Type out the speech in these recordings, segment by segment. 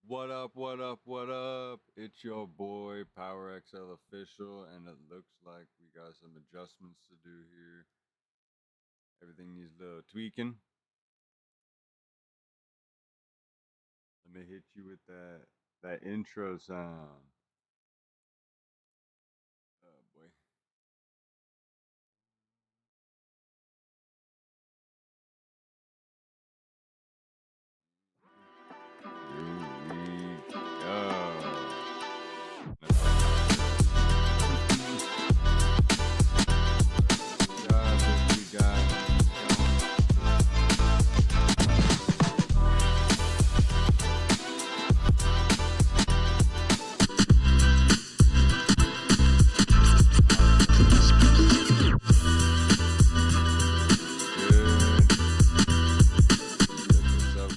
What up, what up, what up? It's your boy, PowerXLofficial, and it looks like we got some adjustments to do here. Everything needs a little tweaking. Let me hit you with that intro sound. Oh boy. Here we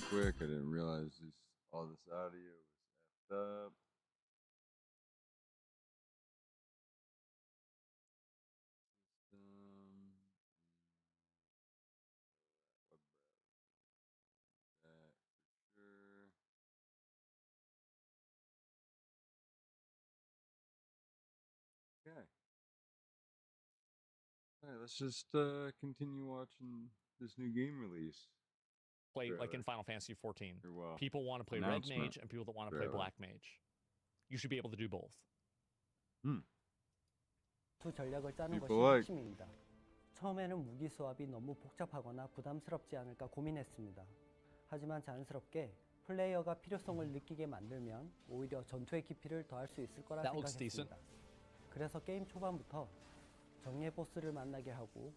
quick. I didn't realize all this audio was effed up. Okay. All right, let's just continue watching this new game release. Play like in Final Fantasy 14. Well, people want to play Red Mage and people that want to play Black Mage. You should be able to do both. 두 전략을 짜는 것이 핵심입니다. 처음에는 무기 수합이 너무 복잡하거나 부담스럽지 않을까 고민했습니다. 하지만 자연스럽게 플레이어가 필요성을 느끼게 만들면 오히려 전투의 깊이를 더할 수 있을 거라 생각했습니다. 그래서 게임 초반부터 정예 보스를 만나게 하고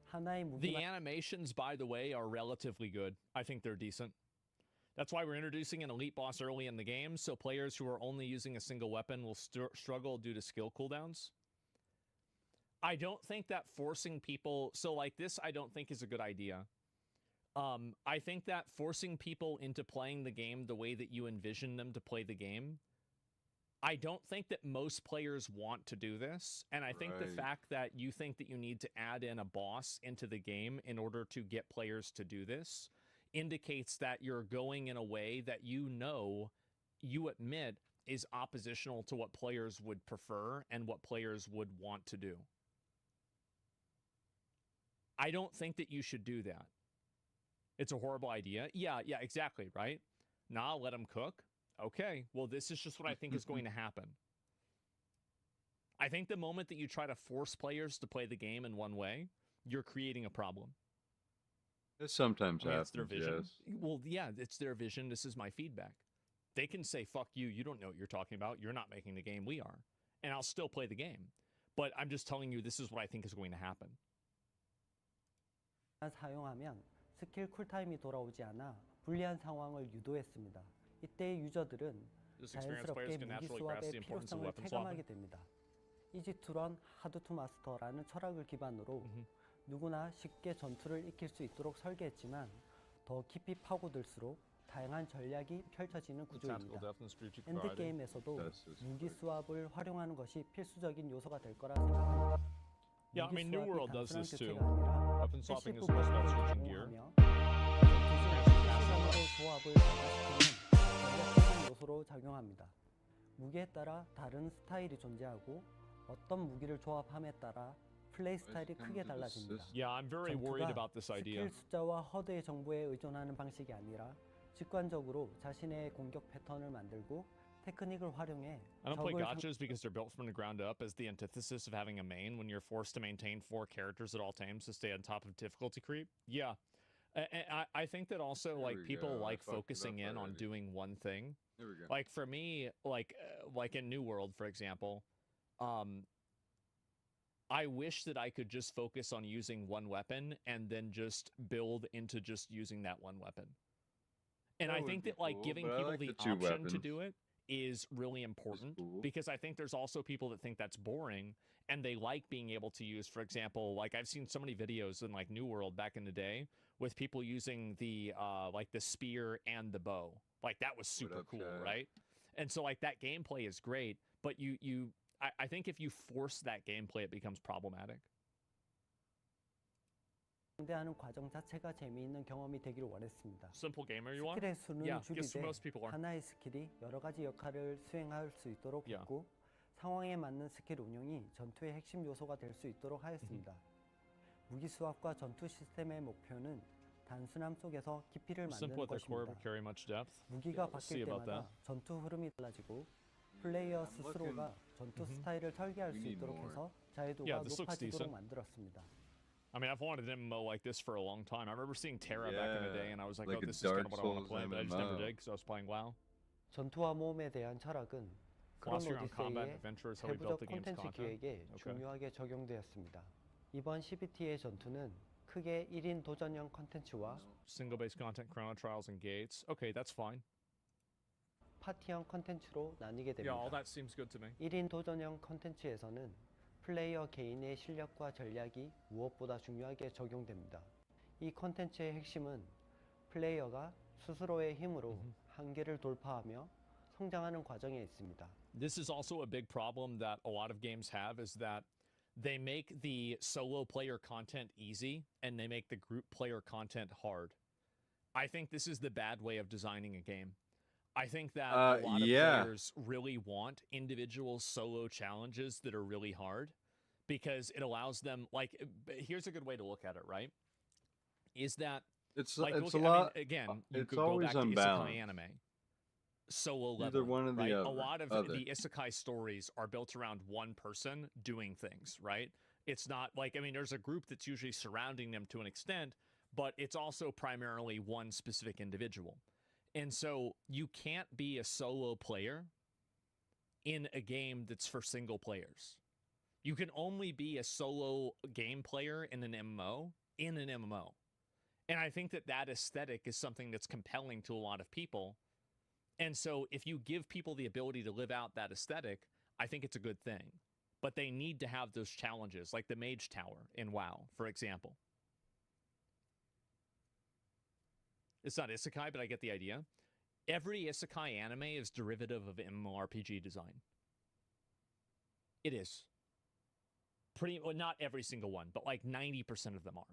하나의 무기만 The animations, by the way, are relatively good. I think they're decent. That's why we're introducing an elite boss early in the game, so players who are only using a single weapon will struggle due to skill cooldowns. I don't think that forcing people... So, like, this I don't think is a good idea. I think that forcing people into playing the game the way that you envision them to play the game... I don't think that most players want to do this, and I think the fact that you think that you need to add in a boss into the game in order to get players to do this indicates that you're going in a way that you admit is oppositional to what players would prefer and what players would want to do. I don't think that you should do that. It's a horrible idea. Yeah, exactly, right? Nah, let them cook. Okay, well, this is just what I think is going to happen. I think the moment that you try to force players to play the game in one way, you're creating a problem. It sometimes happens, it's their vision. Yes. Well, yeah, it's their vision. This is my feedback. They can say, fuck you, you don't know what you're talking about. You're not making the game, we are. And I'll still play the game. But I'm just telling you this is what I think is going to happen. 사용하면 스킬 쿨타임이 돌아오지 않아 불리한 상황을 유도했습니다. 이때 유저들은 자연스럽게 무기 수합의 필요성을 체감하게 됩니다. 이지 투런 하드 투 마스터라는 철학을 기반으로 누구나 쉽게 전투를 익힐 수 있도록 설계했지만 더 깊이 파고들수록 다양한 전략이 펼쳐지는 구조입니다. 엔드게임에서도 무기 수합을 활용하는 것이 필수적인 요소가 될 거라 생각합니다. Yeah, I mean, New World does this too. Weapon swapping is just about switching gear. 조합을 강화시키는 전략적인 요소로 작용합니다. 무기에 따라 다른 스타일이 존재하고 어떤 무기를 조합함에 따라 플레이 스타일이 크게 달라집니다. Yeah, I'm very worried about this idea. 스킬 숫자와 허드의 정보에 의존하는 방식이 아니라 직관적으로 자신의 공격 패턴을 만들고 테크닉을 활용해 I don't play gachas because they're built from the ground up as the antithesis of having a main when you're forced to maintain 4 characters at all times to stay on top of difficulty creep. Yeah. I think that also like people like focusing in on doing one thing. There we go. Like for me, like in New World, for example, I wish that I could just focus on using one weapon and then just build into just using that one weapon. And I think that like giving people the option to do it is really important because I think there's also people that think that's boring and they like being able to use, for example, like I've seen so many videos in like New World back in the day with people using the like the spear and the bow. Like that was super cool, right? And so like that gameplay is great, but I think if you force that gameplay, it becomes problematic. 상대하는 과정 자체가 재미있는 경험이 되기를 원했습니다. Simple gamer you are? 스킬의 수는 Yeah, guess 줄이되 most people are. 하나의 스킬이 여러 가지 역할을 수행할 수 있도록 했고 상황에 맞는 스킬 운용이 전투의 핵심 요소가 될 수 있도록 하였습니다. 무기 수합과 전투 시스템의 목표는 단순함 속에서 깊이를 Simple 만드는 at their core, 것입니다. but carry much depth. 무기가 We'll see 바뀔 about 때마다 that. 전투 흐름이 달라지고 플레이어 I'm 스스로가 전투 스타일을 설계할 We 수 need 있도록 more. 해서 자유도가 Yeah, this looks 높아지도록 decent. 만들었습니다. I mean, I've wanted an MMO like this for a long time. I remember seeing Terra back in the day, and I was like, like oh, a this is kind Dark of what I want to Souls play, but I just never MMO. did because I was playing WoW. 전투와 모험에 대한 철학은 크론 Philosophy around combat and 오디세이의 adventure is how we built 세부적 the game's 콘텐츠 content. 기획에 Okay. 중요하게 적용되었습니다. 이번 CBT의 전투는 크게 1인 도전형 콘텐츠와 Single-based content, Chrono Trials, and Gates. Okay, that's fine. 파티형 콘텐츠로 나뉘게 Yeah, all 됩니다. that seems good to me. 1인 도전형 콘텐츠에서는 플레이어 개인의 실력과 전략이 무엇보다 중요하게 적용됩니다. 이 콘텐츠의 핵심은 플레이어가 스스로의 힘으로 한계를 돌파하며 성장하는 과정에 있습니다. This is also a big problem that a lot of games have, is that they make the solo player content easy and they make the group player content hard. I think this is the bad way of designing a game. I think that a lot of players really want individual solo challenges that are really hard because it allows them, like, here's a good way to look at it, right? Is that It's like, it's look, a lot. I mean, again, you It's could go always back to isekai unbalanced. anime. Solo Either level, one or the right? other. A lot of the isekai stories are built around one person doing things, right? It's not like, I mean, there's a group that's usually surrounding them to an extent, but it's also primarily one specific individual. And so you can't be a solo player in a game that's for single players. You can only be a solo game player in an MMO in an MMO. And I think that that aesthetic is something that's compelling to a lot of people. And so if you give people the ability to live out that aesthetic, I think it's a good thing. But they need to have those challenges, like the Mage Tower in WoW, for example. It's not isekai, but I get the idea. Every isekai anime is derivative of MMORPG design. It is. Pretty, well, not every single one, but like 90% of them are.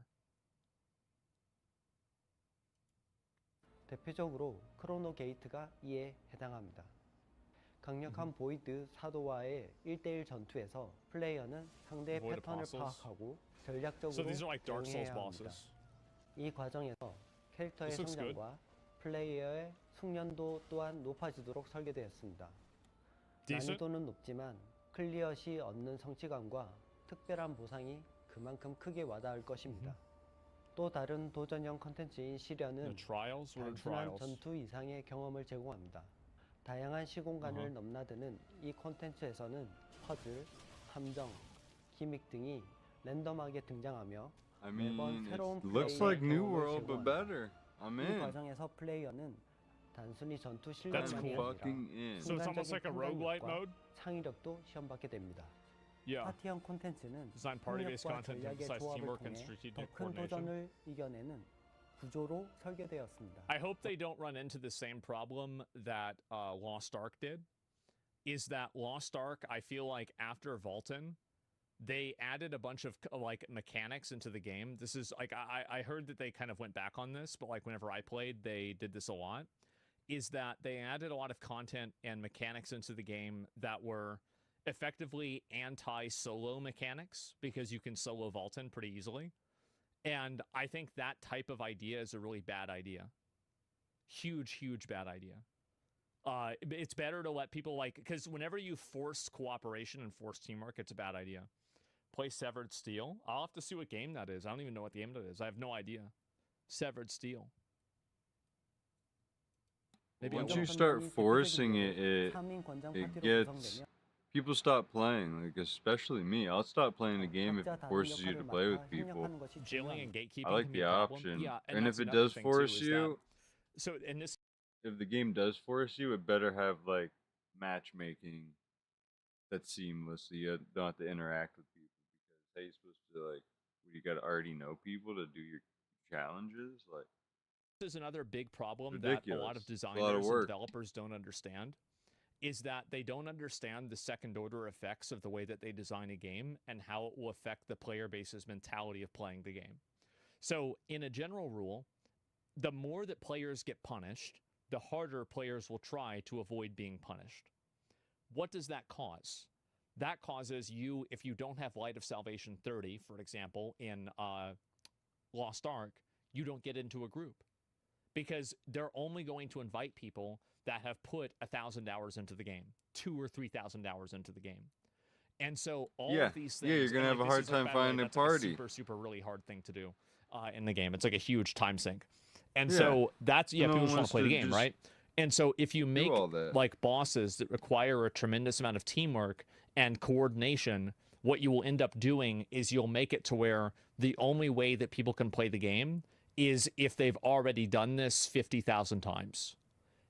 대표적으로 크로노 게이트가 이에 해당합니다. 강력한 보이드 사도와의 1대1 전투에서 플레이어는 상대의 Void 패턴을 Apostles. 파악하고 전략적으로 So these are like Dark Souls 대응해야 합니다. bosses. 이 과정에서 캐릭터의 This looks good. 성장과 플레이어의 숙련도 또한 높아지도록 설계되었습니다. Decent. 난이도는 높지만 클리어 시 얻는 성취감과 특별한 보상이 그만큼 크게 와닿을 것입니다. 또 다른 도전형 컨텐츠인 시련은 The trials? What are 단순한 trials? 전투 이상의 경험을 제공합니다. 다양한 시공간을 넘나드는 이 콘텐츠에서는 퍼즐, 함정, 기믹 등이 랜덤하게 등장하며 I 매번 mean, 새로운 it looks 플레이의 like New 경험을 World, but 제공합니다. better. I'm 이 in. 과정에서 플레이어는 단순히 전투 That's 실력만이 cool. 아니라 Fucking in. So it's almost like a roguelite 순간적인 mode? 창의력도 시험받게 됩니다. Yeah. 파티형 콘텐츠는 Design party-based 협력과 content to 전략의 emphasize 조합을 teamwork and 통해 strategic 더 큰 coordination. 도전을 이겨내는 구조로 설계되었습니다. I hope they don't run into the same problem that Lost Ark did. Is that Lost Ark, I feel like after Vaulton, they added a bunch of like mechanics into the game. This is like, I heard that they kind of went back on this, but like whenever I played, they did this a lot. Is that they added a lot of content and mechanics into the game that were effectively anti-solo mechanics because you can solo Vaulton pretty easily. And I think that type of idea is a really bad idea. Huge, huge bad idea. It's better to let people like, because whenever you force cooperation and force teamwork, it's a bad idea. Play Severed Steel. I'll have to see what game that is. I don't even know what game that is. I have no idea. Severed Steel. Maybe Once you start forcing it, it gets people stop playing. Like especially me, I'll stop playing the game if it forces you to play with people. Jailing and gatekeeping. I like can be the a problem. option, Yeah, and that's if it another does thing, too, force is that- you, so in this, if the game does force you, it better have like matchmaking that's seamless, so you don't have to interact with people. Because how you supposed to like, you got to already know people to do your challenges, like. is another big problem that a lot of Ridiculous. It's a lot designers of and work. developers don't understand, is that they don't understand the second order effects of the way that they design a game and how it will affect the player base's mentality of playing the game. So in a general rule, the more that players get punished, the harder players will try to avoid being punished. What does that cause? That causes you, if you don't have Light of Salvation 30, for example, in Lost Ark, you don't get into a group. Because they're only going to invite people that have put 1,000 hours into the game, 2,000 or 3,000 hours into the game. And so all of these things... Yeah, you're going to have a hard time finding a party. Like a super, super really hard thing to do in the game. It's like a huge time sink. And so that's... Yeah, people just want to play the game, right? And so if you make like bosses that require a tremendous amount of teamwork and coordination, what you will end up doing is you'll make it to where the only way that people can play the game is if they've already done this 50,000 times.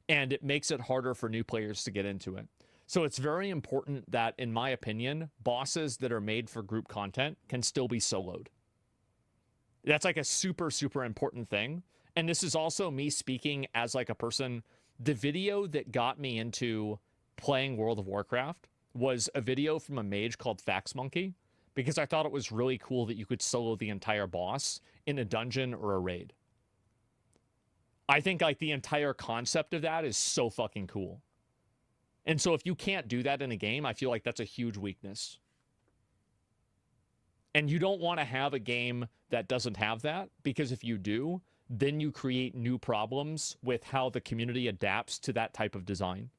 And it makes it harder for new players to get into it. So it's very important that, in my opinion, bosses that are made for group content can still be soloed. That's like a super, super important thing. And this is also me speaking as like a person. The video that got me into playing World of Warcraft was a video from a mage called Fax Monkey, because I thought it was really cool that you could solo the entire boss in a dungeon or a raid. I think like the entire concept of that is so fucking cool. And so if you can't do that in a game, I feel like that's a huge weakness. And you don't want to have a game that doesn't have that, because if you do, then you create new problems with how the community adapts to that type of design.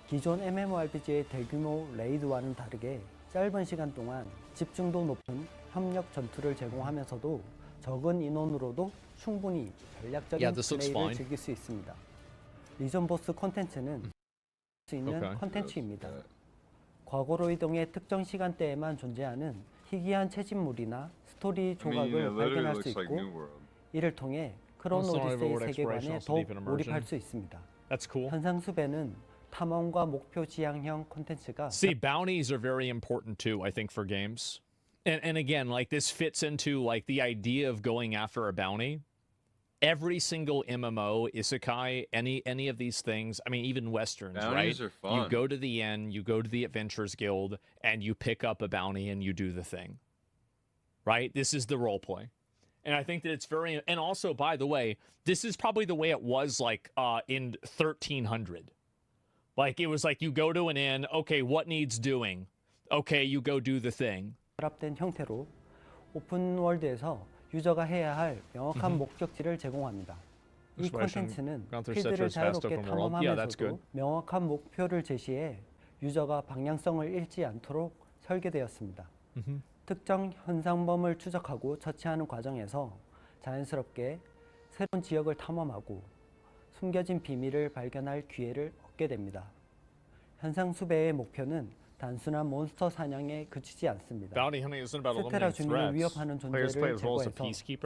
기존 MMORPG의 대규모 레이드와는 다르게 짧은 시간 동안 집중도 높은 협력 전투를 제공하면서도 적은 인원으로도 충분히 전략적인 플레이를 즐길 수 있습니다. 리전 보스 콘텐츠는 수 있는 콘텐츠입니다. 과거로 이동의 특정 시간대에만 존재하는 희귀한 채집물이나 스토리 조각을 발견할 수 있고 이를 통해 크론 오디세이 세계관에 더욱 몰입할 수 있습니다. 현상수배는 탐험과 목표 지향형 콘텐츠가 See, bounties are very important too, I think, for games. And again, like this fits into like the idea of going after a bounty. Every single MMO, isekai, any of these things, I mean, even Westerns, bounties right? Are fun. You go to the end, you go to the Adventurers Guild, and you pick up a bounty and you do the thing. Right? This is the role play. And I think that it's very... And also, by the way, this is probably the way it was like in 1300. Like, it was like you go to an inn, okay, what needs doing? Okay, you go do the thing. 결합된 형태로 오픈 월드에서 유저가 해야 할 명확한 목적지를 제공합니다. 이 콘텐츠는 필드를 자유롭게 탐험하면서도 명확한 목표를 제시해 유저가 방향성을 잃지 않도록 설계되었습니다. 특정 현상범을 추적하고 처치하는 과정에서 자연스럽게 새로운 지역을 탐험하고 숨겨진 비밀을 발견할 기회를 얻게 됩니다. 현상수배의 목표는 단순한 몬스터 사냥에 그치지 않습니다. 스테라 주민을 위협하는 존재를 제거해서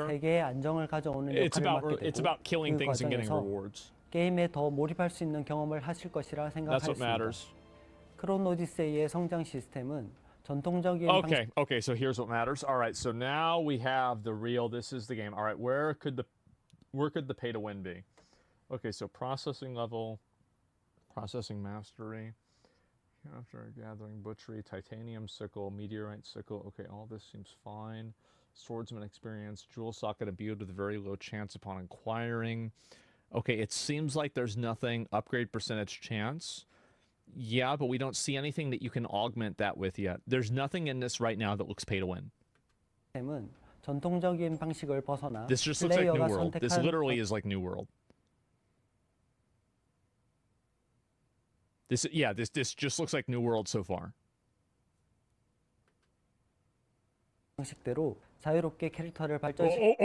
세계의 안정을 가져오는 역할을 맡게 되고 그 과정에서 게임에 더 몰입할 수 있는 경험을 하실 것이라 생각하였습니다. 크론 오디세이의 성장 시스템은 전통적인 Okay, so here's what matters. All right, so now we have the real, this is the game. All right, where could the pay to win be? Okay, so processing level, processing mastery, after gathering butchery, titanium sickle, meteorite sickle. Okay, all this seems fine. Swordsman experience, jewel socket imbued with a very low chance upon acquiring. Okay, it seems like there's nothing. Upgrade percentage chance. Yeah, but we don't see anything that you can augment that with yet. There's nothing in this right now that looks pay to win. 전통적인 방식을 벗어나 this just looks like New World. This literally is like New World. This just looks like New World so far. 방식대로 자유롭게 캐릭터를 발전시.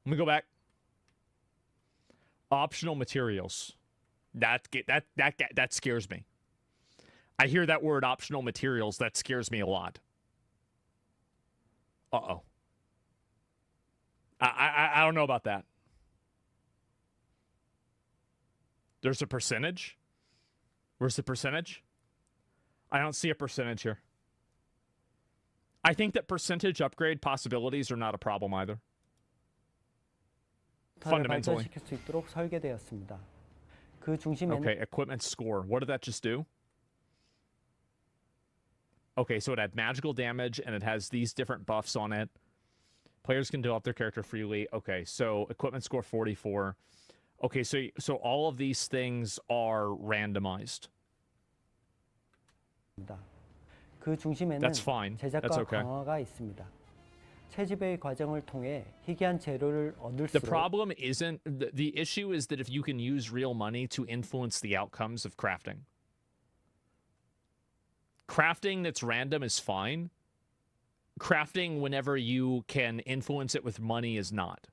Let me go back. Optional materials. That scares me. I hear that word optional materials. That scares me a lot. Uh-oh. I don't know about that. There's a percentage? Where's the percentage? I don't see a percentage here. I think that percentage upgrade possibilities are not a problem either. Fundamentally. Okay, equipment score. What did that just do? Okay, so it had magical damage, and it has these different buffs on it. Players can develop their character freely. Okay, so equipment score 44. Okay, so all of these things are randomized. 그 중심에는 That's fine. 제작과 That's okay. 강화가 있습니다. 채집의 과정을 통해 희귀한 재료를 얻을수록 The problem isn't the issue is that if you can use real money to influence the outcomes of crafting. Crafting that's random is fine. Crafting whenever you can influence it with money is not.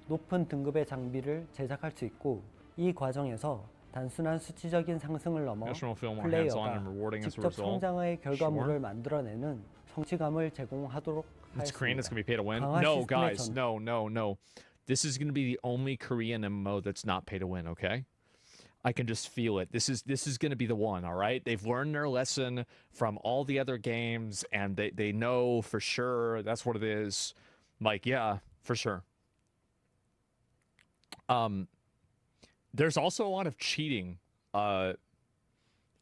높은 등급의 장비를 제작할 수 있고 이 과정에서 단순한 수치적인 상승을 넘어 플레이어가 직접 성장의 결과물을 만들어내는 성취감을 제공하도록 It's Korean, it's going to be pay to win. 강화 No, 시스템의 guys, 전- no. This is going to be the only Korean MMO that's not pay to win, okay? I can just feel it. This is going to be the one, all right? They've learned their lesson from all the other games, and they know for sure that's what it is. Like, yeah, for sure. There's also a lot of cheating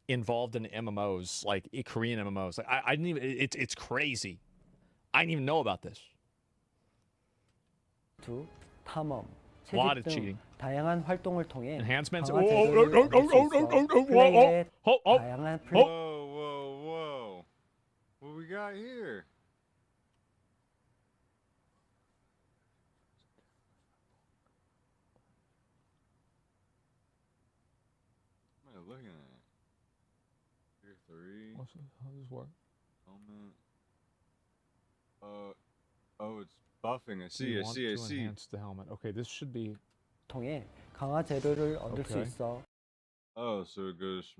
involved in MMOs, like Korean MMOs. Like, I didn't even. It's crazy. I didn't even know about this. 탐험, A lot 채집 of 등 cheating. 다양한 활동을 통해 Enhancements. 강화 재료를 얻을 수 있어 플레이어의 다양한 플레이 Whoa. What we got here? What am I looking at? Tier 3. How does this work? Helmet. Oh, it's buffing. I see. Enhance the helmet. Okay, this should be. 통해 강화 재료를 얻을 수 Okay. 있어 Oh, so it goes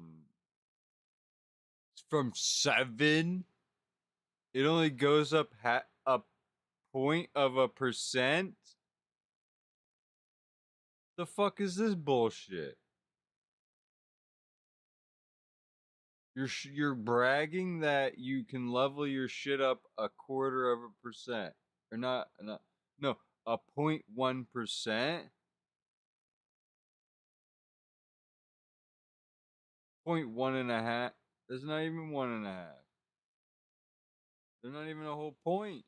from 7. It only goes up a point of a percent. The fuck is this bullshit? You're bragging that you can level your shit up 0.25%, or not? No, 0.1%. 0.1.5. There's not even 1.5. There's not even a whole point.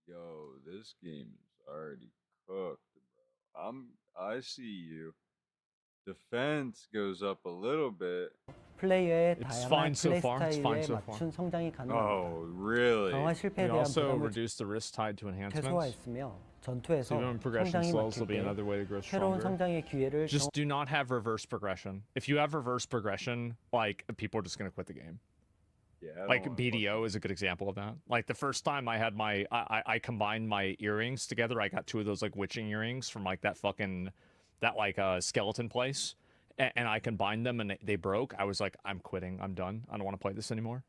Yo, this game is already cooked, bro. I see you. Defense goes up a little bit. 플레이어의 It's 다양한 fine so 플레이 far. It's fine 스타일에 so far. 맞춘 성장이 가능합니다. Oh, really? 강화 실패에 We 대한 also 부담을 reduce the risk tied to enhancements. 최소화했으며 전투에서 So even progression 성장이 slows will 막힐 be 때 another way to grow 새로운 stronger. 성장의 기회를 Just do not have reverse progression. If you have reverse progression, like people are just gonna quit the game. Yeah. Like BDO is a good example of that. Like the first time I had I combined my earrings together. I got 2 of those like witching earrings from like that skeleton place, and I combined them and they broke. I was like, I'm quitting. I'm done. I don't want to play this anymore.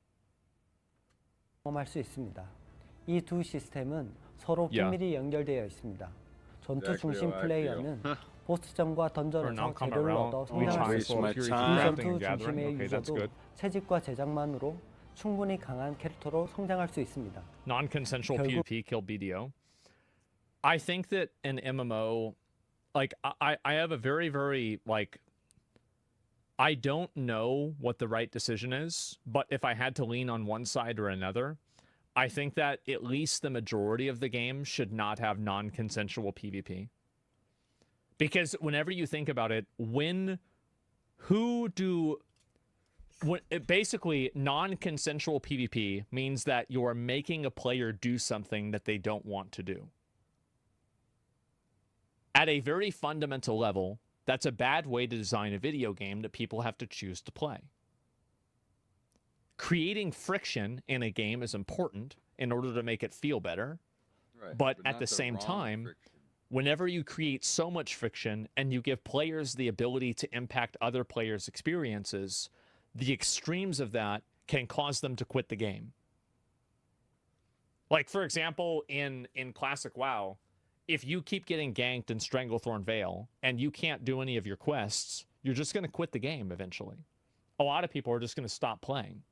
경험할 수 있습니다. 이 두 시스템은 서로 긴밀히 연결되어 있습니다. 전투 중심 플레이어는 보스전과 던전에서 재료를 얻어 성장할 수 있고 전투 중심의 유저도 채집과 제작만으로 충분히 강한 캐릭터로 성장할 수 있습니다. Non-consensual PvP kill BDO. I think that an MMO, like I have a very like, I don't know what the right decision is, but if I had to lean on one side or another, I think that at least the majority of the game should not have non-consensual PvP. Because whenever you think about it, basically non-consensual PvP means that you're making a player do something that they don't want to do. At a very fundamental level, that's a bad way to design a video game that people have to choose to play. Creating friction in a game is important in order to make it feel better. Right, but at the same time, whenever you create so much friction and you give players the ability to impact other players' experiences, the extremes of that can cause them to quit the game. Like, for example, in Classic WoW, if you keep getting ganked in Stranglethorn Vale and you can't do any of your quests, you're just going to quit the game eventually. A lot of people are just going to stop playing.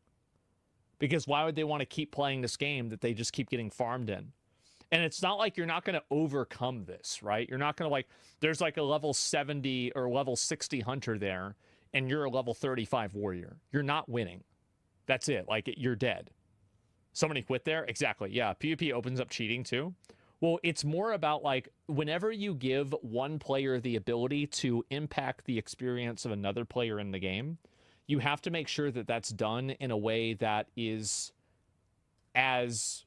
Because why would they want to keep playing this game that they just keep getting farmed in? And it's not like you're not going to overcome this, right? You're not going to there's like a level 70 or level 60 hunter there. and you're a level 35 warrior. You're not winning. That's it. Like, you're dead. Somebody quit there? Exactly. Yeah, PvP opens up cheating too. Well, it's more about, like, whenever you give one player the ability to impact the experience of another player in the game, you have to make sure that that's done in a way that is as,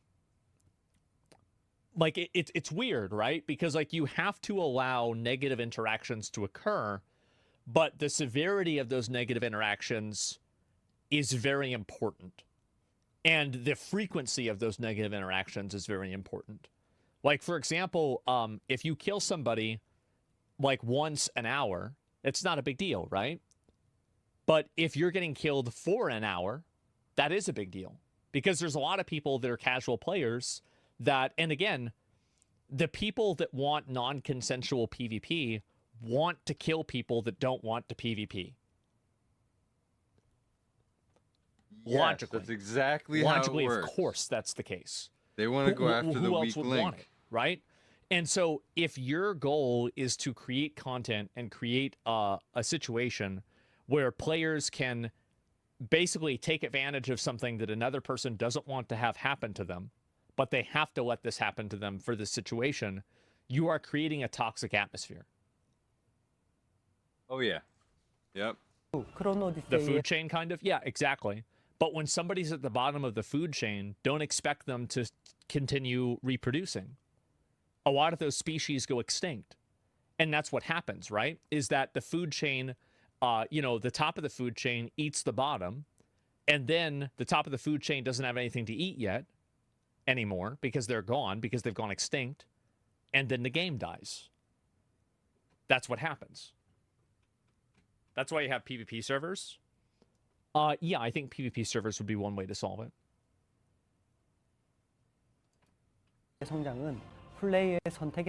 like, it's weird, right? Because, like, you have to allow negative interactions to occur, but the severity of those negative interactions is very important. And the frequency of those negative interactions is very important. Like, for example, if you kill somebody, like, once an hour, it's not a big deal, right? But if you're getting killed for an hour, that is a big deal. Because there's a lot of people that are casual players that, and again, the people that want non-consensual PvP want to kill people that don't want to PvP. Yes, logically. That's exactly logically, how it works. Of course, that's the case. They want to go after the weak link. Want it, right? And so if your goal is to create content and create a situation where players can basically take advantage of something that another person doesn't want to have happen to them, but they have to let this happen to them for this situation, you are creating a toxic atmosphere. Oh, yeah. Yep. The food chain, kind of? Yeah, exactly. But when somebody's at the bottom of the food chain, don't expect them to continue reproducing. A lot of those species go extinct. And that's what happens, right? Is that the food chain, the top of the food chain eats the bottom, and then the top of the food chain doesn't have anything to eat yet anymore because they're gone, because they've gone extinct, and then the game dies. That's what happens. That's why you have PvP servers. Yeah, I think PvP servers would be one way to solve it.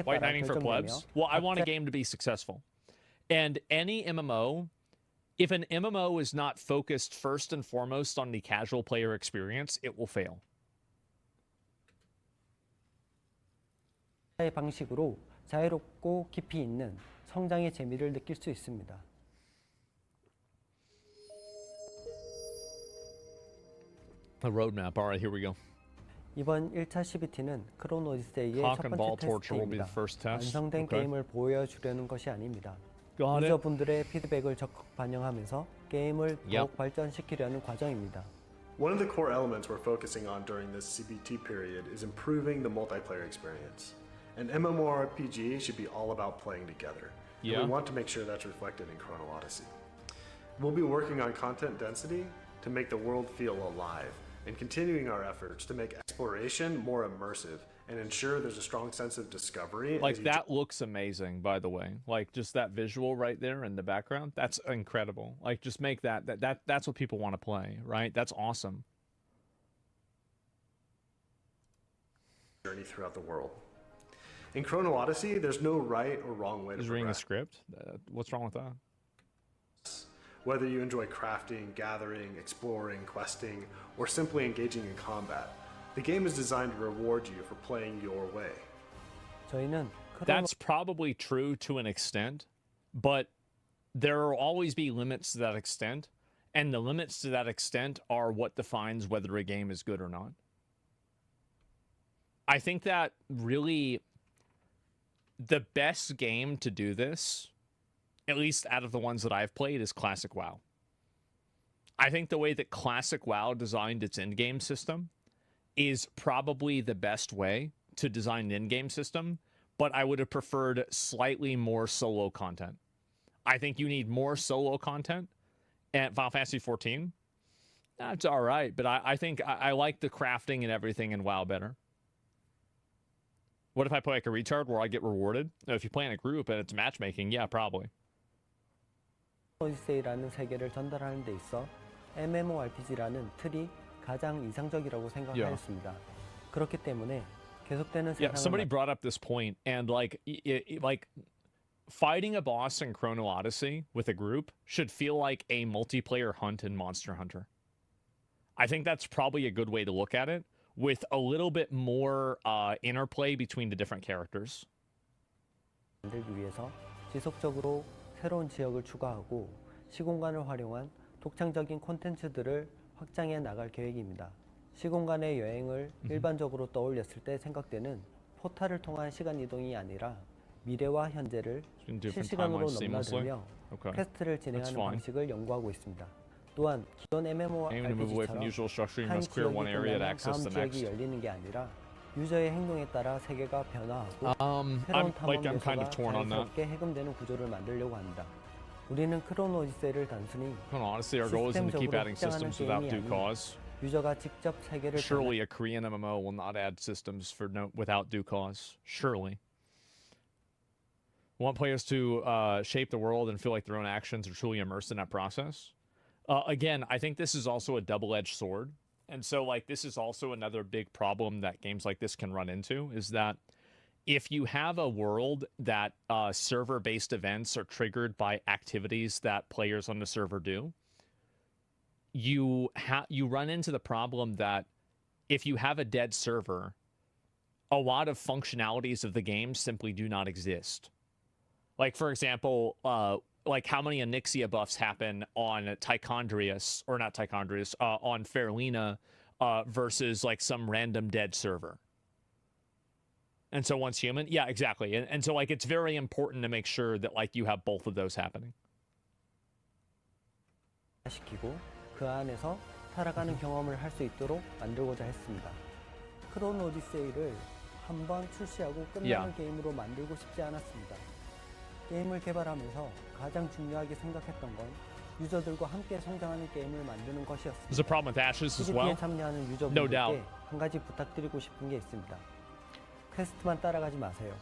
White knighting for plebs? Well, I want a game to be successful. And any MMO, if an MMO is not focused first and foremost on the casual player experience, it will fail. 방식으로 자유롭고 깊이 있는 성장의 재미를 느낄 수 있습니다. A roadmap. All right, here we go. 이번 1차 CBT는 크론 오디세이의 첫 번째 테스트입니다. 완성된 게임을 보여주려는 것이 아닙니다. 유저분들의 피드백을 적극 반영하면서 게임을 더욱 발전시키려는 과정입니다. One of the core elements we're focusing on during this CBT period is improving the multiplayer experience. An MMORPG should be all about playing together. And we want to make sure that's reflected in Chrono Odyssey. We'll be working on content density to make the world feel alive, and continuing our efforts to make exploration more immersive and ensure there's a strong sense of discovery. Like, that looks amazing, by the way. Like, just that visual right there in the background, that's incredible. Like, just make that's what people want to play, right? That's awesome. Journey throughout the world. In Chrono Odyssey, there's no right or wrong way to progress. Reading the script? What's wrong with that? Whether you enjoy crafting, gathering, exploring, questing, or simply engaging in combat, the game is designed to reward you for playing your way. That's probably true to an extent, but there will always be limits to that extent, and the limits to that extent are what defines whether a game is good or not. I think that really the best game to do this, at least out of the ones that I've played, is Classic WoW. I think the way that Classic WoW designed its in-game system is probably the best way to design an in-game system, but I would have preferred slightly more solo content. I think you need more solo content at Final Fantasy XIV. That's all right, but I think I like the crafting and everything in WoW better. What if I play like a retard where I get rewarded? If you play in a group and it's matchmaking, yeah, probably. 오디세이라는 세계를 전달하는 데 있어 MMORPG라는 틀이 가장 이상적이라고 생각하였습니다. 그렇기 때문에 계속되는 Yeah, somebody brought up this point, and like fighting a boss in Chrono Odyssey with a group should feel like a multiplayer hunt in Monster Hunter. I think that's probably a good way to look at it, with a little bit more interplay between the different characters. 만들기 위해서 지속적으로 새로운 지역을 추가하고 시공간을 활용한 독창적인 콘텐츠들을 확장해 나갈 계획입니다. 시공간의 여행을 일반적으로 떠올렸을 때 생각되는 포탈을 통한 시간 이동이 아니라 미래와 현재를 실시간으로 넘나들며 퀘스트를 진행하는 방식을 연구하고 있습니다. 또한 기존 MMORPG처럼 한 지역이 끝나면 다음 지역이 열리는 게 아니라 유저의 행동에 따라 세계가 변화하고 새로운 탐험 요소가 자연스럽게 해금되는 구조를 만들려고 합니다. 우리는 크론 오디세이를 단순히 시스템적으로 확장하는 게임이 아닌 유저가 직접 세계를 Surely a Korean MMO will not add systems without due cause. Surely. Want players to shape the world and feel like their own actions are truly immersed in that process. Again, I think this is also a double-edged sword. And so, like, this is also another big problem that games like this can run into, is that if you have a world that server-based events are triggered by activities that players on the server do, you run into the problem that if you have a dead server, a lot of functionalities of the game simply do not exist. Like, for example, like how many Onyxia buffs happen on Tichondrius, or not Tichondrius, on Fairlina versus like some random dead server. And so once human, yeah, exactly. And so like it's very important to make sure that like you have both of those happening. 시키고 그 안에서 살아가는 경험을 할 수 있도록 만들고자 했습니다. 크론 오디세이를 한번 출시하고 끝나는 게임으로 만들고 싶지 않았습니다. 게임을 개발하면서 가장 중요하게 생각했던 건 유저들과 함께 성장하는 게임을 만드는 것이었습니다. There's a problem with Ashes as well. 참여하는 유저분들께 한 가지 부탁드리고 싶은 게 있습니다. 퀘스트만 따라가지 마세요.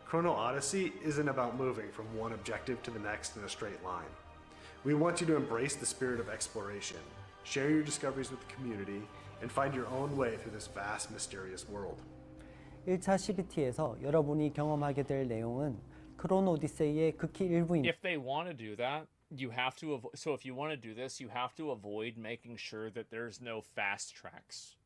Chrono Odyssey isn't about moving from one objective to the next in a straight line. We want you to embrace the spirit of exploration, share your discoveries with the community, and find your own way through this vast, mysterious world. 1차 CBT에서 여러분이 경험하게 될 내용은 크론 오디세이의 극히 일부입니다. If they want to do that, you have to so if you want to do this, you have to avoid making sure that there's no fast tracks.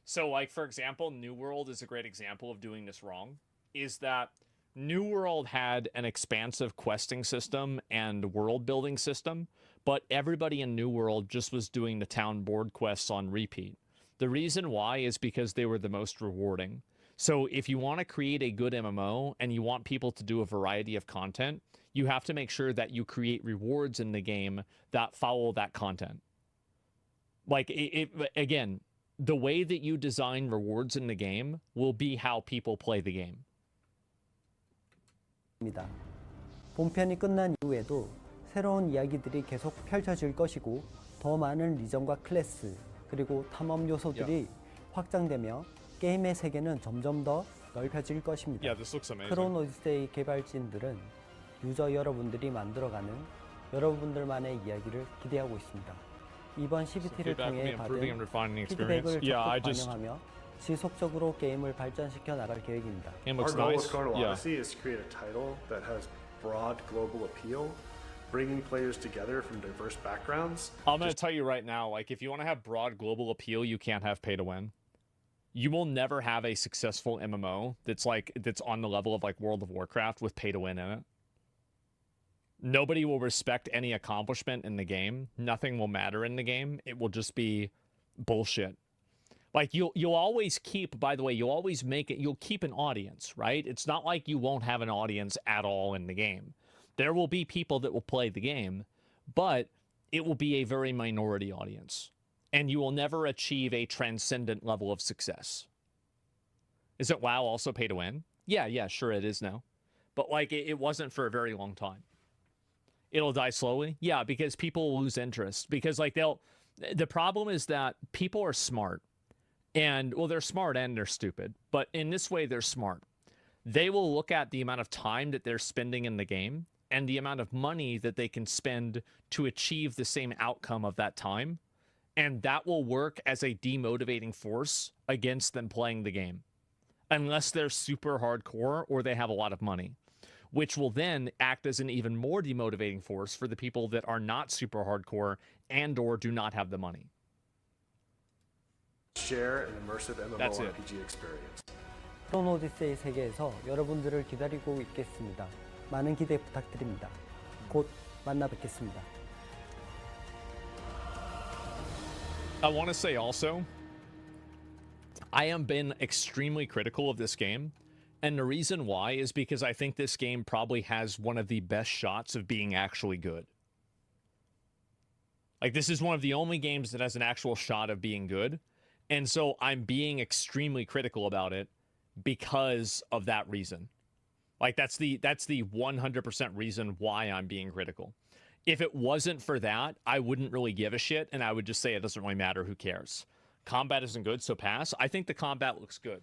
So like for example, New World is a great example of doing this wrong, is that New World had an expansive questing system and world building system, but everybody in New World just was doing the town board quests on repeat. The reason why is because they were the most rewarding. So if you want to create a good MMO and you want people to do a variety of content, you have to make sure that you create rewards in the game that follow that content. Like, again, the way that you design rewards in the game will be how people play the game. 본편이 끝난 이후에도 새로운 이야기들이 계속 펼쳐질 것이고 더 많은 리전과 클래스 그리고 탐험 요소들이 확장되며 게임의 세계는 점점 더 넓혀질 것입니다. 크론 오디세이 개발진들은 유저 여러분들이 만들어가는 여러분들만의 이야기를 기대하고 있습니다. 이번 CBT를 통해 받은 피드백을 적극 반영하며 지속적으로 게임을 발전시켜 나갈 계획입니다. Our goal with Chrono Odyssey is to create a title that has broad global appeal, bringing players together from diverse backgrounds. I'm going to tell you right now, like if you want to have broad global appeal, you can't have pay to win. You will never have a successful MMO that's on the level of like World of Warcraft with pay to win in it. Nobody will respect any accomplishment in the game. Nothing will matter in the game. It will just be bullshit. Like you'll always keep, by the way, you'll keep an audience, right? It's not like you won't have an audience at all in the game. There will be people that will play the game, but it will be a very minority audience. And you will never achieve a transcendent level of success. Isn't WoW also pay to win? Yeah, sure it is now. But like it wasn't for a very long time. It'll die slowly? Yeah, because people will lose interest. Because like the problem is that people are smart. And well, they're smart and they're stupid. But in this way, they're smart. They will look at the amount of time that they're spending in the game and the amount of money that they can spend to achieve the same outcome of that time. And that will work as a demotivating force against them playing the game. Unless they're super hardcore or they have a lot of money. Which will then act as an even more demotivating force for the people that are not super hardcore and or do not have the money. Share an immersive MMORPG experience. 크론 오디세이 세계에서 여러분들을 기다리고 있겠습니다. 많은 기대 부탁드립니다. 곧 만나 뵙겠습니다. I want to say also, I have been extremely critical of this game. And the reason why is because I think this game probably has one of the best shots of being actually good. Like, this is one of the only games that has an actual shot of being good. And so I'm being extremely critical about it because of that reason. Like, that's the 100% reason why I'm being critical. If it wasn't for that, I wouldn't really give a shit, and I would just say it doesn't really matter, who cares. Combat isn't good, so pass. I think the combat looks good.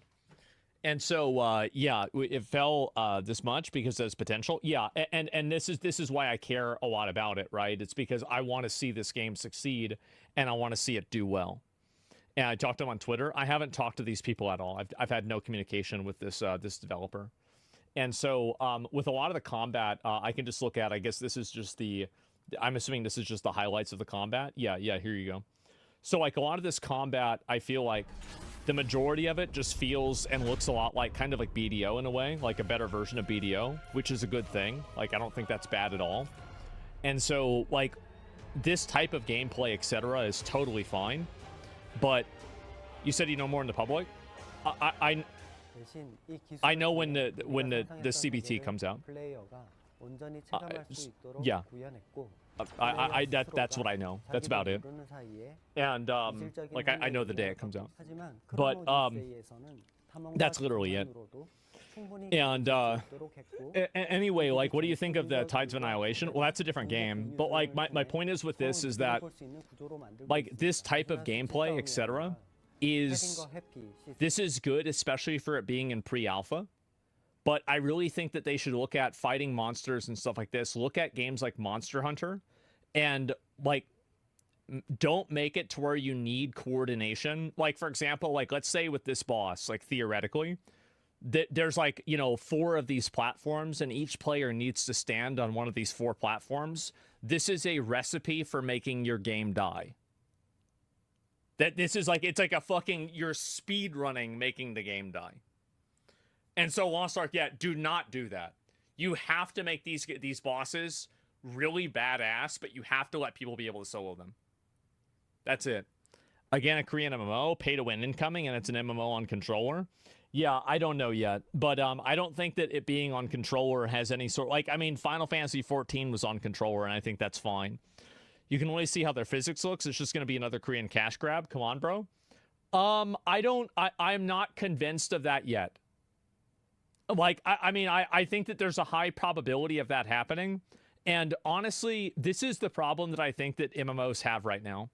And so, yeah, it fell this much because there's potential. Yeah, and this is why I care a lot about it, right? It's because I want to see this game succeed, and I want to see it do well. And I talked to them on Twitter. I haven't talked to these people at all. I've had no communication with this this developer. And so, with a lot of the combat, I can just look at, I guess this is just the, I'm assuming this is just the highlights of the combat. Yeah, here you go. So, like, a lot of this combat, I feel like the majority of it just feels and looks a lot like, kind of like BDO in a way, like a better version of BDO, which is a good thing. Like, I don't think that's bad at all. And so, like, this type of gameplay, etc., is totally fine. But you said you know more in the public? I know when the CBT comes out. Yeah. That's what I know. That's about it. And like I know the day it comes out. But that's literally it. And anyway, like, what do you think of the Tides of Annihilation? Well, that's a different game. But like my point is with this is that, like, this type of gameplay, etc., this is good, especially for it being in pre-alpha. But I really think that they should look at fighting monsters and stuff like this. Look at games like Monster Hunter, and like, don't make it to where you need coordination. Like, for example, like, let's say with this boss, like, theoretically, there's like, you know, 4 of these platforms, and each player needs to stand on one of these 4 platforms. This is a recipe for making your game die. That this is like, it's like a fucking, you're speed running making the game die. And so Lost Ark, yeah, do not do that. You have to make these bosses really badass, but you have to let people be able to solo them. That's it. Again, a Korean MMO, pay to win incoming, and it's an MMO on controller. Yeah, I don't know yet, but I don't think that it being on controller has any sort, like, I mean, Final Fantasy 14 was on controller, and I think that's fine. You can really see how their physics looks. It's just going to be another Korean cash grab. Come on, bro. I'm not convinced of that yet. Like, I mean, I think that there's a high probability of that happening. And honestly, this is the problem that I think that MMOs have right now,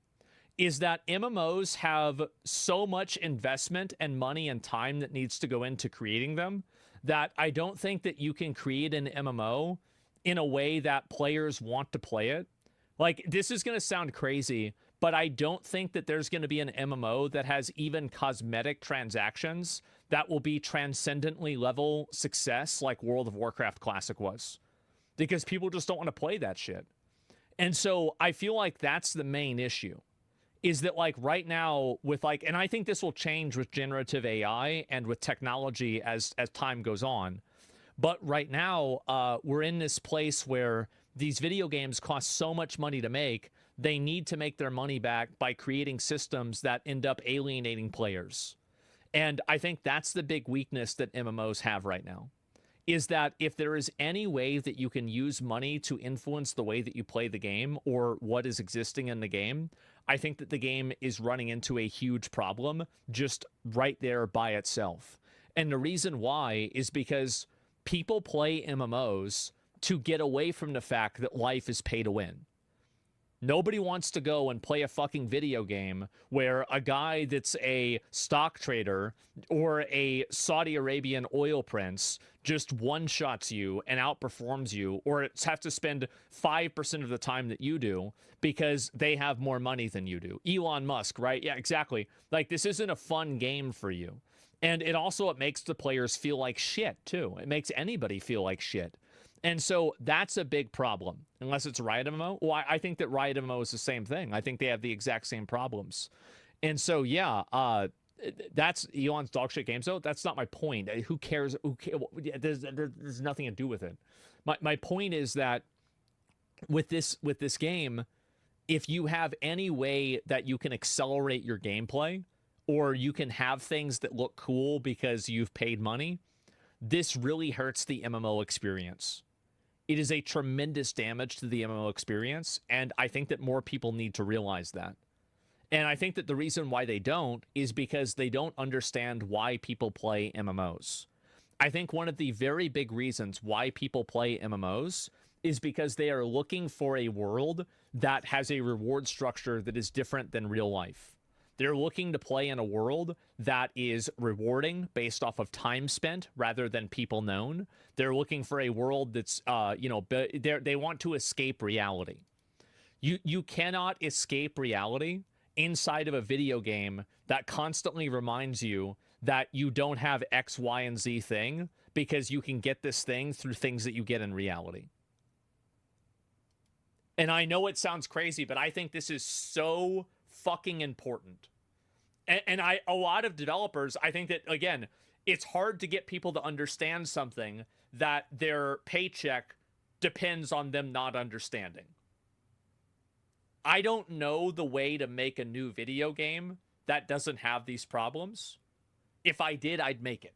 is that MMOs have so much investment and money and time that needs to go into creating them, that I don't think that you can create an MMO in a way that players want to play it. Like, this is going to sound crazy, but I don't think that there's going to be an MMO that has even cosmetic transactions that will be transcendently level success like World of Warcraft Classic was. Because people just don't want to play that shit. And so I feel like that's the main issue. Is that, like, right now with, like, and I think this will change with generative AI and with technology as time goes on. But right now, we're in this place where these video games cost so much money to make, they need to make their money back by creating systems that end up alienating players. And I think that's the big weakness that MMOs have right now, is that if there is any way that you can use money to influence the way that you play the game or what is existing in the game, I think that the game is running into a huge problem just right there by itself. And the reason why is because people play MMOs to get away from the fact that life is pay to win. Nobody wants to go and play a fucking video game where a guy that's a stock trader or a Saudi Arabian oil prince just one-shots you and outperforms you, or have to spend 5% of the time that you do because they have more money than you do. Elon Musk, right? Yeah, exactly. Like, this isn't a fun game for you. And it makes the players feel like shit, too. It makes anybody feel like shit. And so that's a big problem, unless it's Riot MMO. Well, I think that Riot MMO is the same thing. I think they have the exact same problems. And so, yeah, that's Elon's dogshit games, though. That's not my point. Who cares? There's nothing to do with it. My point is that with this game, if you have any way that you can accelerate your gameplay, or you can have things that look cool because you've paid money, this really hurts the MMO experience. It is a tremendous damage to the MMO experience, and I think that more people need to realize that. And I think that the reason why they don't is because they don't understand why people play MMOs. I think one of the very big reasons why people play MMOs is because they are looking for a world that has a reward structure that is different than real life. They're looking to play in a world that is rewarding based off of time spent rather than people known. They're looking for a world that's, they want to escape reality. You cannot escape reality inside of a video game that constantly reminds you that you don't have X, Y, and Z thing because you can get this thing through things that you get in reality. And I know it sounds crazy, but I think this is so fucking important. And a lot of developers, I think that, again, it's hard to get people to understand something that their paycheck depends on them not understanding. I don't know the way to make a new video game that doesn't have these problems. If I did, I'd make it.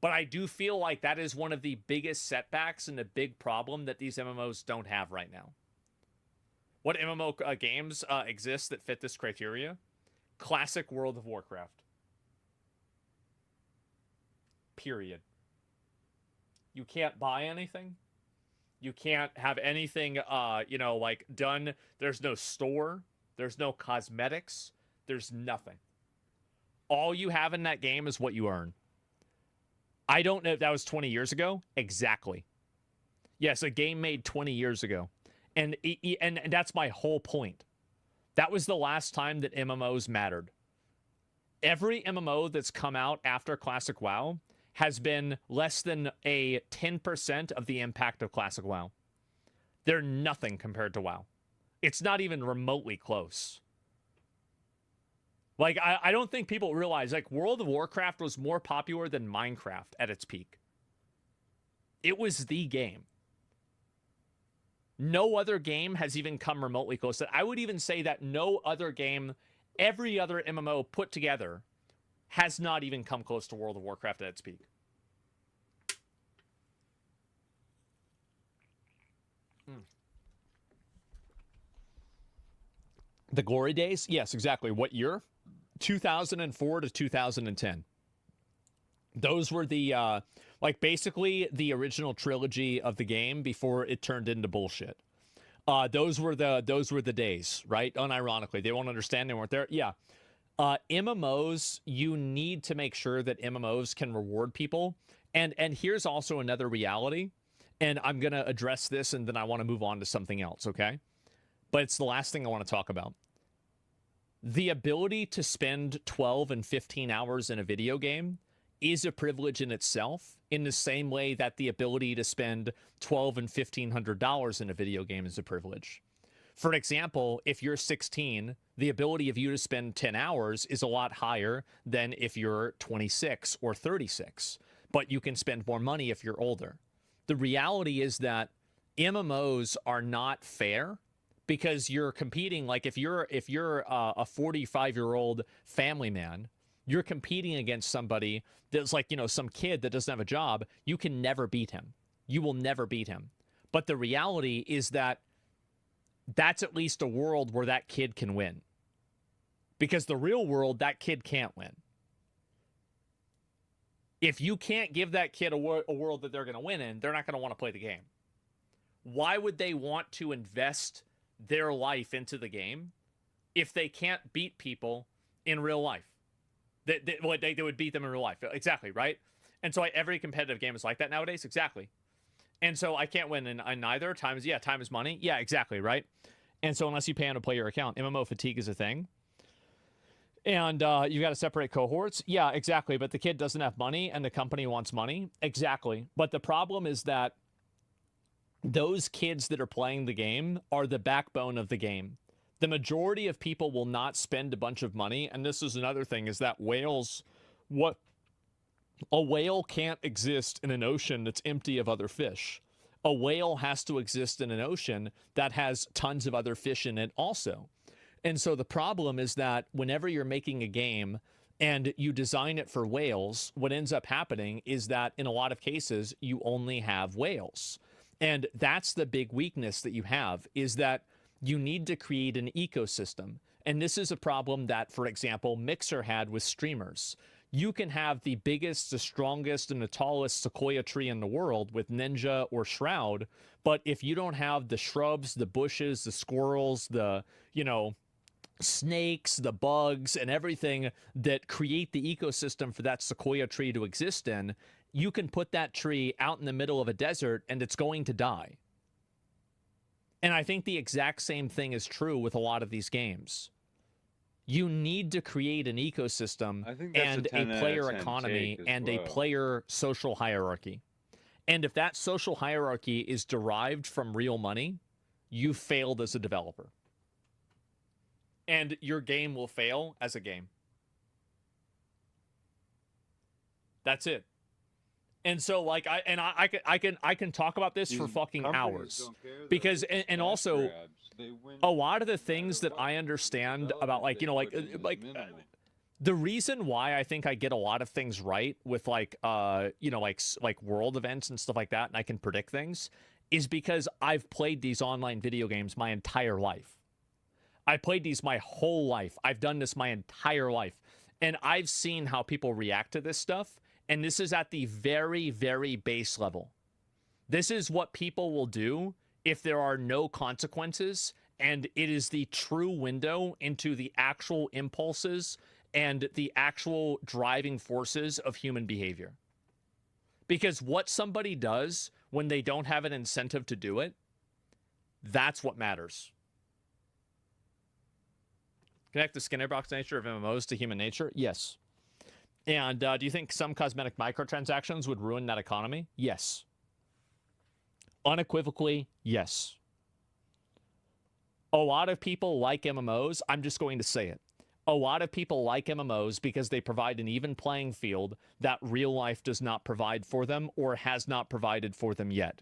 But I do feel like that is one of the biggest setbacks and a big problem that these MMOs don't have right now. What MMO games exist that fit this criteria? Classic World of Warcraft. Period. You can't buy anything. You can't have anything, like done. There's no store. There's no cosmetics. There's nothing. All you have in that game is what you earn. I don't know if that was 20 years ago. Exactly. Yes, a game made 20 years ago. And that's my whole point. That was the last time that MMOs mattered. Every MMO that's come out after Classic WoW has been less than a 10% of the impact of Classic WoW. They're nothing compared to WoW. It's not even remotely close. Like, I don't think people realize, like, World of Warcraft was more popular than Minecraft at its peak. It was the game. No other game has even come remotely close. I would even say that no other game, every other MMO put together, has not even come close to World of Warcraft at its peak. The glory days? Yes, exactly. What year? 2004 to 2010. Those were the, basically the original trilogy of the game before it turned into bullshit. Those were the days, right? Unironically, they won't understand they weren't there. Yeah. MMOs, you need to make sure that MMOs can reward people. And here's also another reality. And I'm going to address this and then I want to move on to something else, okay? But it's the last thing I want to talk about. The ability to spend 12 and 15 hours in a video game is a privilege in itself, in the same way that the ability to spend $1,200 and $1,500 in a video game is a privilege. For example, if you're 16, the ability of you to spend 10 hours is a lot higher than if you're 26 or 36, but you can spend more money if you're older. The reality is that MMOs are not fair because you're competing. Like if you're a 45-year-old family man, you're competing against somebody that's like, some kid that doesn't have a job. You can never beat him. You will never beat him. But the reality is that that's at least a world where that kid can win. Because the real world, that kid can't win. If you can't give that kid a world that they're going to win in, they're not going to want to play the game. Why would they want to invest their life into the game if they can't beat people in real life? They would beat them in real life. Exactly, right? And so every competitive game is like that nowadays. Exactly. And so I can't win in neither. Time is money. Yeah, exactly, right? And so unless you pay on a player account, MMO fatigue is a thing. And you got to separate cohorts. Yeah, exactly. But the kid doesn't have money and the company wants money. Exactly. But the problem is that those kids that are playing the game are the backbone of the game. The majority of people will not spend a bunch of money. And this is another thing, is that a whale can't exist in an ocean that's empty of other fish. A whale has to exist in an ocean that has tons of other fish in it also. And so the problem is that whenever you're making a game and you design it for whales, what ends up happening is that in a lot of cases, you only have whales. And that's the big weakness that you have, is that you need to create an ecosystem. And this is a problem that, for example, Mixer had with streamers. You can have the biggest, the strongest, and the tallest sequoia tree in the world with Ninja or Shroud, but if you don't have the shrubs, the bushes, the squirrels, the, snakes, the bugs, and everything that create the ecosystem for that sequoia tree to exist in, you can put that tree out in the middle of a desert and it's going to die. And I think the exact same thing is true with a lot of these games. You need to create an ecosystem and a player economy and a player social hierarchy. And if that social hierarchy is derived from real money, you failed as a developer. And your game will fail as a game. That's it. And so, like, I can talk about this for fucking hours, because and also a lot of the things that I understand about, like, the reason why I think I get a lot of things right with, like, like world events and stuff like that, and I can predict things, is because I've played these online video games my entire life. I played these my whole life. I've done this my entire life, and I've seen how people react to this stuff. And this is at the very, very base level. This is what people will do if there are no consequences, and it is the true window into the actual impulses and the actual driving forces of human behavior. Because what somebody does when they don't have an incentive to do it, that's what matters. Connect the Skinner box nature of MMOs to human nature? Yes. And do you think some cosmetic microtransactions would ruin that economy? Yes. Unequivocally, yes. A lot of people like MMOs. I'm just going to say it. A lot of people like MMOs because they provide an even playing field that real life does not provide for them or has not provided for them yet.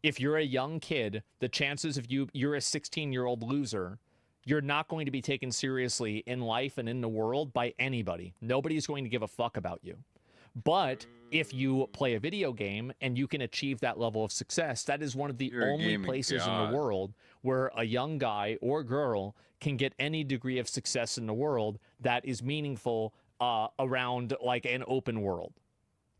If you're a young kid, the chances of you're a 16-year-old loser, you're not going to be taken seriously in life and in the world by anybody. Nobody's going to give a fuck about you. But if you play a video game and you can achieve that level of success, that is one of the only places in the world where a young guy or girl can get any degree of success in the world that is meaningful around, like, an open world,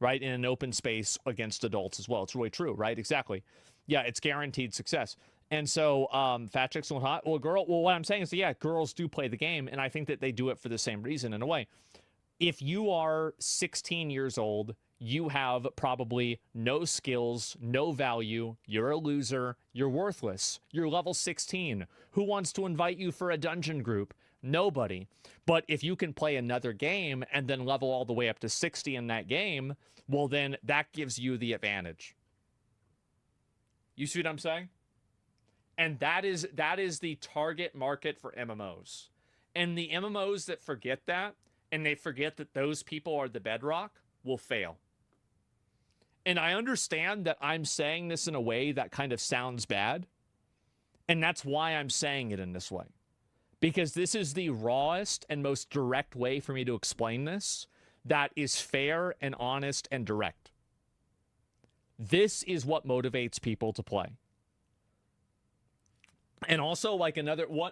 right? In an open space against adults as well. It's really true, right? Exactly. Yeah, it's guaranteed success. And so, fat chicks and hot. Well, what I'm saying is that, yeah, girls do play the game, and I think that they do it for the same reason in a way. If you are 16 years old, you have probably no skills, no value, you're a loser, you're worthless, you're level 16. Who wants to invite you for a dungeon group? Nobody. But if you can play another game and then level all the way up to 60 in that game, well, then that gives you the advantage. You see what I'm saying? And that is the target market for MMOs. And the MMOs that forget that, and they forget that those people are the bedrock, will fail. And I understand that I'm saying this in a way that kind of sounds bad. And that's why I'm saying it in this way. Because this is the rawest and most direct way for me to explain this that is fair and honest and direct. This is what motivates people to play. And also, like,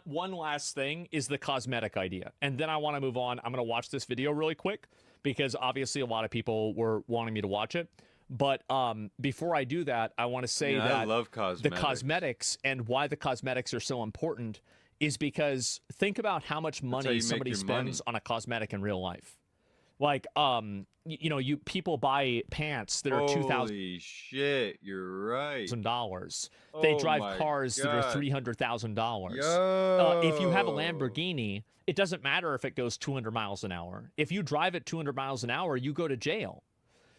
one last thing is the cosmetic idea. And then I want to move on. I'm going to watch this video really quick because obviously a lot of people were wanting me to watch it. But before I do that, I want to say that I love cosmetics. The cosmetics and why the cosmetics are so important is because think about how much money somebody spends on a cosmetic in real life. Like, people buy pants that are $2,000. Holy shit, you're right. $2,000. They drive cars that are $300,000. If you have a Lamborghini, it doesn't matter if it goes 200 miles an hour. If you drive at 200 miles an hour, you go to jail.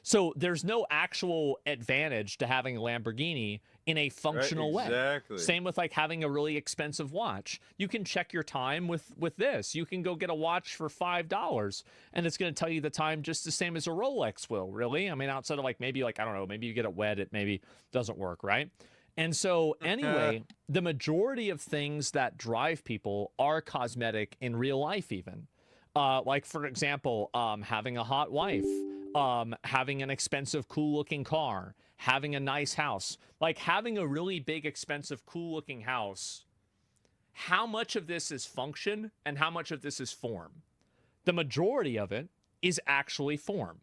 So there's no actual advantage to having a Lamborghini in a functional way. Exactly. Same with like having a really expensive watch. You can check your time with this. You can go get a watch for $5 and it's going to tell you the time just the same as a Rolex will, really. I mean, outside of like maybe like, I don't know, maybe you get it wet, it maybe doesn't work, right? And so anyway, the majority of things that drive people are cosmetic in real life even. Like, for example, having a hot wife, having an expensive, cool-looking car, having a nice house. Like, having a really big, expensive, cool-looking house, how much of this is function and how much of this is form? The majority of it is actually form.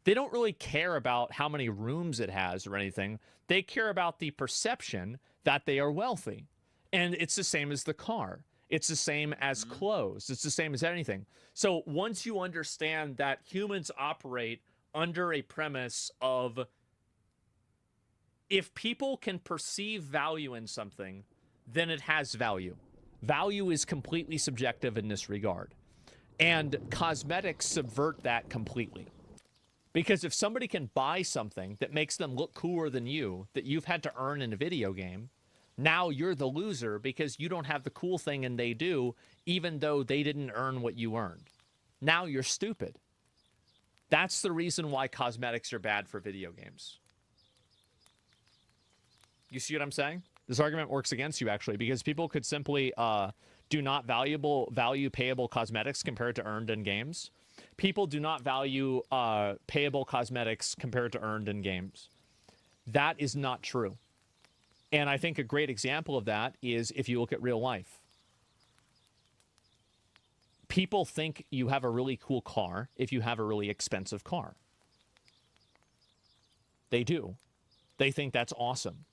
They don't really care about how many rooms it has or anything. They care about the perception that they are wealthy. And it's the same as the car. It's the same as clothes. It's the same as anything. So once you understand that humans operate under a premise of if people can perceive value in something, then it has value. Value is completely subjective in this regard. And cosmetics subvert that completely. Because if somebody can buy something that makes them look cooler than you, that you've had to earn in a video game, now you're the loser because you don't have the cool thing and they do, even though they didn't earn what you earned. Now you're stupid. That's the reason why cosmetics are bad for video games. You see what I'm saying? This argument works against you, actually, because people could simply do not value payable cosmetics compared to earned in games. People do not value payable cosmetics compared to earned in games. That is not true. And I think a great example of that is if you look at real life. People think you have a really cool car if you have a really expensive car. They do. They think that's awesome.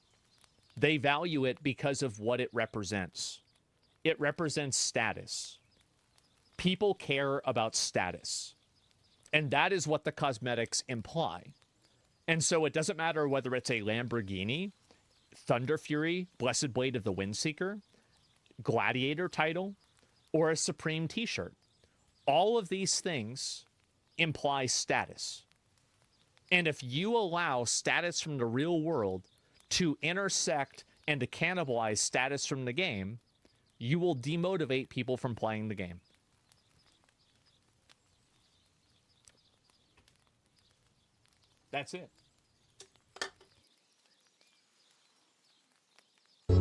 They value it because of what it represents. It represents status. People care about status. And that is what the cosmetics imply. And so it doesn't matter whether it's a Lamborghini, Thunder Fury, Blessed Blade of the Windseeker, Gladiator title, or a Supreme t-shirt. All of these things imply status. And if you allow status from the real world to intersect and to cannibalize status from the game, you will demotivate people from playing the game. That's it. How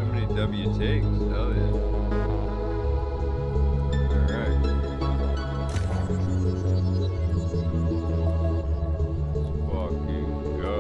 many W takes? Oh, yeah. All right. Let's fucking go.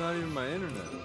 not even my internet.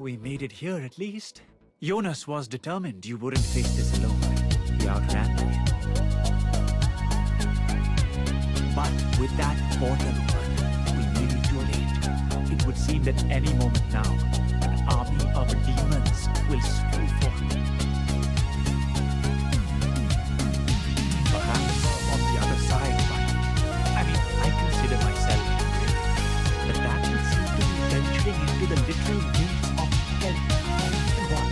we made it here at least. Jonas was determined you wouldn't face this alone. He outran me. But with that portal open, we may be too late. It would seem that any moment now, an army of demons will spill forth. Perhaps on the other side, but I consider myself brave. But that would seem to be venturing into the literal gates of hell. And what?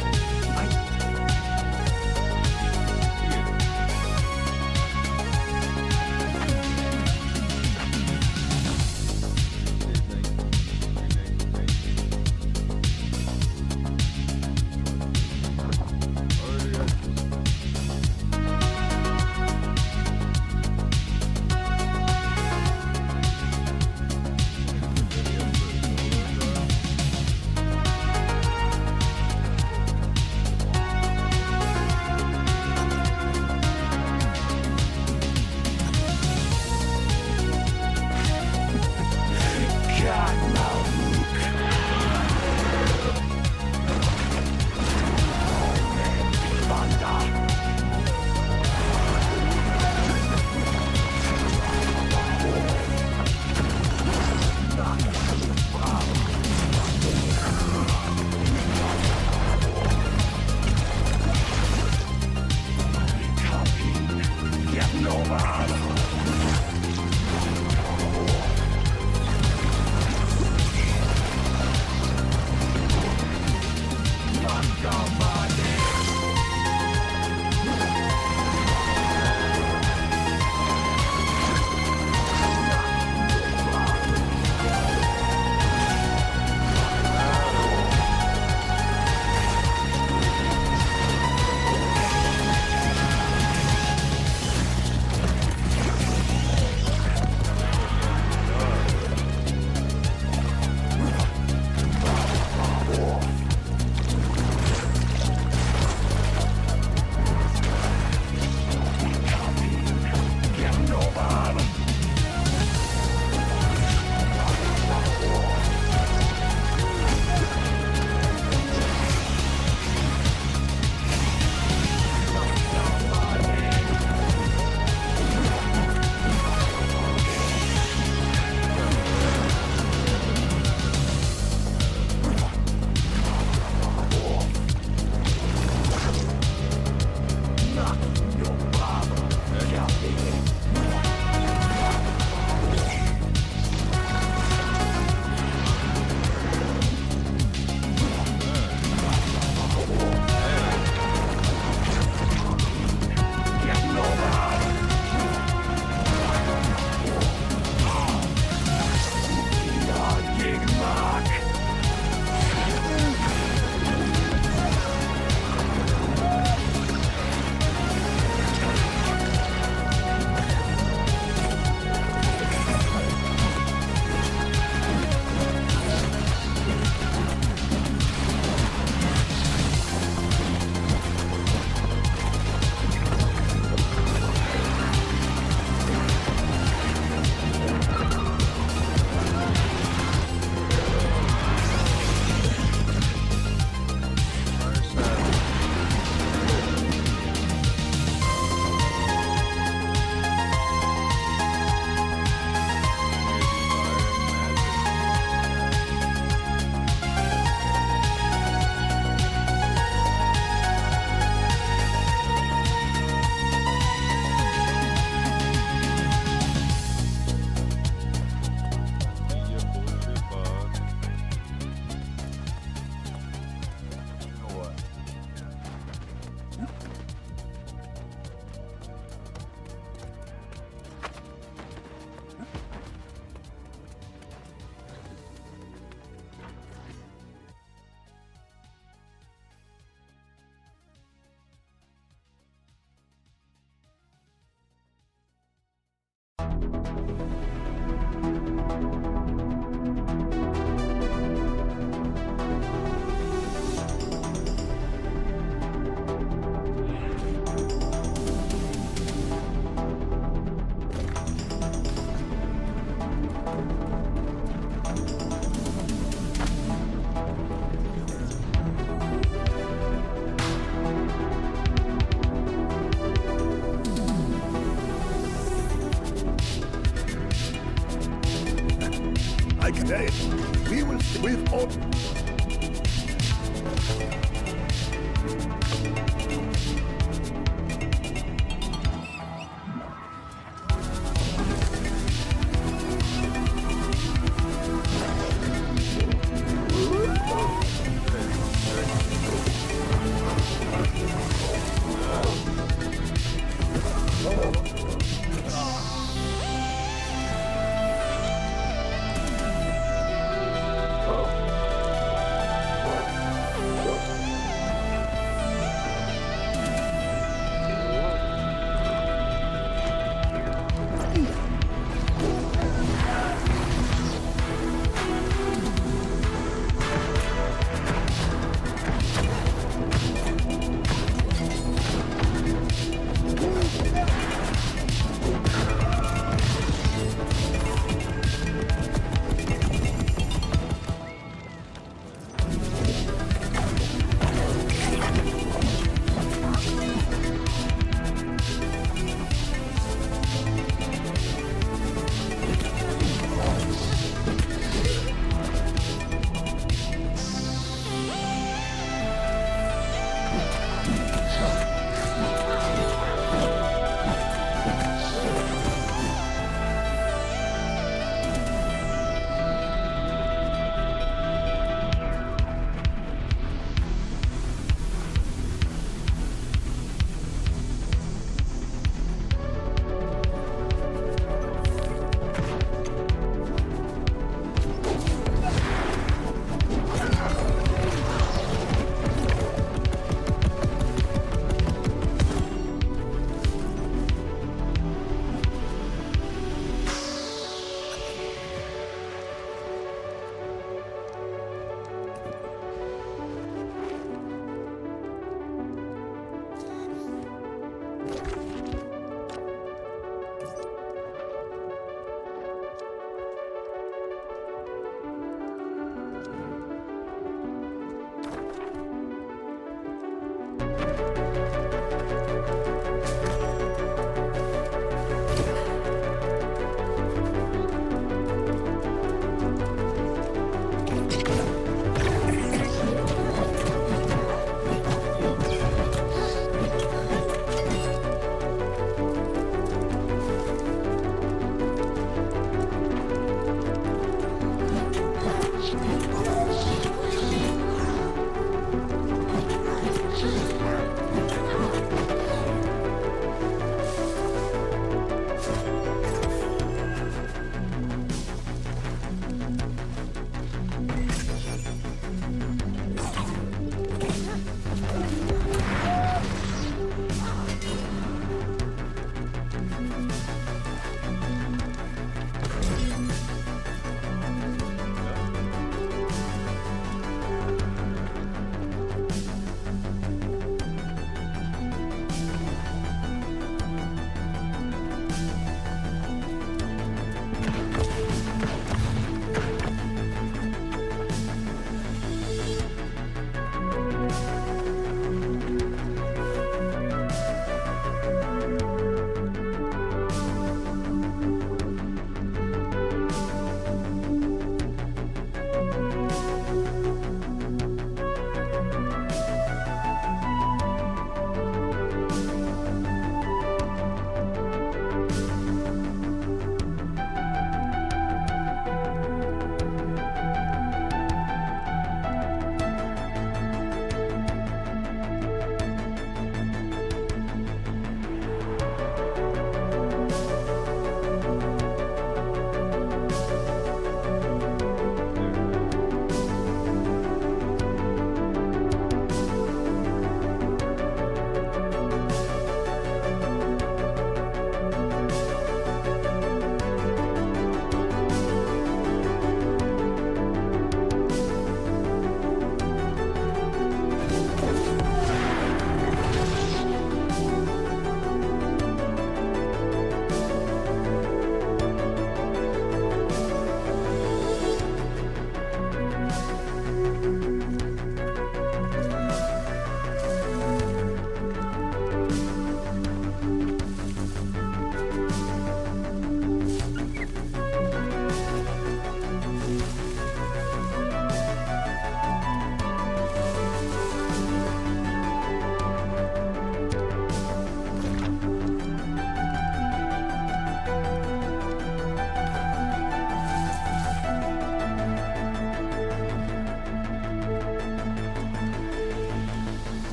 We will with all.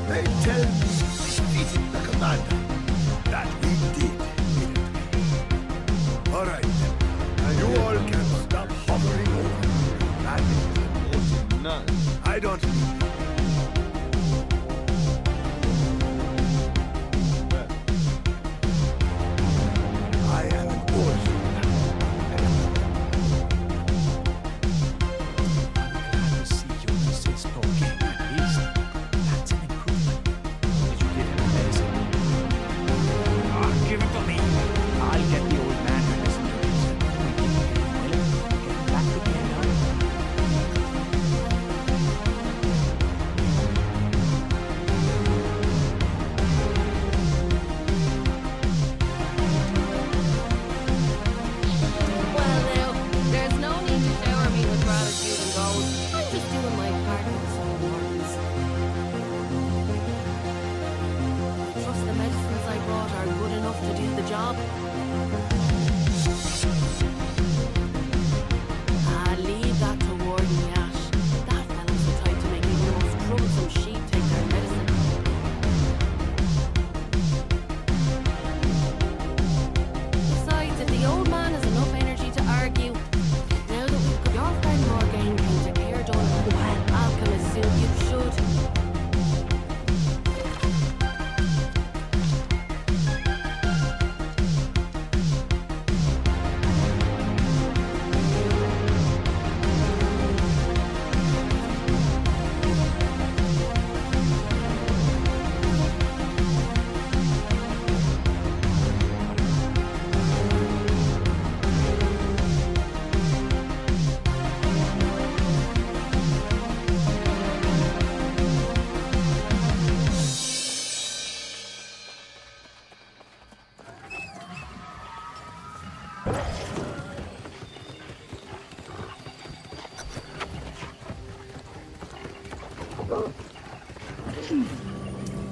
They tell me, defeating the commander, that we did it. All right, and you all can stop hovering over me. That is Nothing. I don't need it. I am an orphan. See you resist no king at least. That's an improvement. Did you give him a medicine? Give it to me. I'll get the old man to listen to reason. Get him back to being alive.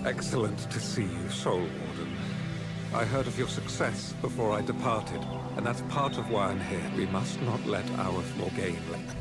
Excellent to see you, Soul Warden. I heard of your success before I departed, and that's part of why I'm here. We must not let our small gain length.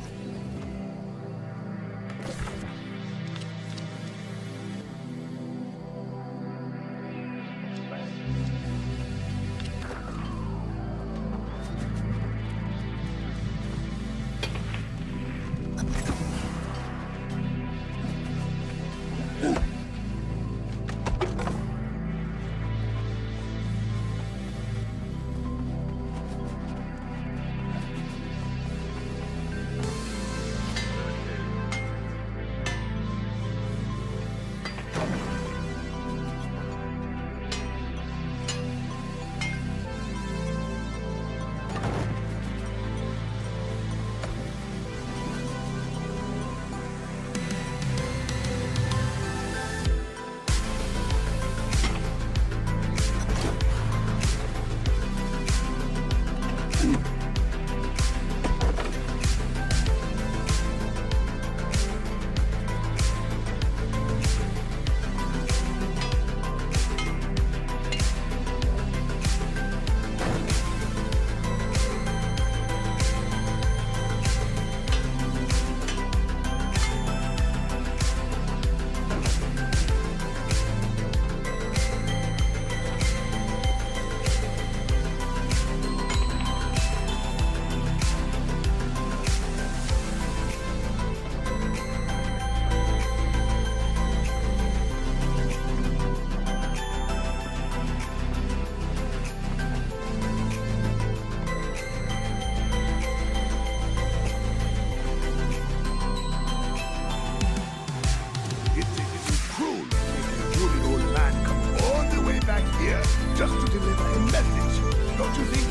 Just to deliver a message, don't you think?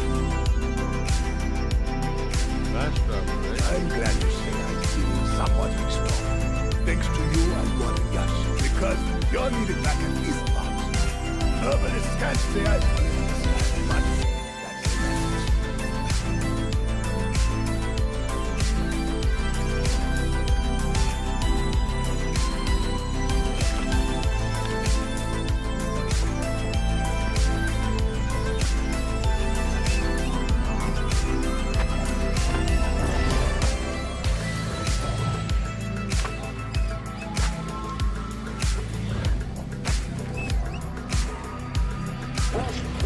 Fast travel, right? I'm glad to say I'm feeling somewhat restored. Thanks to you and Warden Yash, because you're needed back at least once. But I can't say I fully understand much. That's the message.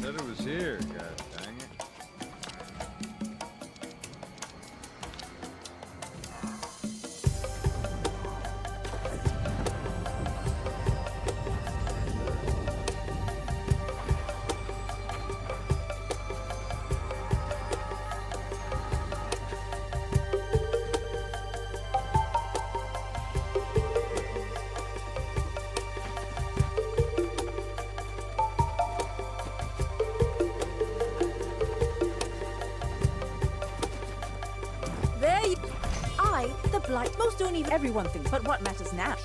said it was here. God dang it. The blight. Most don't even. Everyone thinks, but what matters now?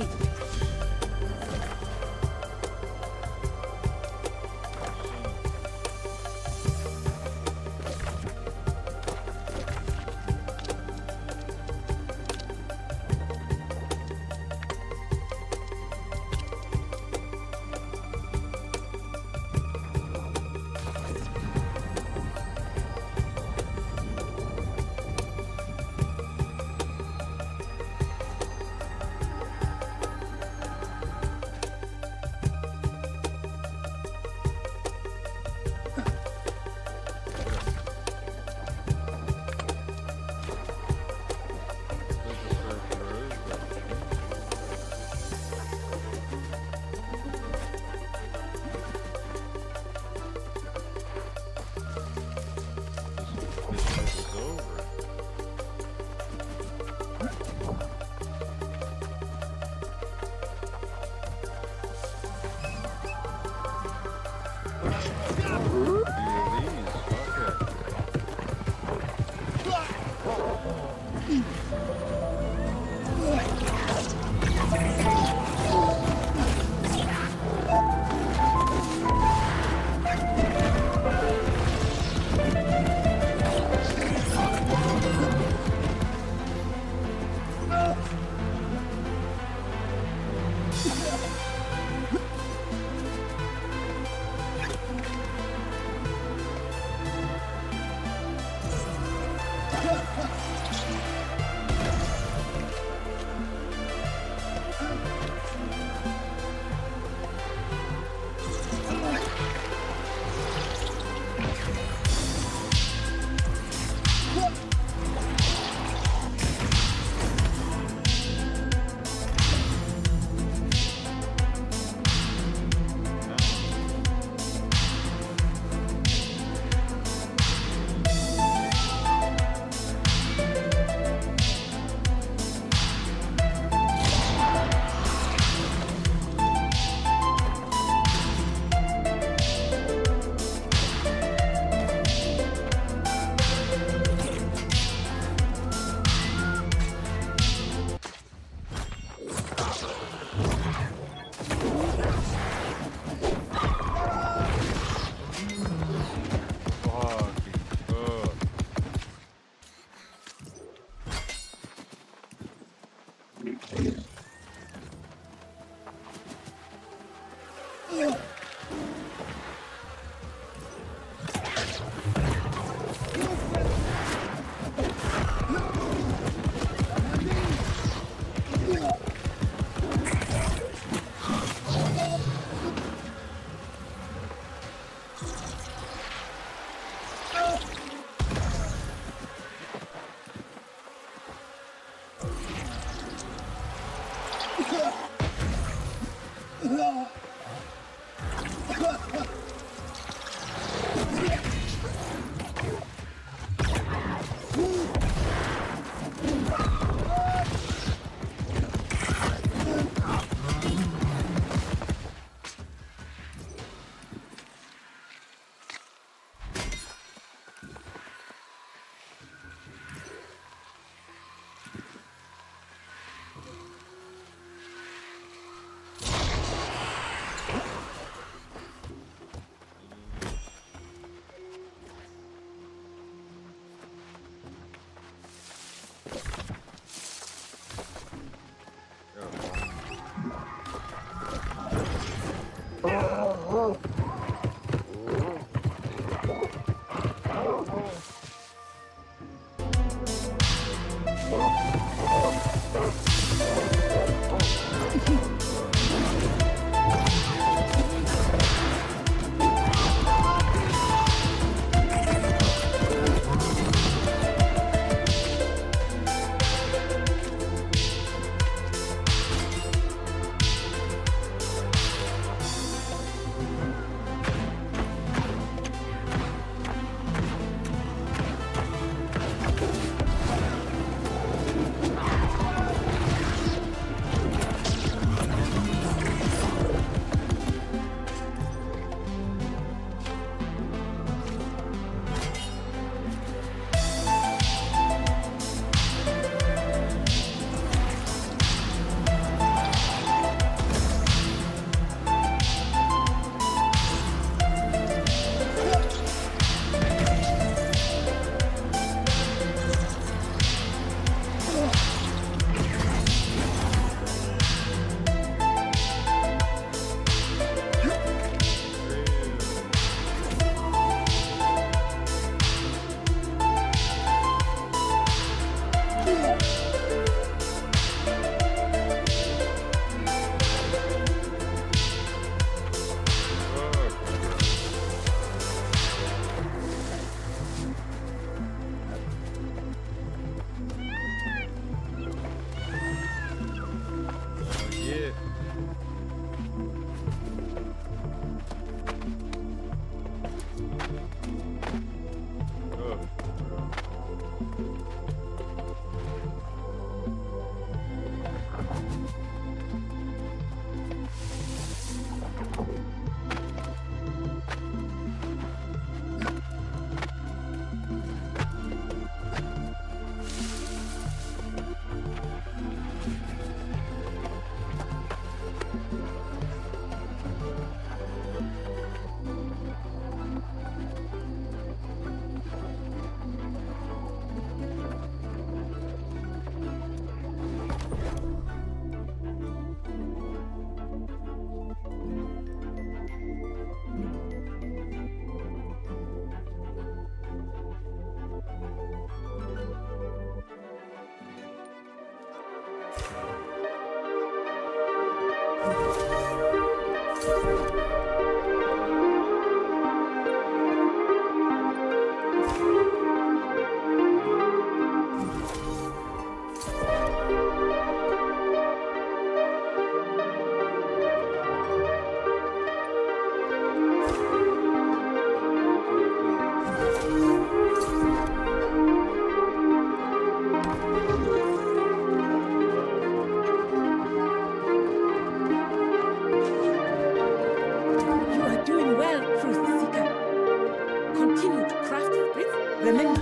continue to craft bricks, remember,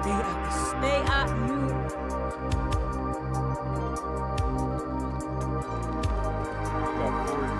they are you. Got 14.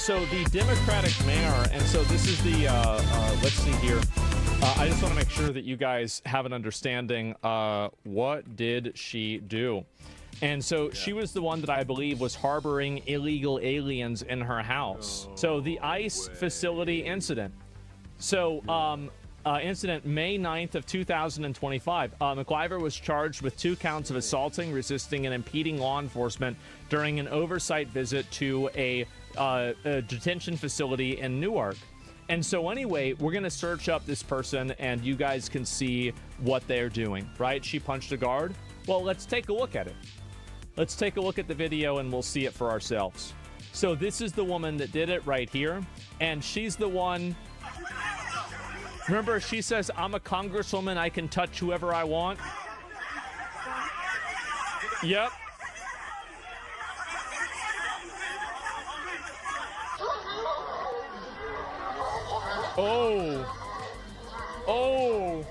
So the Democratic mayor, and so this is the, let's see here. I just want to make sure that you guys have an understanding. What did she do? And so she was the one that I believe was harboring illegal aliens in her house. So the ICE facility incident. So, incident May 9th of 2025. McIver was charged with 2 counts of assaulting, resisting, and impeding law enforcement during an oversight visit to a detention facility in Newark. And so anyway, we're going to search up this person and you guys can see what they're doing, right? She punched a guard. Well, let's take a look at it. Let's take a look at the video and we'll see it for ourselves. So this is the woman that did it right here. And she's the one. Remember, she says, I'm a congresswoman. I can touch whoever I want. Yep. Oh. Oh.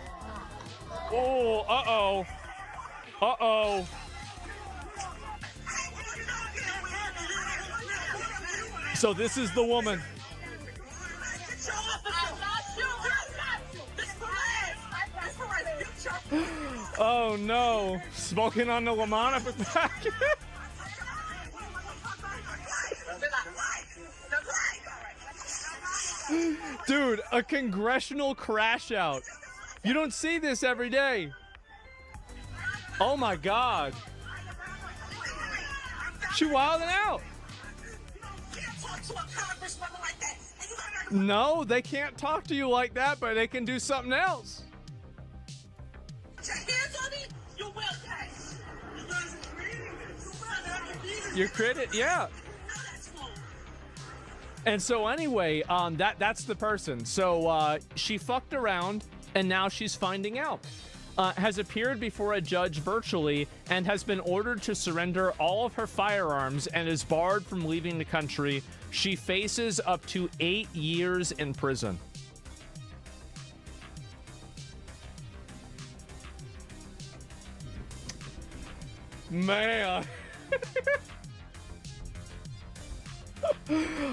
Oh. Uh-oh. Uh-oh. So this is the woman. Oh no. Smoking on the Lamana back. Dude, a congressional crash out. You don't see this every day. Oh my God. She wilding out. No, they can't talk to you like that, but they can do something else. Your credit, yeah. And so anyway, that's the person. So she fucked around, and now she's finding out. has appeared before a judge virtually and has been ordered to surrender all of her firearms and is barred from leaving the country. She faces up to 8 years in prison. Man.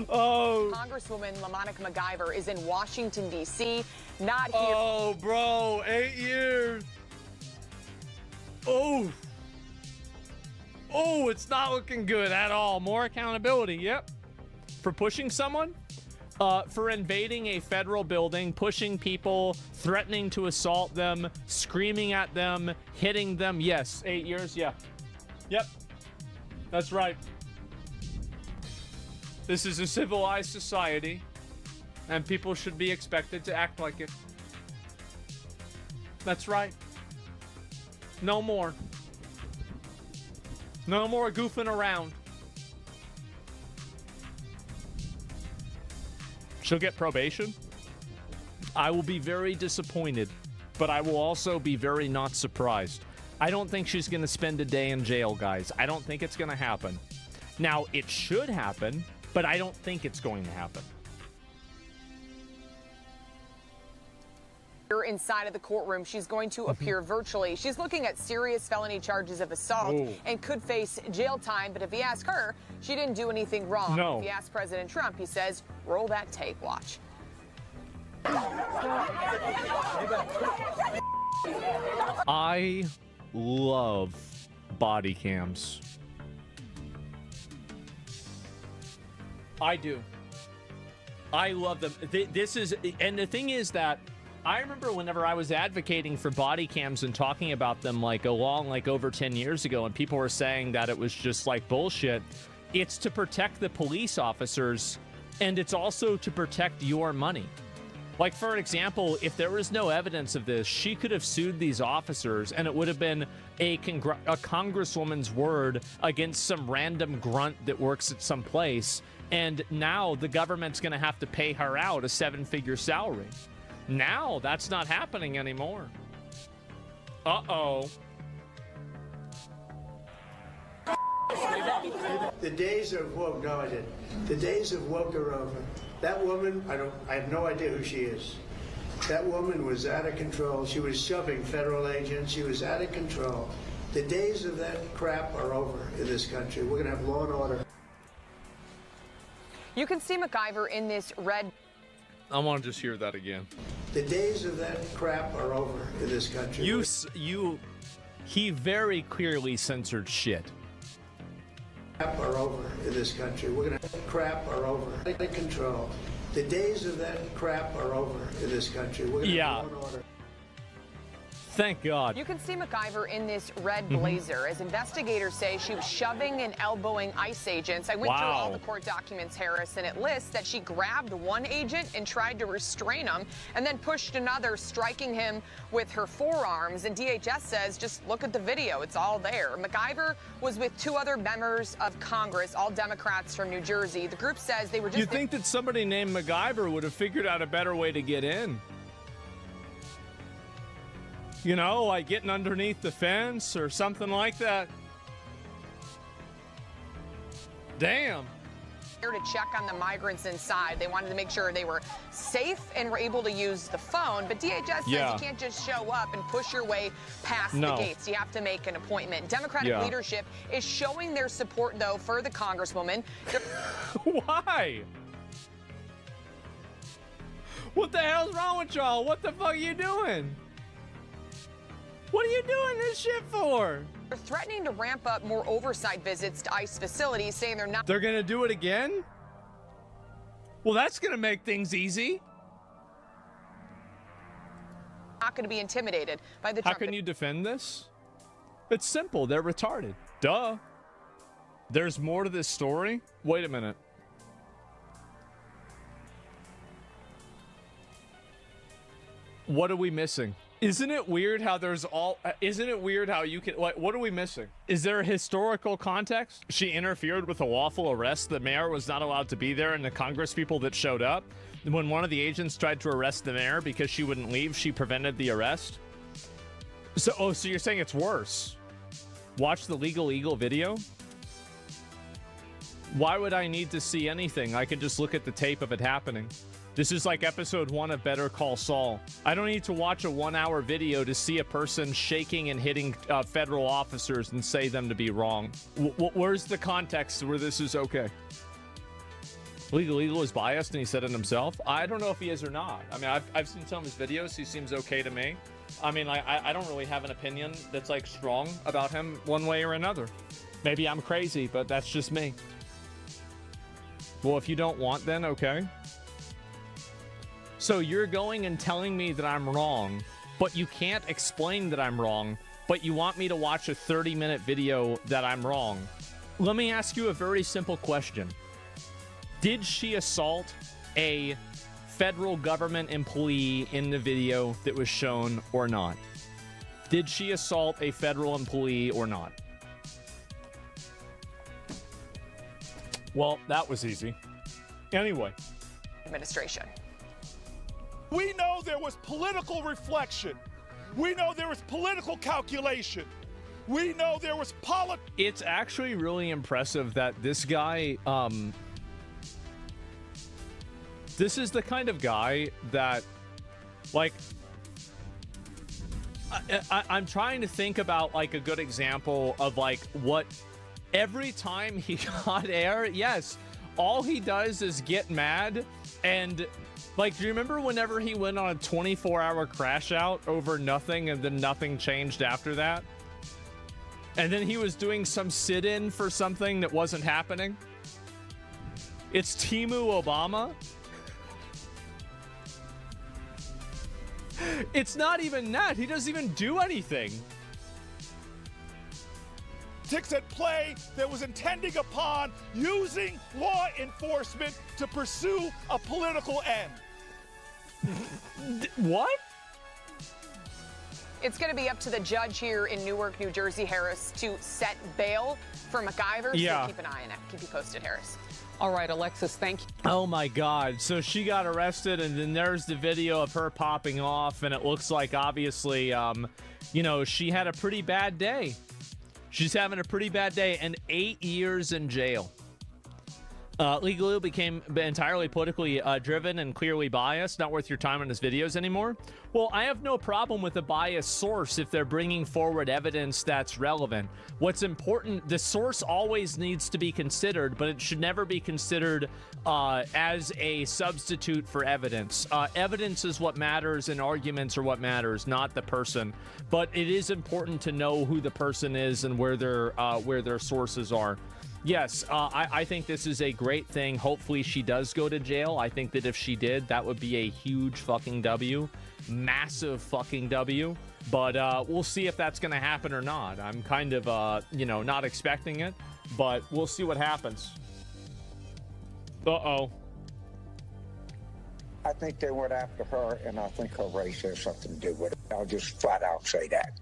Oh. Congresswoman LaMonica MacGyver is in Washington, D.C. Not here. Oh, bro. 8 years. Oh. Oh, it's not looking good at all. More accountability. Yep. For pushing someone? For invading a federal building, pushing people, threatening to assault them, screaming at them, hitting them. Yes. 8 years. Yeah. Yep. That's right. This is a civilized society, and people should be expected to act like it. That's right. No more. No more goofing around. She'll get probation. I will be very disappointed, but I will also be very not surprised. I don't think she's going to spend a day in jail, guys. I don't think it's going to happen. Now, it should happen, but I don't think it's going to happen. Inside of the courtroom, she's going to appear virtually. She's looking at serious felony charges of assault and could face jail time. But if you ask her, she didn't do anything wrong. No. If you ask President Trump, he says, roll that tape, watch. I love body cams. I do. I love them. This is, and the thing is that I remember whenever I was advocating for body cams and talking about them like over 10 years ago, and people were saying that it was just like bullshit. It's to protect the police officers, and it's also to protect your money. Like, for example, if there was no evidence of this, she could have sued these officers, and it would have been a congresswoman's word against some random grunt that works at some place. And now the government's going to have to pay her out a 7-figure salary. Now that's not happening anymore. Uh-oh. The days of woke, no, I didn't. The days of woke are over. That woman, I have no idea who she is. That woman was out of control. She was shoving federal agents. She was out of control. The days of that crap are over in this country. We're going to have law and order. You can see MacGyver in this red. I want to just hear that again. The days of that crap are over in this country. He very clearly censored shit. Crap are over in this country. We're going to have crap are over. Out of control. The days of that crap are over in this country. We're going to have law and order. Thank God. You can see MacGyver in this red blazer as investigators say she was shoving and elbowing ICE agents. I went through all the court documents, Harris, and it lists that she grabbed one agent and tried to restrain him and then pushed another, striking him with her forearms. And DHS says, just look at the video. It's all there. MacGyver was with 2 other members of Congress, all Democrats from New Jersey. The group says they were just... You'd think that somebody named MacGyver would have figured out a better way to get in. You know, like getting underneath the fence or something like that. Damn. To check on the migrants inside. They wanted to make sure they were safe and were able to use the phone. But DHS says you can't just show up and push your way past the gates. You have to make an appointment. Democratic leadership is showing their support, though, for the Congresswoman. Why? What the hell's wrong with y'all? What the fuck are you doing? What are you doing this shit for? They're threatening to ramp up more oversight visits to ICE facilities, saying they're not... They're going to do it again? Well, that's going to make things easy. Not going to be intimidated by the... How can you defend this? It's simple. They're retarded. Duh. There's more to this story? Wait a minute. What are we missing? Isn't it weird how there's all... Isn't it weird how you can... What are we missing? Is there a historical context? She interfered with a lawful arrest. The mayor was not allowed to be there, and the Congress people that showed up, when one of the agents tried to arrest the mayor because she wouldn't leave, she prevented the arrest. So you're saying it's worse? Watch the Legal Eagle video? Why would I need to see anything? I can just look at the tape of it happening. This is like episode 1 of Better Call Saul. I don't need to watch a 1-hour video to see a person shaking and hitting federal officers and say them to be wrong. Where's the context where this is okay? Legal Eagle is biased and he said it himself. I don't know if he is or not. I mean, I've seen some of his videos. He seems okay to me. I mean, I don't really have an opinion that's like strong about him one way or another. Maybe I'm crazy, but that's just me. Well, if you don't want, then okay. So you're going and telling me that I'm wrong, but you can't explain that I'm wrong, but you want me to watch a 30-minute video that I'm wrong. Let me ask you a very simple question. Did she assault a federal government employee in the video that was shown or not? Did she assault a federal employee or not? Well, that was easy. Anyway. Administration. We know there was political reflection. We know there was political calculation. We know there was It's actually really impressive that this guy, this is the kind of guy that, like, I'm trying to think about, like, a good example of, like, what every time he got air, yes, all he does is get mad. And, like, do you remember whenever he went on a 24-hour crash out over nothing and then nothing changed after that? And then he was doing some sit-in for something that wasn't happening? It's Timu Obama. It's not even that. He doesn't even do anything. At play that was intending upon using law enforcement to pursue a political end. What? It's going to be up to the judge here in Newark, New Jersey, Harris, to set bail for MacGyver. Yeah. So keep an eye on it. Keep you posted, Harris. All right, Alexis, thank you. Oh my God. So she got arrested, and then there's the video of her popping off, and it looks like obviously, you know, she had a pretty bad day. She's having a pretty bad day, and 8 years in jail. Legal Eagle became entirely politically driven and clearly biased, not worth your time on his videos anymore. Well, I have no problem with a biased source if they're bringing forward evidence that's relevant. What's important, the source always needs to be considered, but it should never be considered as a substitute for evidence. Evidence is what matters, and arguments are what matters, not the person. But it is important to know who the person is and where their sources are. Yes, I think this is a great thing. Hopefully she does go to jail. I think that if she did, that would be a huge fucking W. Massive fucking W. But we'll see if that's going to happen or not. I'm kind of, you know, not expecting it. But we'll see what happens. Uh-oh. I think they went after her, and I think her race has something to do with it. I'll just flat out say that.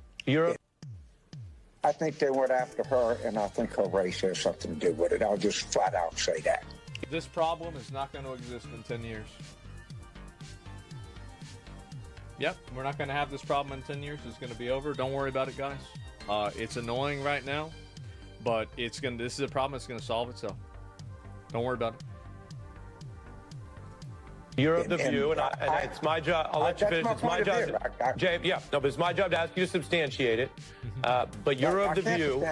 I think they went after her, and I think her race has something to do with it. I'll just flat out say that. This problem is not going to exist in 10 years. Yep, we're not going to have this problem in 10 years. It's going to be over. Don't worry about it, guys. It's annoying right now, but this is a problem that's going to solve itself. Don't worry about it. You're of the view, and it's my job. I'll let you finish. It's my job, Jay. Yeah, no, but it's my job to ask you to substantiate it. But you're of the view.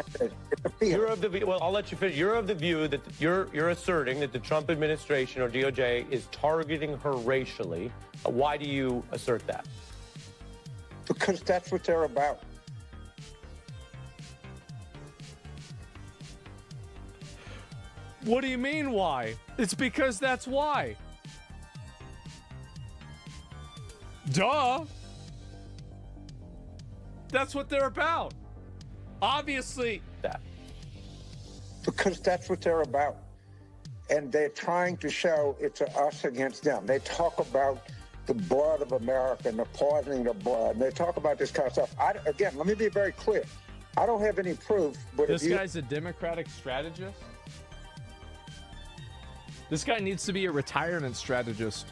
You're of the view. Well, I'll let you finish. You're of the view that you're asserting that the Trump administration or DOJ is targeting her racially. Why do you assert that? Because that's what they're about. What do you mean, why? It's because that's why. Duh. That's what they're about. Obviously. That. Because that's what they're about. And they're trying to show it's us against them. They talk about the blood of America and the poisoning of blood. And they talk about this kind of stuff. Again, let me be very clear. I don't have any proof. But this guy's a Democratic strategist? This guy needs to be a retirement strategist.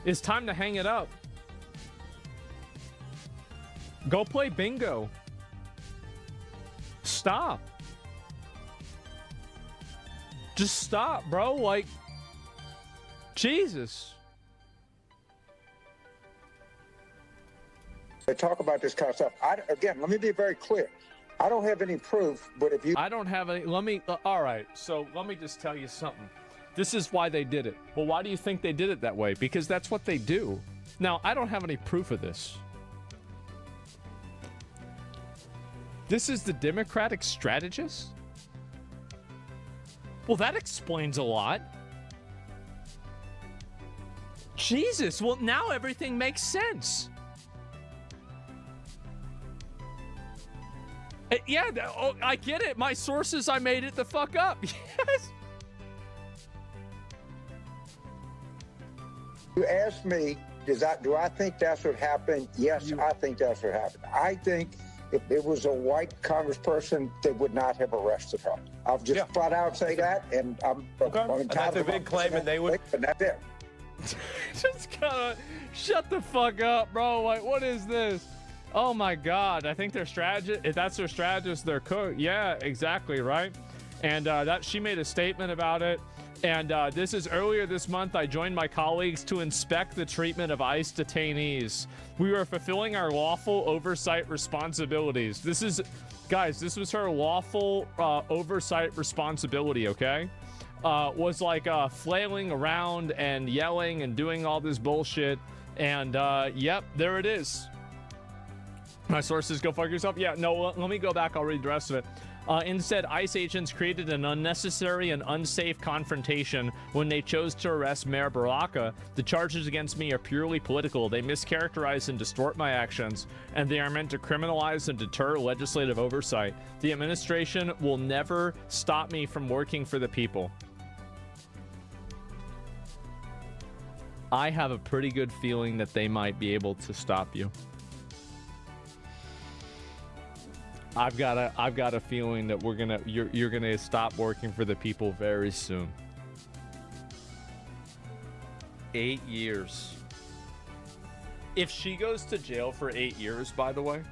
It's time to hang it up. Go play bingo. Stop. Just stop, bro. Like, Jesus. They talk about this kind of stuff. Again, let me be very clear. I don't have any proof, but if you... I don't have any... all right, so let me just tell you something. This is why they did it. Well, why do you think they did it that way? Because that's what they do. Now, I don't have any proof of this. This is the Democratic strategist? Well, that explains a lot. Jesus, well, now everything makes sense. Yeah, I get it. My sources, I made it the fuck up. Yes. You asked me, do I think that's what happened? Yes, I think that's what happened. I think if it was a white congressperson, they would not have arrested her. I'll just flat out say that, and I'm and that's a big claim, and they would. And that's it. Just gotta shut the fuck up, bro. Like, what is this? Oh my God! I think their strategist. If that's their strategist, their cook. Yeah, exactly right. And that she made a statement about it. And this is earlier this month. I joined my colleagues to inspect the treatment of ICE detainees. We were fulfilling our lawful oversight responsibilities. This is, guys, this was her lawful oversight responsibility. Okay, was like flailing around and yelling and doing all this bullshit. And yep, there it is. My sources, go fuck yourself. Yeah, no, let me go back. I'll read the rest of it. Instead, ICE agents created an unnecessary and unsafe confrontation when they chose to arrest Mayor Baraka. The charges against me are purely political. They mischaracterize and distort my actions, and they are meant to criminalize and deter legislative oversight. The administration will never stop me from working for the people. I have a pretty good feeling that they might be able to stop you. I've got a feeling that you're gonna stop working for the people very soon. 8 years. If she goes to jail for 8 years, by the way,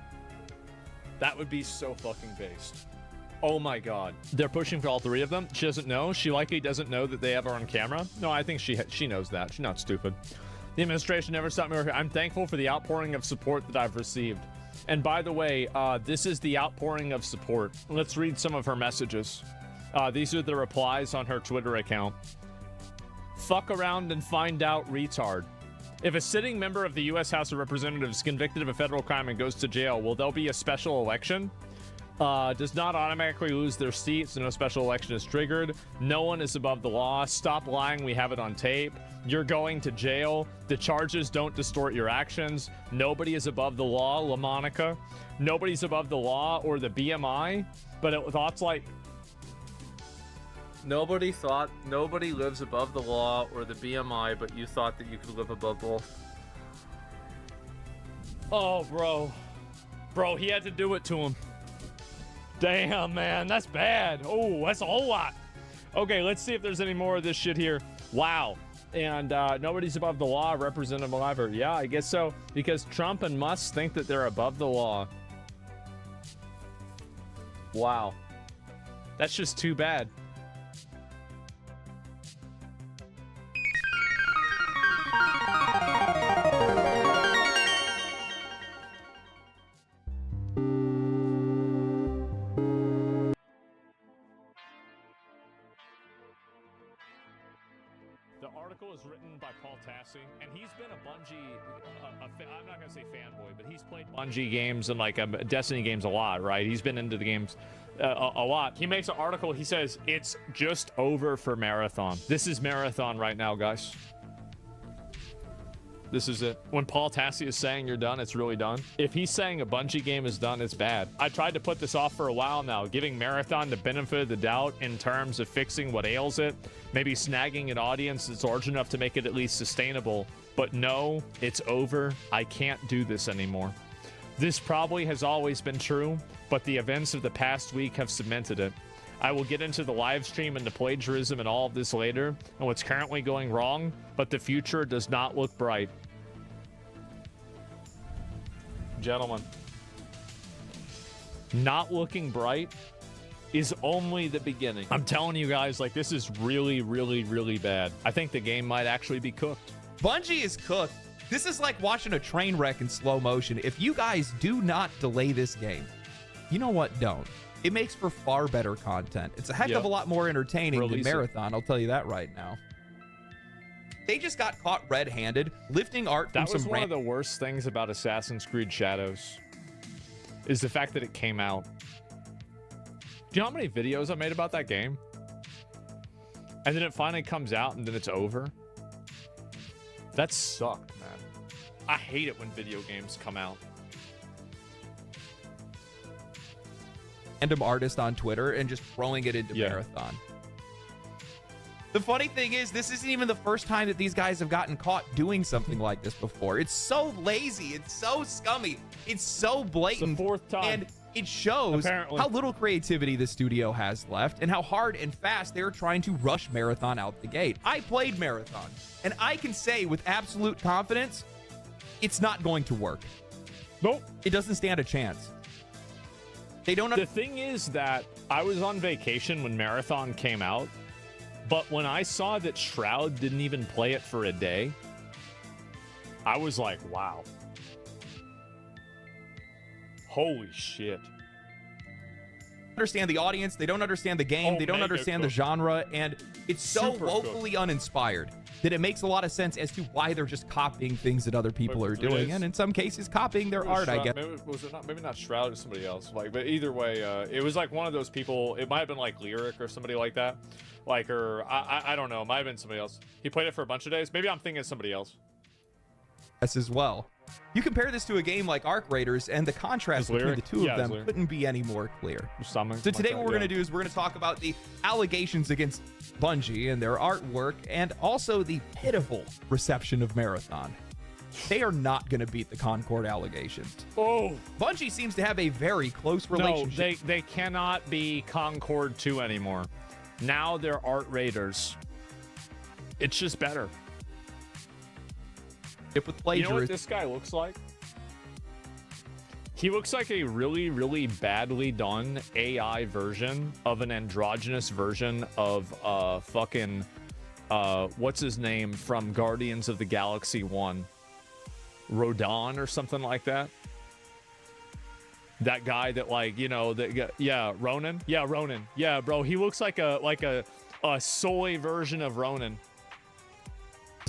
that would be so fucking based. Oh my God. They're pushing for all three of them. She doesn't know. She likely doesn't know that they have her on camera. No, I think she knows that. She's not stupid. The administration never stopped me. I'm thankful for the outpouring of support that I've received. And by the way, this is the outpouring of support. Let's read some of her messages. These are the replies on her Twitter account. Fuck around and find out, retard. If a sitting member of the U.S. House of Representatives is convicted of a federal crime and goes to jail, will there be a special election? Does not automatically lose their seat, so no special election is triggered. No one is above the law. Stop lying, we have it on tape. You're going to jail. The charges don't distort your actions. Nobody is above the law, LaMonica. Nobody's above the law or the BMI. But thoughts like... Nobody lives above the law or the BMI, but you thought that you could live above both. Oh, bro. Bro, he had to do it to him. Damn, man, that's bad. Oh, that's a whole lot. Okay, let's see if there's any more of this shit here. Wow. And nobody's above the law, Representative Liver. Yeah, I guess so. Because Trump and Musk think that they're above the law. Wow. That's just too bad. Written by Paul Tassi, and he's been a Bungie, I'm not gonna say fanboy, but he's played Bungie games and like Destiny games a lot, right? He's been into the games a lot. He makes an article, he says, it's just over for Marathon. This is Marathon right now, guys. This is it. When Paul Tassi is saying you're done, it's really done. If he's saying a Bungie game is done, it's bad. I tried to put this off for a while now, giving Marathon the benefit of the doubt in terms of fixing what ails it, maybe snagging an audience that's large enough to make it at least sustainable. But no, it's over. I can't do this anymore. This probably has always been true, but the events of the past week have cemented it. I will get into the live stream and the plagiarism and all of this later and what's currently going wrong, but the future does not look bright. Gentlemen, not looking bright is only the beginning. I'm telling you guys, like, this is really, really, really bad. I think the game might actually be cooked. Bungie is cooked. This is like watching a train wreck in slow motion. If you guys do not delay this game, you know what? Don't. It makes for far better content. It's a heck of a lot more entertaining than Marathon, I'll tell you that right now. They just got caught red-handed, lifting art from some... That was one of the worst things about Assassin's Creed Shadows, is the fact that it came out. Do you know how many videos I made about that game? And then it finally comes out and then it's over? That sucked, man. I hate it when video games come out. Random artist on Twitter and just throwing it into Marathon. The funny thing is, this isn't even the first time that these guys have gotten caught doing something like this before. It's so lazy. It's so scummy. It's so blatant. It's the fourth time. And it shows how little creativity the studio has left and how hard and fast they're trying to rush Marathon out the gate. I played Marathon, and I can say with absolute confidence, it's not going to work. Nope. It doesn't stand a chance. They don't. The thing is that I was on vacation when Marathon came out, but when I saw that Shroud didn't even play it for a day, I was like, wow. Holy shit. Understand the audience, they don't understand the game, they don't understand the genre, and it's so woefully uninspired that it makes a lot of sense as to why they're just copying things that other people are doing, and in some cases copying their art, I guess. Maybe not Shroud, or somebody else. Like, but either way, it was like one of those people. It might have been like Lyric or somebody like that, like, or I don't know. It might have been somebody else. He played it for a bunch of days. Maybe I'm thinking of somebody else. As well. You compare this to a game like Arc Raiders, and the contrast between the two of them couldn't be any more clear. So today what we're going to do is we're going to talk about the allegations against Bungie and their artwork, and also the pitiful reception of Marathon. They are not going to beat the Concord allegations. Oh. Bungie seems to have a very close relationship. No, they cannot be Concord 2 anymore. Now they're Art Raiders. It's just better. With plagiarism. You know what this guy looks like? He looks like a really, really badly done AI version of an androgynous version of fucking what's his name from Guardians of the Galaxy 1? Rodon or something like that. That guy that, like, you know, that, yeah, Ronan. Yeah, Ronan. Yeah, bro, he looks like a soy version of Ronan.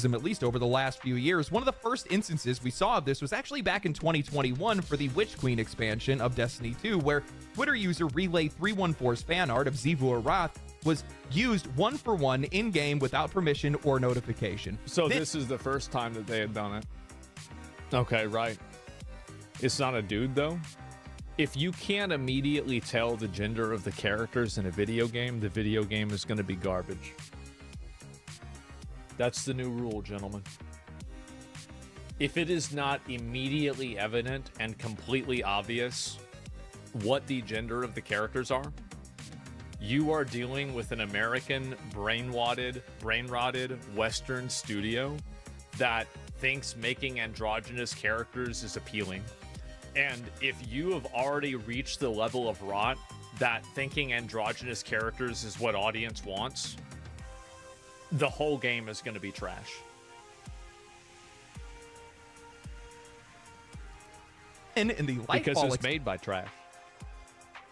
At least over the last few years. One of the first instances we saw of this was actually back in 2021 for the Witch Queen expansion of Destiny 2, where Twitter user Relay314's fan art of Xivu Arath was used one-for-one in-game without permission or notification. So this is the first time that they had done it. Okay, right. It's not a dude, though. If you can't immediately tell the gender of the characters in a video game, the video game is going to be garbage. That's the new rule, gentlemen. If it is not immediately evident and completely obvious what the gender of the characters are, you are dealing with an American brain-rotted Western studio that thinks making androgynous characters is appealing. And if you have already reached the level of rot that thinking androgynous characters is what audience wants, the whole game is going to be trash. And in the Lightfall because it's made by trash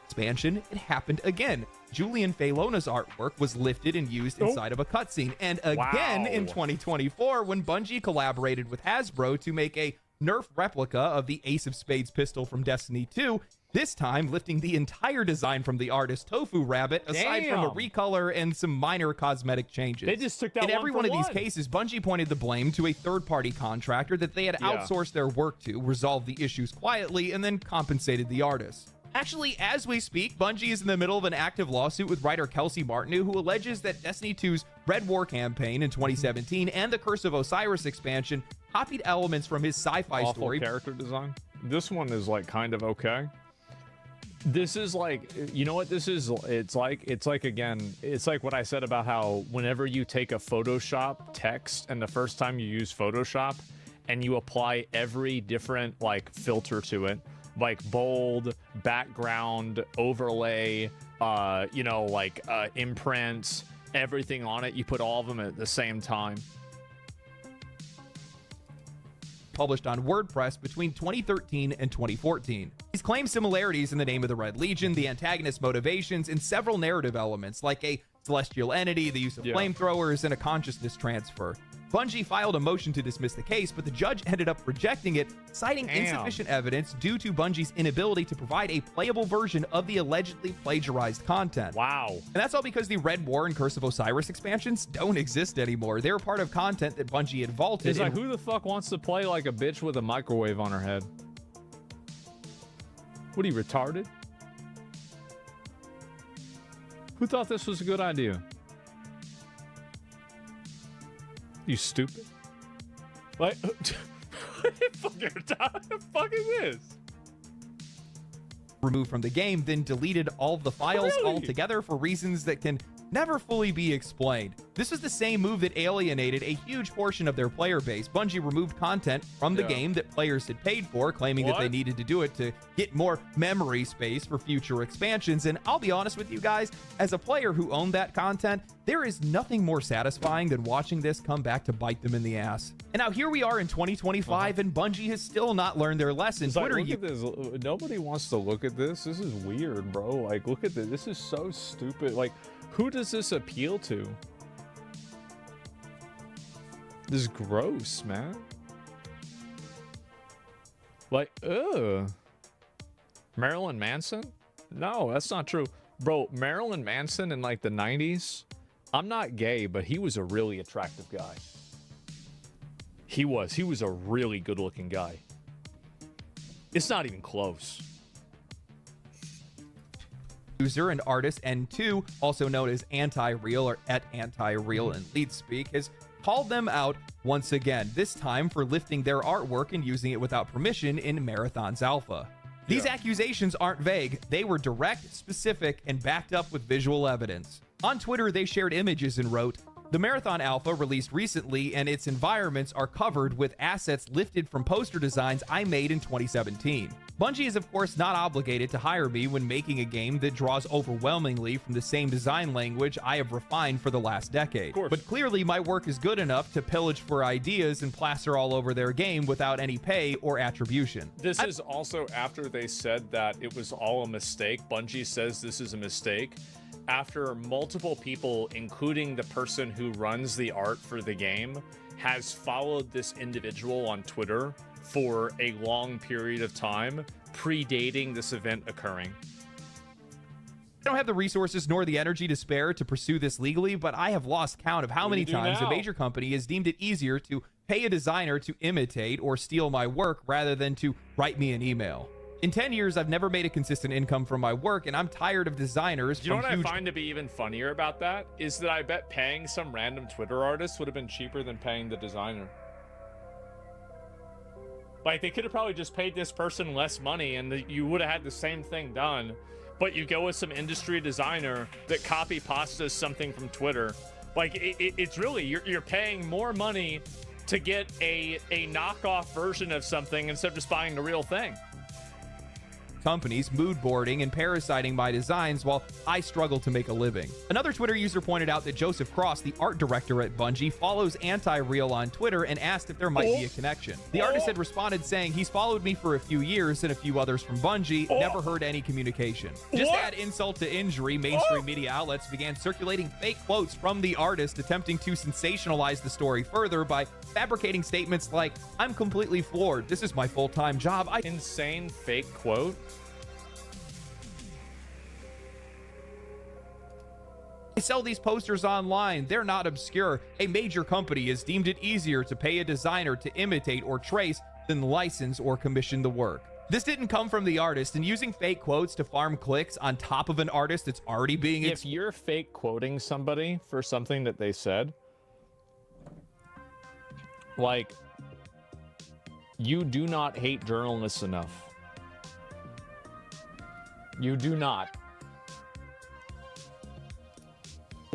expansion, it happened again. Julian Falona's artwork was lifted and used inside of a cutscene, and again in 2024 when Bungie collaborated with Hasbro to make a Nerf replica of the Ace of Spades pistol from Destiny 2. This time, lifting the entire design from the artist Tofu Rabbit, aside from a recolor and some minor cosmetic changes. They just took that. In every one of these cases, Bungie pointed the blame to a third-party contractor that they had outsourced their work to, resolved the issues quietly, and then compensated the artist. Actually, as we speak, Bungie is in the middle of an active lawsuit with writer Kelsey Martineau, who alleges that Destiny 2's Red War campaign in 2017 and the Curse of Osiris expansion copied elements from his sci-fi story. Character design. This one is like kind of okay. This is like, you know what this is? It's like what I said about how whenever you take a Photoshop text and the first time you use Photoshop and you apply every different like filter to it, like bold, background, overlay, imprints, everything on it. You put all of them at the same time. Published on WordPress between 2013 and 2014. These claim similarities in the name of the Red Legion, the antagonist's motivations, and several narrative elements like a celestial entity, the use of flamethrowers, and a consciousness transfer. Bungie filed a motion to dismiss the case, but the judge ended up rejecting it, citing insufficient evidence due to Bungie's inability to provide a playable version of the allegedly plagiarized content. Wow. And that's all because the Red War and Curse of Osiris expansions don't exist anymore. They're part of content that Bungie had vaulted. It's like, who the fuck wants to play like a bitch with a microwave on her head? What are you, retarded? Who thought this was a good idea? You stupid? Like, what the fuck is this? Removed from the game, then deleted all of the files altogether for reasons that can never fully be explained. This was the same move that alienated a huge portion of their player base. Bungie removed content from the game that players had paid for, claiming that they needed to do it to get more memory space for future expansions. And I'll be honest with you guys, as a player who owned that content, there is nothing more satisfying than watching this come back to bite them in the ass. And now here we are in 2025, and Bungie has still not learned their lesson. Twitter, look at this. Nobody wants to look at this. This is weird, bro. Like, look at this. This is so stupid. Like, who does this appeal to? This is gross, man. Like, ugh. Marilyn Manson? No, that's not true. Bro, Marilyn Manson in like the 90s, I'm not gay, but he was a really attractive guy. He was a really good looking guy. It's not even close. User and artist N2, also known as Anti-Real or @Anti-Real in lead speak, has called them out once again, this time for lifting their artwork and using it without permission in Marathon's alpha. These accusations aren't vague, they were direct, specific, and backed up with visual evidence. On Twitter, they shared images and wrote, "The Marathon Alpha released recently and its environments are covered with assets lifted from poster designs I made in 2017. Bungie is of course not obligated to hire me when making a game that draws overwhelmingly from the same design language I have refined for the last decade. But clearly my work is good enough to pillage for ideas and plaster all over their game without any pay or attribution." This is also after they said that it was all a mistake. Bungie says this is a mistake after multiple people, including the person who runs the art for the game, has followed this individual on Twitter for a long period of time, predating this event occurring. I don't have the resources nor the energy to spare to pursue this legally, but I have lost count of how many times a major company has deemed it easier to pay a designer to imitate or steal my work rather than to write me an email. In 10 years, I've never made a consistent income from my work, and I'm tired of designers. You know what I find to be even funnier about that is that I bet paying some random Twitter artist would have been cheaper than paying the designer. Like, they could have probably just paid this person less money and you would have had the same thing done, but you go with some industry designer that copy pastas something from Twitter. Like, it's really, you're paying more money to get a knockoff version of something instead of just buying the real thing. Companies mood boarding and parasiting my designs while I struggle to make a living. Another Twitter user pointed out that Joseph Cross, the art director at Bungie, follows Anti-Real on Twitter and asked if there might be a connection. The artist had responded saying he's followed me for a few years and a few others from Bungie, never heard any communication. Just to add insult to injury, mainstream media outlets began circulating fake quotes from the artist, attempting to sensationalize the story further by fabricating statements like, "I'm completely floored. This is my full-time job." Insane fake quote. I sell these posters online. They're not obscure. A major company has deemed it easier to pay a designer to imitate or trace than license or commission the work. This didn't come from the artist, and using fake quotes to farm clicks on top of an artist that's already being... If you're fake quoting somebody for something that they said, like, you do not hate journalists enough. You do not.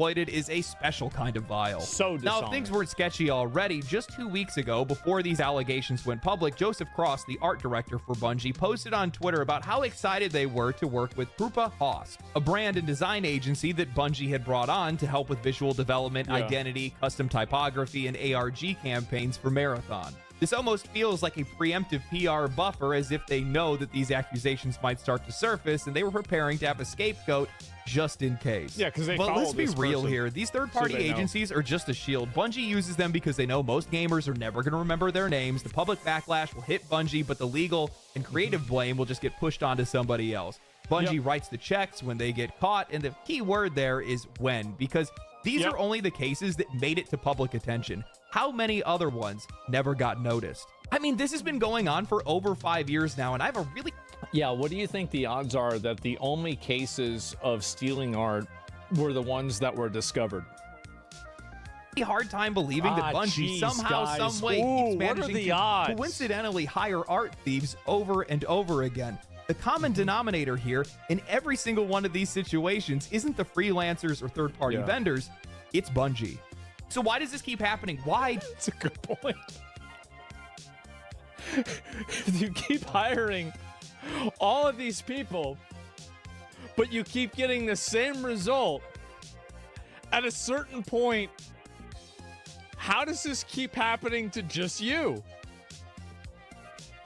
exploited is a special kind of vile. So dishonest. Now, if things weren't sketchy already, just 2 weeks ago, before these allegations went public, Joseph Cross, the art director for Bungie, posted on Twitter about how excited they were to work with Krupa Hosk, a brand and design agency that Bungie had brought on to help with visual development, identity, custom typography, and ARG campaigns for Marathon. This almost feels like a preemptive PR buffer, as if they know that these accusations might start to surface, and they were preparing to have a scapegoat just in case. Yeah, because they But follow let's be this real person, here. These third-party so they know. agencies are just a shield. Bungie uses them because they know most gamers are never going to remember their names. The public backlash will hit Bungie, but the legal and creative blame will just get pushed onto somebody else. Bungie writes the checks when they get caught, and the key word there is when, because these are only the cases that made it to public attention. How many other ones never got noticed? I mean, this has been going on for over 5 years now, and I have a really... Yeah, what do you think the odds are that the only cases of stealing art were the ones that were discovered? hard time believing that Bungie somehow, some way keeps managing to coincidentally hire art thieves over and over again. The common denominator here in every single one of these situations isn't the freelancers or third-party vendors, it's Bungie. So why does this keep happening? Why? That's a good point. You keep hiring all of these people, but you keep getting the same result. At a certain point, how does this keep happening to just you?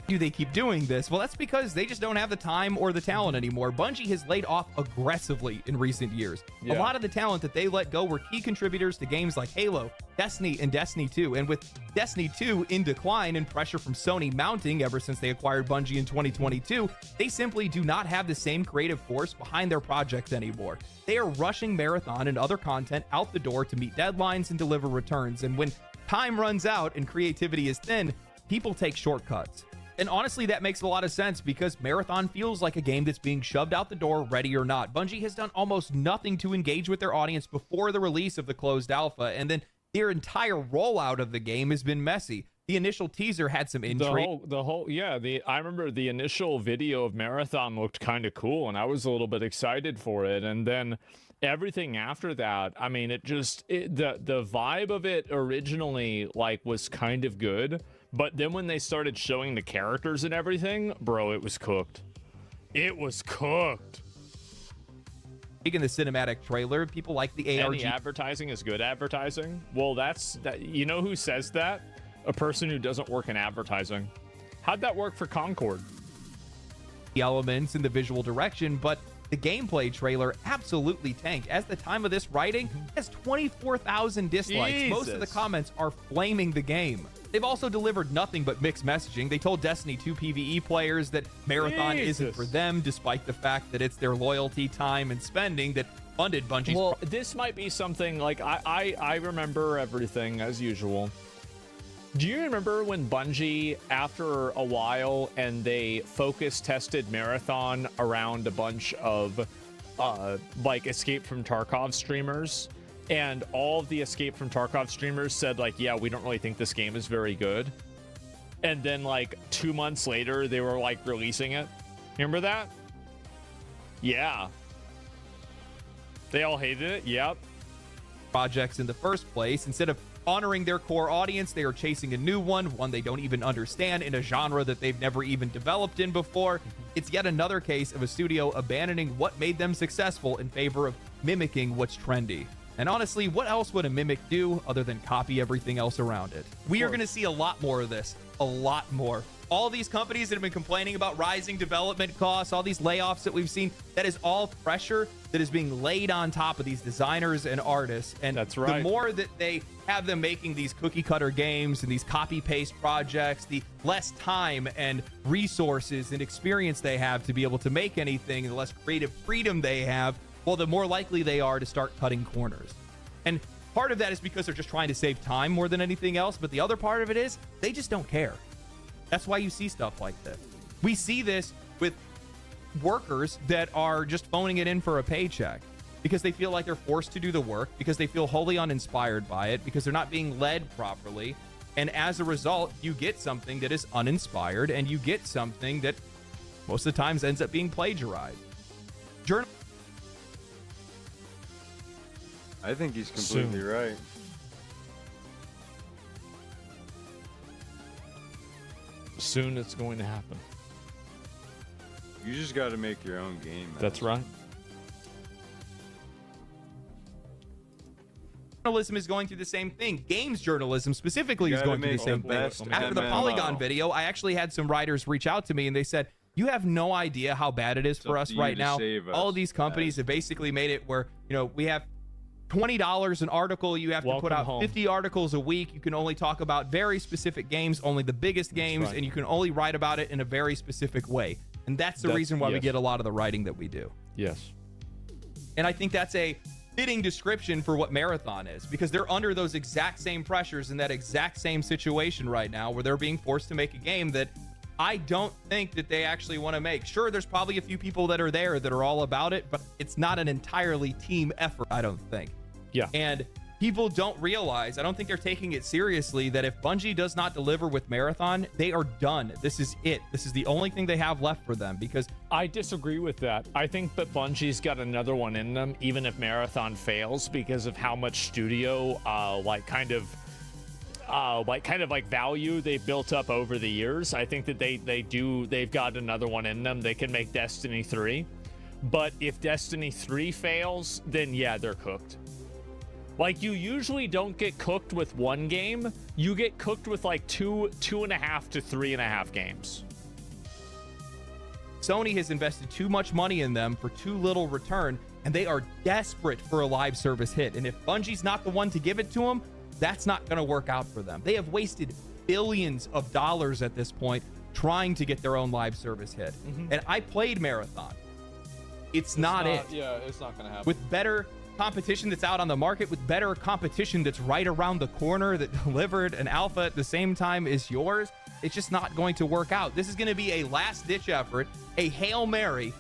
Do they keep doing this? Well, that's because they just don't have the time or the talent anymore. Bungie has laid off aggressively in recent years. A lot of the talent that they let go were key contributors to games like Halo, Destiny, and Destiny 2. And with Destiny 2 in decline and pressure from Sony mounting ever since they acquired Bungie in 2022, they simply do not have the same creative force behind their projects anymore. They are rushing Marathon and other content out the door to meet deadlines and deliver returns. And when time runs out and creativity is thin, people take shortcuts. And honestly, that makes a lot of sense because Marathon feels like a game that's being shoved out the door, ready or not. Bungie has done almost nothing to engage with their audience before the release of the closed alpha, and then their entire rollout of the game has been messy. The initial teaser had some intrigue. I remember the initial video of Marathon looked kind of cool, and I was a little bit excited for it. And then everything after that, I mean, the vibe of it originally was kind of good. But then when they started showing the characters and everything, bro, it was cooked. It was cooked. In the cinematic trailer, people like the ARG. Any advertising is good advertising. Well, you know who says that? A person who doesn't work in advertising. How'd that work for Concord? The elements and the visual direction, but the gameplay trailer absolutely tanked. As the time of this writing, it has 24,000 dislikes. Most of the comments are flaming the game. They've also delivered nothing but mixed messaging. They told Destiny 2 PvE players that Marathon isn't for them, despite the fact that it's their loyalty, time, and spending that funded Bungie's... Well, this might be something I remember everything as usual. Do you remember when Bungie, after a while, and they focus tested Marathon around a bunch of Escape from Tarkov streamers? And all of the Escape from Tarkov streamers said, yeah, we don't really think this game is very good. And then, 2 months later, they were, releasing it. Remember that? Yeah. They all hated it? Yep. Projects in the first place. Instead of honoring their core audience, they are chasing a new one they don't even understand, in a genre that they've never even developed in before. It's yet another case of a studio abandoning what made them successful in favor of mimicking what's trendy. And honestly, what else would a mimic do other than copy everything else around it? We are going to see a lot more of this. A lot more. All these companies that have been complaining about rising development costs, all these layoffs that we've seen, that is all pressure that is being laid on top of these designers and artists. And that's right. The more that they have them making these cookie-cutter games and these copy-paste projects, the less time and resources and experience they have to be able to make anything, and the less creative freedom they have, well, the more likely they are to start cutting corners. And part of that is because they're just trying to save time more than anything else, but the other part of it is they just don't care. That's why you see stuff like this. We see this with workers that are just phoning it in for a paycheck because they feel like they're forced to do the work, because they feel wholly uninspired by it, because they're not being led properly. And as a result, you get something that is uninspired, and you get something that most of the times ends up being plagiarized. I think he's completely right. Soon it's going to happen. You just got to make your own game. That's right. Journalism is going through the same thing. Games journalism specifically is going through the same thing. After the Polygon video, I actually had some writers reach out to me and they said, you have no idea how bad it is for us right now. All of these companies have basically made it where, you know, we have $20 an article. You have to put out 50 articles a week. You can only talk about very specific games, only the biggest games, and you can only write about it in a very specific way. And that's the reason why we get a lot of the writing that we do. Yes. And I think that's a fitting description for what Marathon is, because they're under those exact same pressures in that exact same situation right now where they're being forced to make a game that I don't think that they actually want to make. Sure, there's probably a few people that are there that are all about it, but it's not an entirely team effort, I don't think. Yeah. And people don't realize, I don't think they're taking it seriously, that if Bungie does not deliver with Marathon, they are done. This is it. This is the only thing they have left for them, because I disagree with that. I think that Bungie's got another one in them, even if Marathon fails, because of how much studio value they've built up over the years. I think that they've got another one in them. They can make Destiny 3. But if Destiny 3 fails, then yeah, they're cooked. Like, you usually don't get cooked with one game. You get cooked with like 2.5 to 3.5 games. Sony has invested too much money in them for too little return, and they are desperate for a live service hit. And if Bungie's not the one to give it to them, that's not going to work out for them. They have wasted billions of dollars at this point trying to get their own live service hit. And I played Marathon. It's not it. Yeah, it's not going to happen. With better competition that's out on the market, with better competition that's right around the corner, that delivered an alpha at the same time as yours, it's just not going to work out. This is going to be a last-ditch effort, a Hail Mary,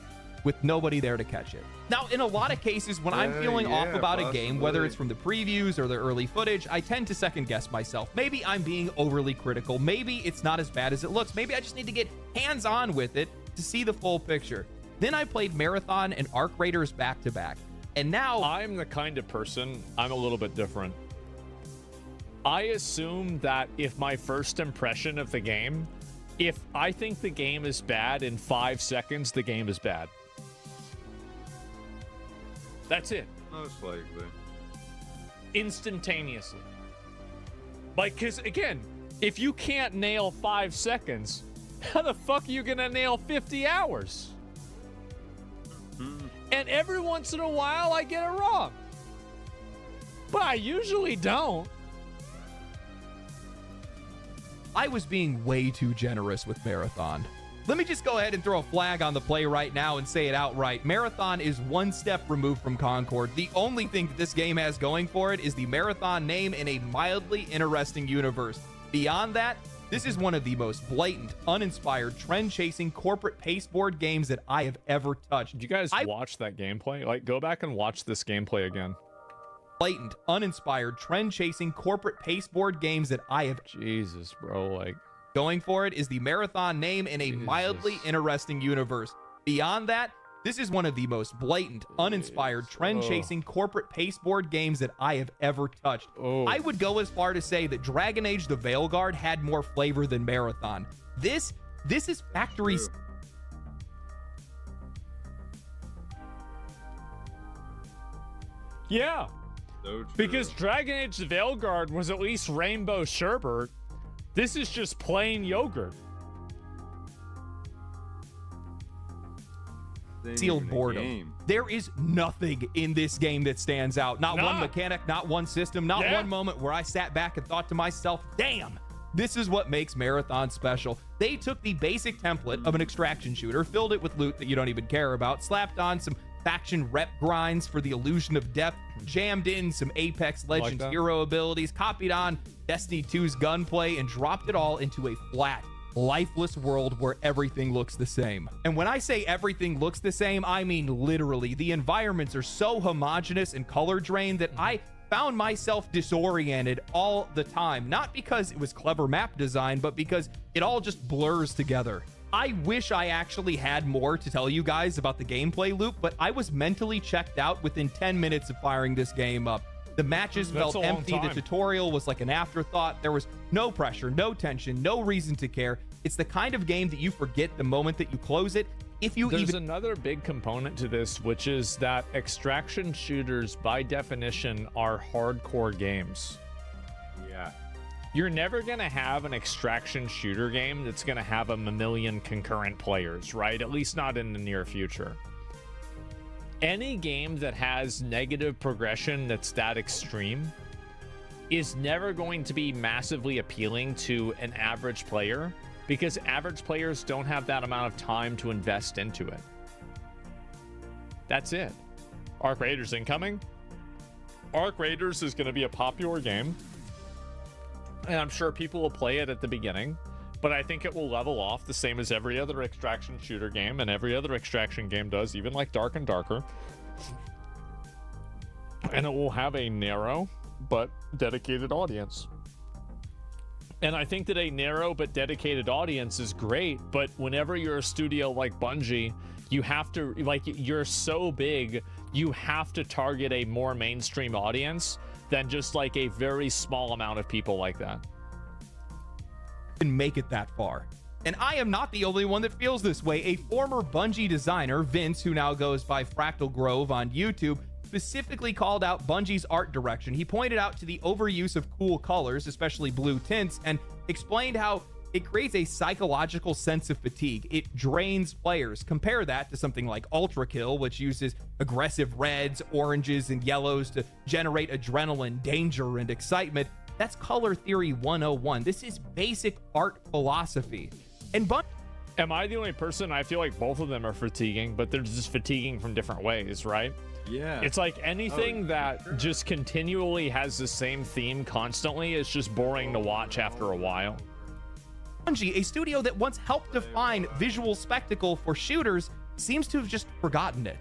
with nobody there to catch it. Now, in a lot of cases, when I'm feeling off about a game, whether it's from the previews or the early footage, I tend to second-guess myself. Maybe I'm being overly critical. Maybe it's not as bad as it looks. Maybe I just need to get hands-on with it to see the full picture. Then I played Marathon and Arc Raiders back-to-back. And now I'm the kind of person, I'm a little bit different. I assume that if my first impression of the game, if I think the game is bad in 5 seconds, the game is bad. That's it. Most likely. Instantaneously. Like, because again, if you can't nail 5 seconds, how the fuck are you gonna nail 50 hours? And every once in a while, I get it wrong. But I usually don't. I was being way too generous with Marathon. Let me just go ahead and throw a flag on the play right now and say it outright. Marathon is one step removed from Concord. The only thing that this game has going for it is the Marathon name in a mildly interesting universe. Beyond that, this is one of the most blatant, uninspired, trend-chasing corporate pasteboard games that I have ever touched. Did you guys watch that gameplay? Like, go back and watch this gameplay again. Blatant, uninspired, trend-chasing corporate pasteboard games that I have... Jesus, bro, like... Going for it is the Marathon name in a mildly interesting universe. Beyond that, this is one of the most blatant, uninspired, trend-chasing corporate pasteboard games that I have ever touched. I would go as far to say that Dragon Age the Veilguard had more flavor than Marathon. This is factory... Yeah. So because Dragon Age the Veilguard was at least rainbow sherbet. This is just plain yogurt. Sealed boredom. There is nothing in this game that stands out. Not one mechanic, not one system, not one moment where I sat back and thought to myself, damn, this is what makes Marathon special. They took the basic template of an extraction shooter, filled it with loot that you don't even care about, slapped on some faction rep grinds for the illusion of depth, jammed in some Apex Legends hero abilities, copied on Destiny 2's gunplay, and dropped it all into a flat, lifeless world where everything looks the same. And when I say everything looks the same, I mean literally. The environments are so homogenous and color drained that I found myself disoriented all the time. Not because it was clever map design, but because it all just blurs together. I wish I actually had more to tell you guys about the gameplay loop, but I was mentally checked out within 10 minutes of firing this game up. The matches felt empty. The tutorial was like an afterthought. There was no pressure, no tension, no reason to care. It's the kind of game that you forget the moment that you close it. There's another big component to this, which is that extraction shooters, by definition, are hardcore games. Yeah. You're never going to have an extraction shooter game that's going to have a million concurrent players, right? At least not in the near future. Any game that has negative progression that's that extreme is never going to be massively appealing to an average player, because average players don't have that amount of time to invest into it. That's it. Arc Raiders incoming. Arc Raiders is going to be a popular game, and I'm sure people will play it at the beginning, but I think it will level off the same as every other extraction shooter game, and every other extraction game does, even like Dark and Darker. And it will have a narrow but dedicated audience. And I think that a narrow but dedicated audience is great, but whenever you're a studio like Bungie, you have to, like, you're so big, you have to target a more mainstream audience than just like a very small amount of people like that. Can make it that far. And I am not the only one that feels this way. A former Bungie designer, Vince, who now goes by Fractal Grove on YouTube, specifically called out Bungie's art direction. He pointed out to the overuse of cool colors, especially blue tints, and explained how it creates a psychological sense of fatigue. It drains players. Compare that to something like Ultra Kill, which uses aggressive reds, oranges, and yellows to generate adrenaline, danger, and excitement. That's color theory 101. This is basic art philosophy. And am I the only person? I feel like both of them are fatiguing, but they're just fatiguing from different ways, right? Yeah. It's like anything that just continually has the same theme constantly is just boring to watch after a while. Bungie, a studio that once helped define visual spectacle for shooters, seems to have just forgotten it.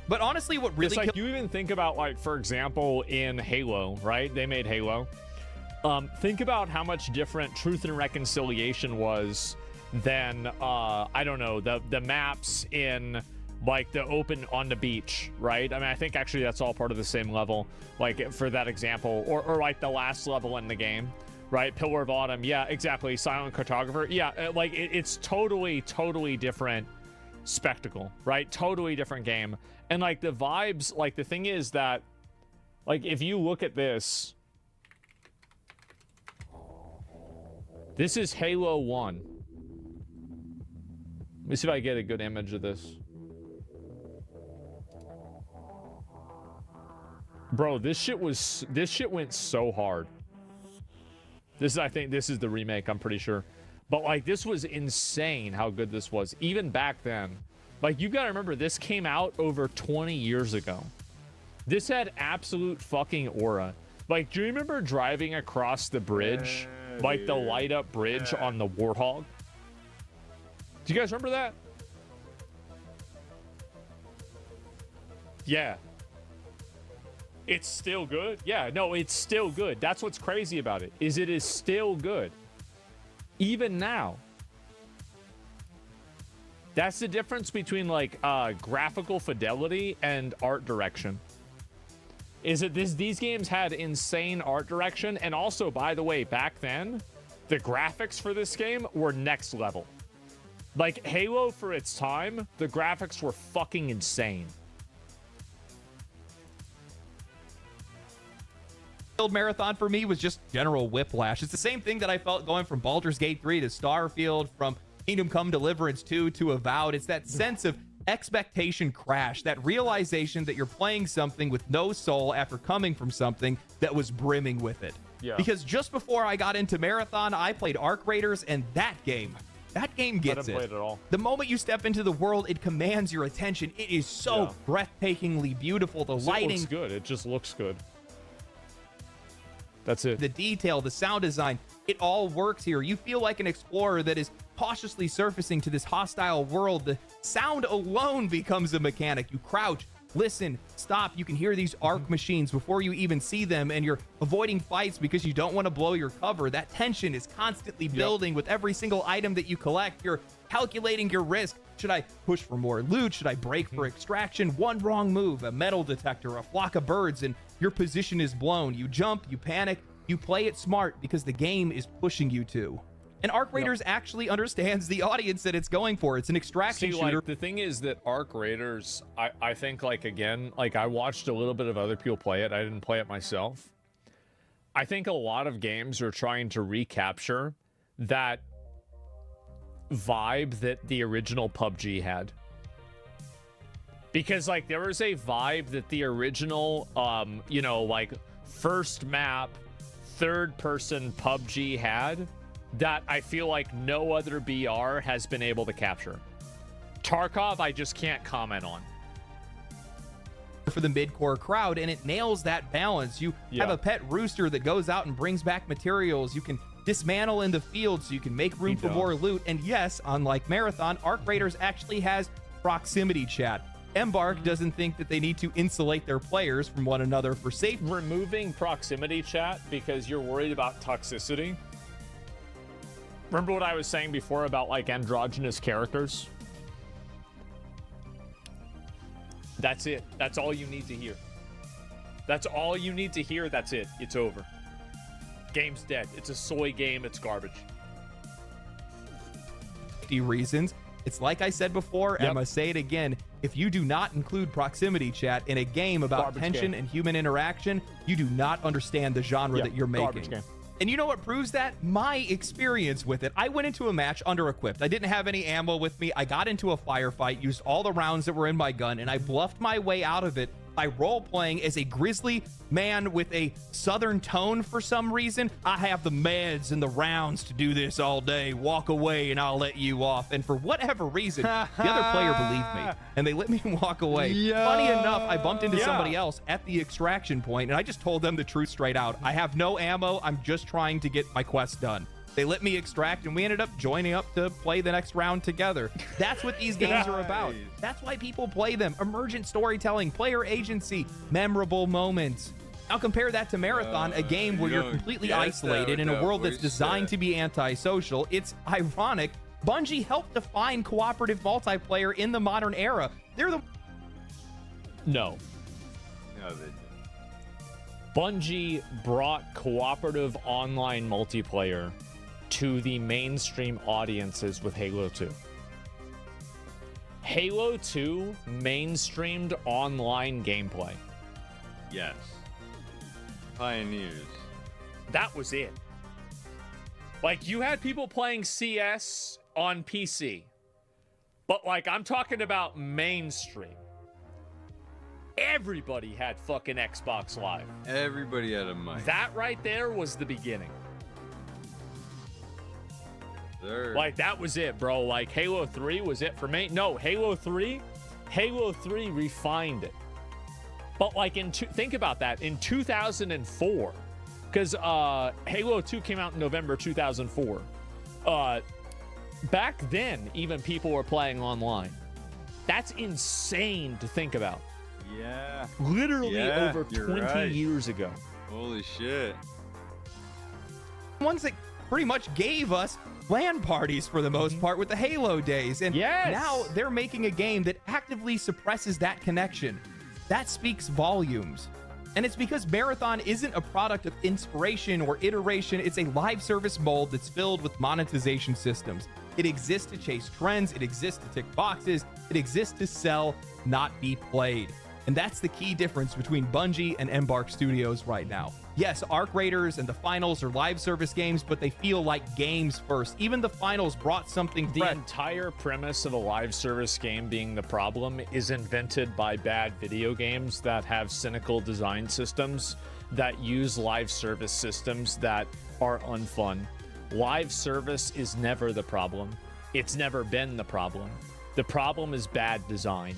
But honestly, what really... It's like you even think about, like, for example, in Halo, right? They made Halo. Think about how much different Truth and Reconciliation was than, I don't know, the maps in, like, the open on the beach, right? I mean, I think actually that's all part of the same level, like, for that example. Or like, the last level in the game, right? Pillar of Autumn. Yeah, exactly. Silent Cartographer. Yeah, like, it's totally different spectacle, right? Totally different game. And, like, the vibes, like, the thing is that, like, if you look at this... This is Halo 1. Let me see if I get a good image of this. Bro, this shit went so hard. I think this is the remake, I'm pretty sure. But, like, this was insane how good this was, even back then. Like, you gotta remember, this came out over 20 years ago. This had absolute fucking aura. Like, do you remember driving across the bridge? Like, the light-up bridge on the Warthog? Do you guys remember that? Yeah. It's still good? Yeah, no, it's still good. That's what's crazy about it, is it is still good. Even now. That's the difference between, like, graphical fidelity and art direction. Is that these games had insane art direction, and also, by the way, back then, the graphics for this game were next level. Like, Halo, for its time, the graphics were fucking insane. Build marathon for me was just general whiplash. It's the same thing that I felt going from Baldur's Gate 3 to Starfield, from Kingdom Come Deliverance 2 to Avowed. It's that sense of expectation crash, that realization that you're playing something with no soul after coming from something that was brimming with it. Yeah. Because just before I got into Marathon, I played Arc Raiders, and that game gets it. Play it at all. The moment you step into the world, it commands your attention. It is so breathtakingly beautiful. The lighting, it looks good. It just looks good. That's it. The detail, the sound design, it all works here. You feel like an explorer that is cautiously surfacing to this hostile world. The sound alone becomes a mechanic. You crouch, listen, stop. You can hear these arc machines before you even see them, and you're avoiding fights because you don't want to blow your cover. That tension is constantly building with every single item that you collect. You're calculating your risk. Should I push for more loot? Should I break for extraction? One wrong move, a metal detector, a flock of birds, and your position is blown. You jump, you panic, you play it smart because the game is pushing you to. And Arc Raiders actually understands the audience that it's going for. It's an extraction shooter. Like, the thing is that Arc Raiders, I think, like, again, like, I watched a little bit of other people play it. I didn't play it myself. I think a lot of games are trying to recapture that vibe that the original PUBG had. Because, like, there was a vibe that the original, you know, like, first map, third-person PUBG had that I feel like no other BR has been able to capture. Tarkov, I just can't comment on. For the mid-core crowd, and it nails that balance. You have a pet rooster that goes out and brings back materials. You can dismantle in the field so you can make room for more loot. And yes, unlike Marathon, Arc Raiders actually has proximity chat. Embark doesn't think that they need to insulate their players from one another for safety. Removing proximity chat because you're worried about toxicity. Remember what I was saying before about, like, androgynous characters? That's it. That's all you need to hear. That's all you need to hear. That's it. It's over. Game's dead. It's a soy game. It's garbage. Reasons. It's like I said before, and I'm going to say it again. If you do not include proximity chat in a game about tension and human interaction, you do not understand the genre that you're making. And you know what proves that? My experience with it. I went into a match under-equipped. I didn't have any ammo with me. I got into a firefight, used all the rounds that were in my gun, and I bluffed my way out of it by role-playing as a grizzly man with a southern tone for some reason. I have the meds and the rounds to do this all day. Walk away and I'll let you off. And for whatever reason, the other player believed me, and they let me walk away. Funny enough, I bumped into somebody else at the extraction point, and I just told them the truth straight out. I have no ammo. I'm just trying to get my quest done. They let me extract, and we ended up joining up to play the next round together. That's what these games are about. That's why people play them. Emergent storytelling, player agency, memorable moments. Now compare that to Marathon, a game where you're completely isolated in a world that's designed to be antisocial. It's ironic. Bungie helped define cooperative multiplayer in the modern era. They're the... No, they didn't. Bungie brought cooperative online multiplayer to the mainstream audiences with Halo 2. Halo 2 mainstreamed online gameplay. Yes. Pioneers. That was it. Like, you had people playing CS on PC, but, like, I'm talking about mainstream. Everybody had fucking Xbox Live. Everybody had a mic. That right there was the beginning. Like, that was it, bro. Like, Halo 3 was it for me. No, Halo 3 refined it. But, like, think about that. In 2004, because Halo 2 came out in November 2004. Back then, even people were playing online. That's insane to think about. Yeah. Literally over 20 years ago. Holy shit. Ones that pretty much gave us LAN parties for the most part with the Halo days. And now they're making a game that actively suppresses that connection. That speaks volumes. And it's because Marathon isn't a product of inspiration or iteration. It's a live service mold that's filled with monetization systems. It exists to chase trends. It exists to tick boxes. It exists to sell, not be played. And that's the key difference between Bungie and Embark Studios right now. Yes, Arc Raiders and the Finals are live service games, but they feel like games first. Even the Finals brought something fresh. The entire premise of a live service game being the problem is invented by bad video games that have cynical design systems that use live service systems that are unfun. Live service is never the problem. It's never been the problem. The problem is bad design.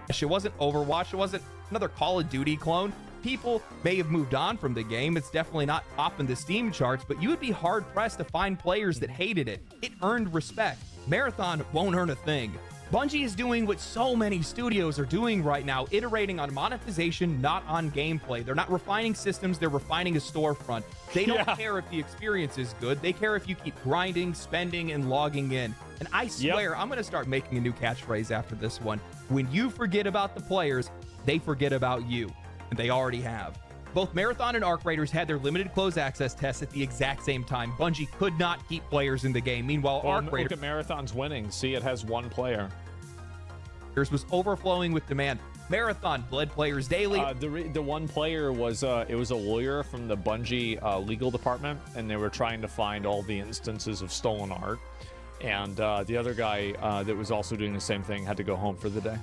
It wasn't Overwatch. It wasn't another Call of Duty clone. People may have moved on from the game. It's definitely not topping the Steam charts, but you would be hard-pressed to find players that hated it. It earned respect. Marathon won't earn a thing. Bungie is doing what so many studios are doing right now, iterating on monetization, not on gameplay. They're not refining systems, they're refining a storefront. They don't care if the experience is good. They care if you keep grinding, spending, and logging in. And I swear, I'm going to start making a new catchphrase after this one. When you forget about the players, they forget about you. and they already have. Both Marathon and Arc Raiders had their limited closed access tests at the exact same time. Bungie could not keep players in the game. Meanwhile, Arc Raiders... Look at Marathon's winning. See, it has one player. Was overflowing with demand. Marathon bled players daily. The one player was it was a lawyer from the Bungie legal department, and they were trying to find all the instances of stolen art. And the other guy that was also doing the same thing had to go home for the day.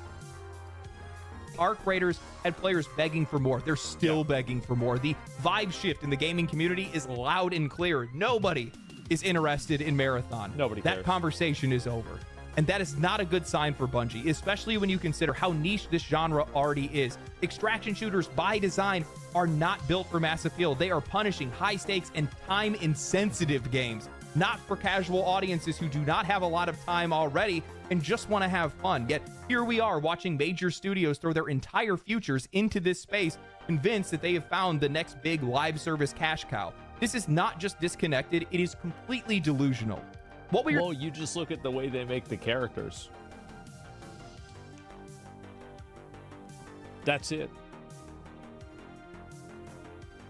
Arc Raiders had players begging for more. They're still begging for more. The vibe shift in the gaming community is loud and clear. Nobody is interested in Marathon. Nobody cares. That conversation is over. And that is not a good sign for Bungie, especially when you consider how niche this genre already is. Extraction shooters, by design, are not built for mass appeal. They are punishing high-stakes and time-insensitive games, not for casual audiences who do not have a lot of time already and just want to have fun. Yet here we are watching major studios throw their entire futures into this space, convinced that they have found the next big live service cash cow. This is not just disconnected, it is completely delusional. Well, you just look at the way they make the characters. That's it.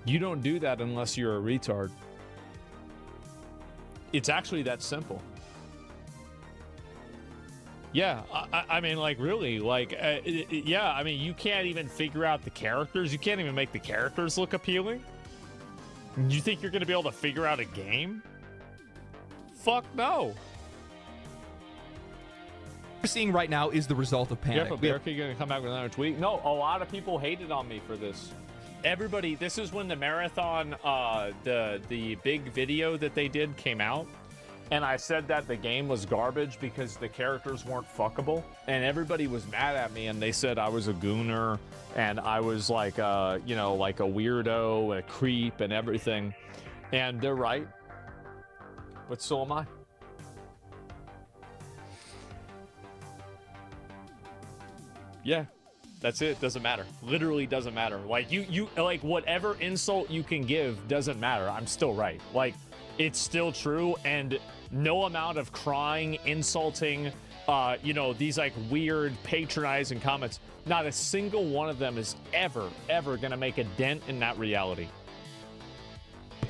You don't do that unless you're a retard. It's actually that simple. Yeah, I mean, like, really, like, yeah, I mean, you can't even figure out the characters. You can't even make the characters look appealing. You think you're going to be able to figure out a game? Fuck no. What we're seeing right now is the result of panic. Yeah, but Bearkey going to come back with another tweet? No, a lot of people hated on me for this. Everybody, this is when the Marathon, the big video that they did came out. And I said that the game was garbage because the characters weren't fuckable. And everybody was mad at me, and they said I was a gooner, and I was like, you know, like a weirdo, a creep, and everything. And they're right. But so am I. Yeah, that's it. Doesn't matter. Literally doesn't matter. Like, you like, whatever insult you can give doesn't matter. I'm still right. Like, it's still true, and no amount of crying, insulting, you know, these like weird patronizing comments, not a single one of them is ever gonna make a dent in that reality.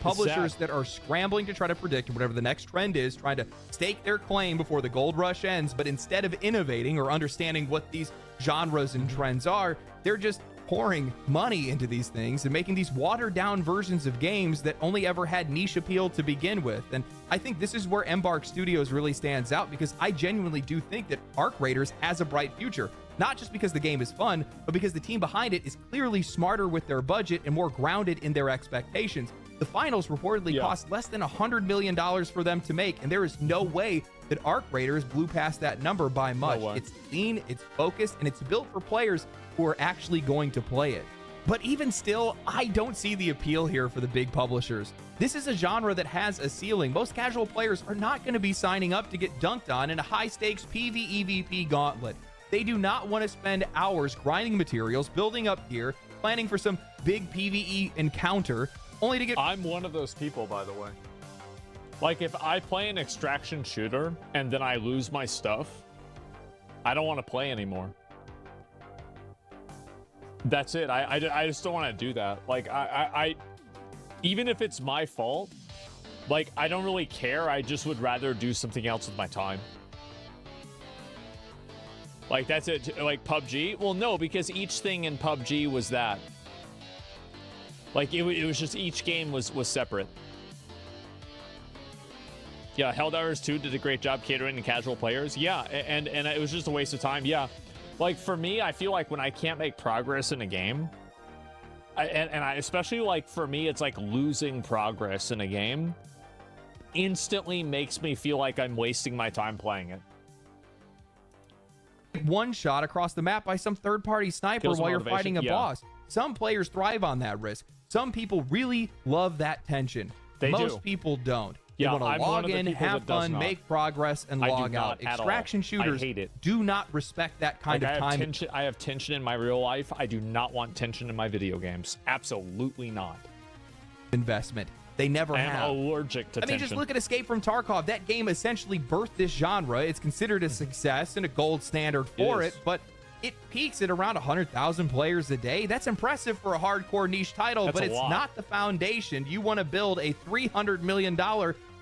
Publishers that are scrambling to try to predict whatever the next trend is, trying to stake their claim before the gold rush ends, but instead of innovating or understanding what these genres and trends are, they're just pouring money into these things and making these watered down versions of games that only ever had niche appeal to begin with. And I think this is where Embark Studios really stands out, because I genuinely do think that Arc Raiders has a bright future. Not just because the game is fun, but because the team behind it is clearly smarter with their budget and more grounded in their expectations. The finals reportedly cost less than $100 million for them to make, and there is no way that Arc Raiders blew past that number by much. It's clean, it's focused, and it's built for players who are actually going to play it. But even still, I don't see the appeal here for the big publishers. This is a genre that has a ceiling. Most casual players are not going to be signing up to get dunked on in a high-stakes PvEVP gauntlet. They do not want to spend hours grinding materials, building up gear, planning for some big PvE encounter, only to get... I'm one of those people, by the way. Like, if I play an extraction shooter and then I lose my stuff, I don't want to play anymore. That's it. I just don't want to do that. Like, I even if it's my fault, like, I don't really care. I just would rather do something else with my time. Like, that's it. Like, PUBG? Well, no, because each thing in PUBG was that. Like, it was just, each game was separate. Yeah, Helldivers 2 did a great job catering to casual players. Yeah, and it was just a waste of time. Yeah. Like, for me, I feel like when I can't make progress in a game, I especially, like, for me, it's like losing progress in a game instantly makes me feel like I'm wasting my time playing it. One shot across the map by some third-party sniper while you're fighting a boss. Some players thrive on that risk. Some people really love that tension. Most people don't. Yeah, they want to log in, have fun, make progress, and log out. Extraction shooters do not respect that kind of time. I have tension in my real life. I do not want tension in my video games. Absolutely not. Investment. They never have. I'm allergic to tension. I mean, just look at Escape from Tarkov. That game essentially birthed this genre. It's considered a success and a gold standard for it, but it peaks at around 100,000 players a day. That's impressive for a hardcore niche title, but it's not the foundation you want to build a $300 million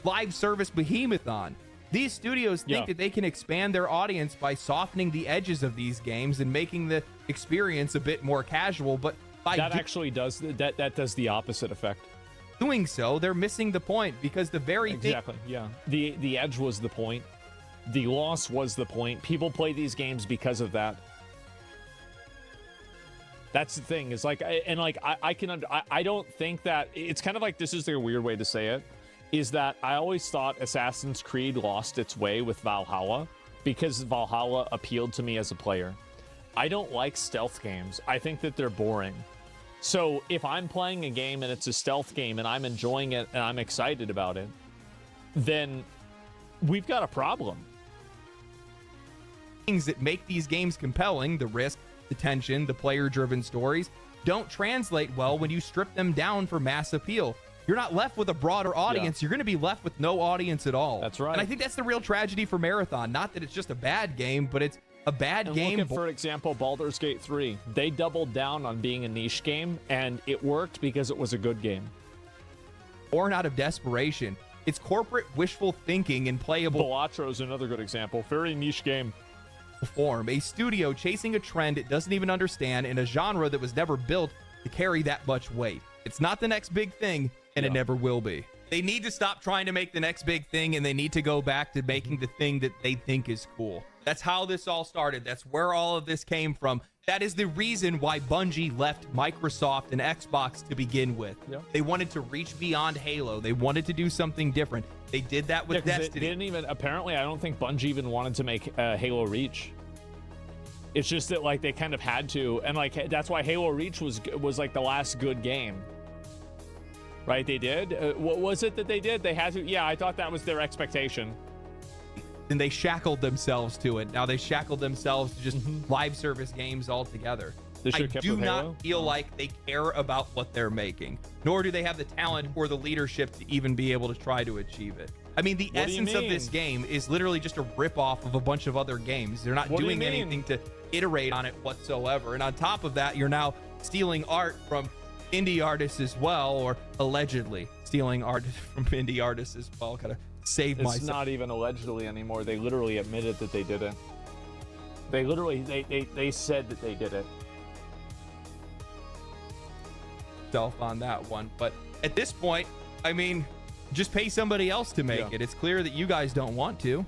live service behemoth on. These studios think that they can expand their audience by softening the edges of these games and making the experience a bit more casual, but by that actually does that does the opposite effect. Doing so, they're missing the point, because the very the edge was the point. The loss was the point. People play these games because of that. That's the thing. Is like, I don't think that it's kind of like, this is a weird way to say it, is that I always thought Assassin's Creed lost its way with Valhalla because Valhalla appealed to me as a player. I don't like stealth games. I think that they're boring. So if I'm playing a game and it's a stealth game and I'm enjoying it and I'm excited about it, then we've got a problem. Things that make these games compelling, the risk, the tension, the player-driven stories, don't translate well when you strip them down for mass appeal. You're not left with a broader audience. You're going to be left with no audience at all. That's right. And I think that's the real tragedy for Marathon. Not that it's just a bad game, but it's a bad game. Look at, for example, Baldur's Gate 3. They doubled down on being a niche game, and it worked because it was a good game. Born out of desperation. It's corporate wishful thinking and playable. Balatro is another good example. Very niche game. Form. A studio chasing a trend it doesn't even understand in a genre that was never built to carry that much weight. It's not the next big thing, and it never will be. They need to stop trying to make the next big thing, and they need to go back to making the thing that they think is cool. That's how this all started. That's where all of this came from. That is the reason why Bungie left Microsoft and Xbox to begin with. They wanted to reach beyond Halo. They wanted to do something different. They did that with Destiny. They didn't even, apparently, I don't think Bungie even wanted to make Halo Reach. It's just that, like, they kind of had to, and like that's why Halo Reach was like the last good game. Right? They did. What was it that they did? They had to. Yeah, I thought that was their expectation. And they shackled themselves to it. Now they shackled themselves to just live service games altogether. I do not feel like they care about what they're making, nor do they have the talent or the leadership to even be able to try to achieve it. I mean, the essence of this game is literally just a rip-off of a bunch of other games. They're not doing anything to iterate on it whatsoever. And on top of that, you're now stealing art from indie artists as well, or allegedly stealing art from indie artists as well. Gotta save myself. It's not even allegedly anymore. They literally admitted that they did it. They literally, they said that they did it. On that one, but at this point, I mean, just pay somebody else to make it. It's clear that you guys don't want to.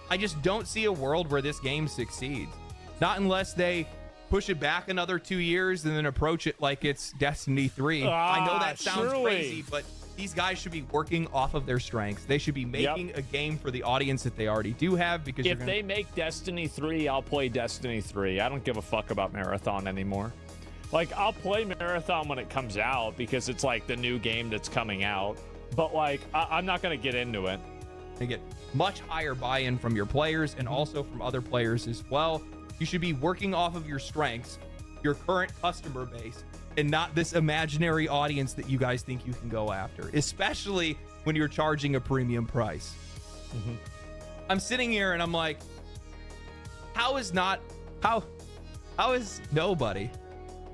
I just don't see a world where this game succeeds. Not unless they push it back another 2 years and then approach it like it's Destiny 3. I know that sounds crazy, but these guys should be working off of their strengths. They should be making a game for the audience that they already do have. Because if they make Destiny 3, I'll play Destiny 3. I don't give a fuck about Marathon anymore. Like, I'll play Marathon when it comes out because it's like the new game that's coming out. But like, I'm not going to get into it. They get much higher buy-in from your players and also from other players as well. You should be working off of your strengths, your current customer base, and not this imaginary audience that you guys think you can go after, especially when you're charging a premium price. I'm sitting here and I'm like, how is nobody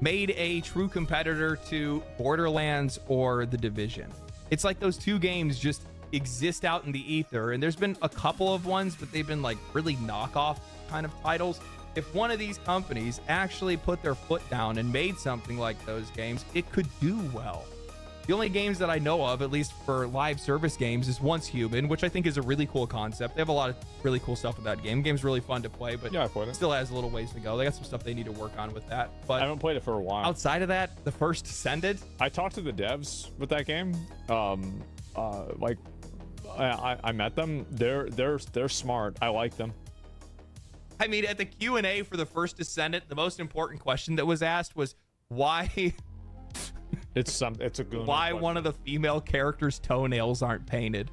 made a true competitor to Borderlands or The Division? It's like those two games just exist out in the ether, and there's been a couple of ones, but they've been like really knockoff kind of titles. If one of these companies actually put their foot down and made something like those games, it could do well. The only games that I know of, at least for live service games, is Once Human, which I think is a really cool concept. They have a lot of really cool stuff with that game. The game's really fun to play, but it still has a little ways to go. They got some stuff they need to work on with that. But I haven't played it for a while. Outside of that, The First Descended. I talked to the devs with that game. Like, I met them. They're smart. I like them. I mean, at the Q&A for The First Descendant, the most important question that was asked was why. It's a good why one of the female characters' toenails aren't painted.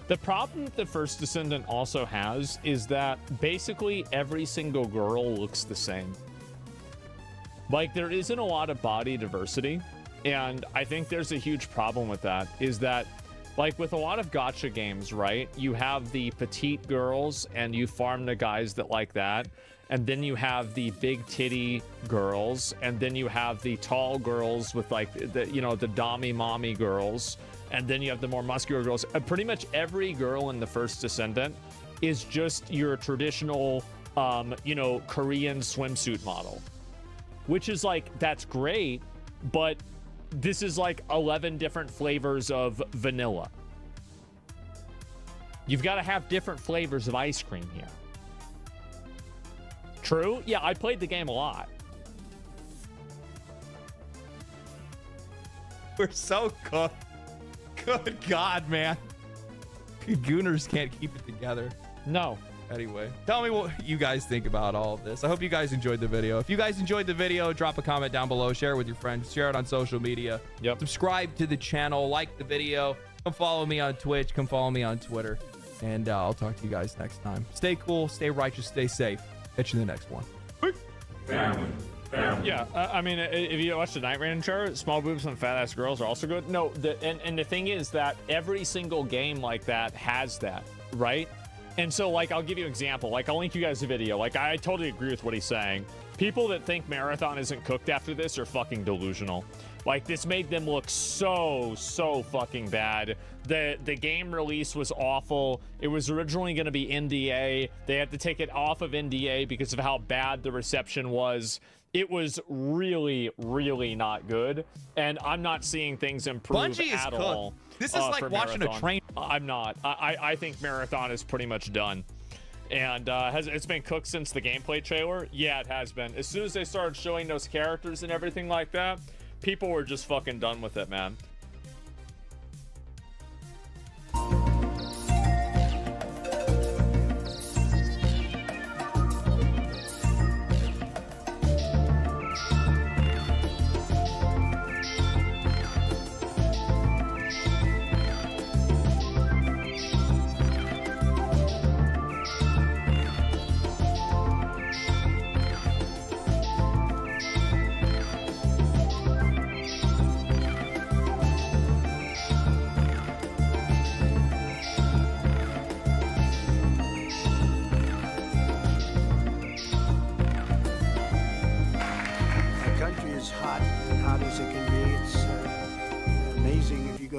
The problem that The First Descendant also has is that basically every single girl looks the same. Like, there isn't a lot of body diversity, and I think there's a huge problem with that, is that, like, with a lot of gacha games, right, you have the petite girls, and you farm the guys that like that, and then you have the big titty girls, and then you have the tall girls with, like, the, you know, the dommy mommy girls, and then you have the more muscular girls. Pretty much every girl in the first Descendant is just your traditional, you know, Korean swimsuit model. Which is like, that's great, but this is like 11 different flavors of vanilla. You've got to have different flavors of ice cream here. True? Yeah, I played the game a lot. We're so cooked. Good God, man. Gooners can't keep it together. No. Anyway, tell me what you guys think about all of this. I hope you guys enjoyed the video. If you guys enjoyed the video, drop a comment down below, share it with your friends, share it on social media. Yep. Subscribe to the channel, like the video. Come follow me on Twitch. Come follow me on Twitter. And I'll talk to you guys next time. Stay cool, stay righteous, stay safe. Catch you in the next one. Family. Yeah, I mean, if you watch the Night Ranger, small boobs and fat ass girls are also good. No, and the thing is that every single game like that has that, right? And so, like, I'll give you an example. Like, I'll link you guys a video. Like, I totally agree with what he's saying. People that think Marathon isn't cooked after this are fucking delusional. Like, this made them look so fucking bad. The game release was awful. It was originally going to be NDA. They had to take it off of NDA because of how bad the reception was. It was really not good. And I'm not seeing things improve Bungie is at cooked. all. This is like watching Marathon. a train. I'm not. I think Marathon is pretty much done. And it's been cooked since the gameplay trailer? Yeah, it has been. As soon as they started showing those characters and everything like that, people were just fucking done with it, man.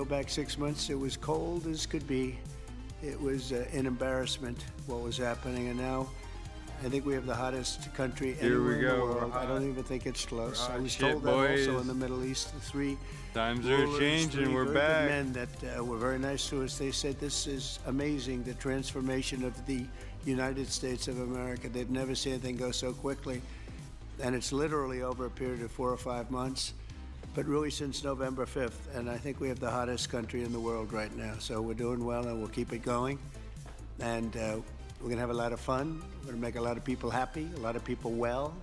Back 6 months, it was cold as could be. It was an embarrassment what was happening, and now I think we have the hottest country anywhere in the world. I don't even think it's close. I was told that also in the Middle East. The three times are changing. We're back. Men that were very nice to us. They said this is amazing, the transformation of the United States of America. They've never seen anything go so quickly, and it's literally over a period of 4 or 5 months. But really since November 5th, and I think we have the hottest country in the world right now. So we're doing well, and we'll keep it going. And we're going to have a lot of fun. We're going to make a lot of people happy, a lot of people well.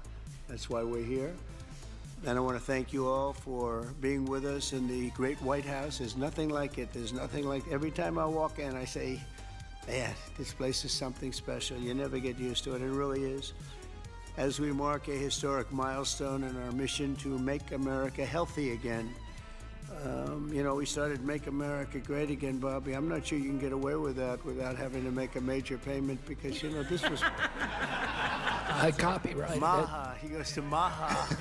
That's why we're here. And I want to thank you all for being with us in the great White House. There's nothing like it. There's nothing like every time I walk in, I say, man, this place is something special. You never get used to it. It really is. As we mark a historic milestone in our mission to make America healthy again. You know, we started Make America Great Again, Bobby. I'm not sure you can get away with that without having to make a major payment because, you know, this was... I copyright Maha. He goes to Maha.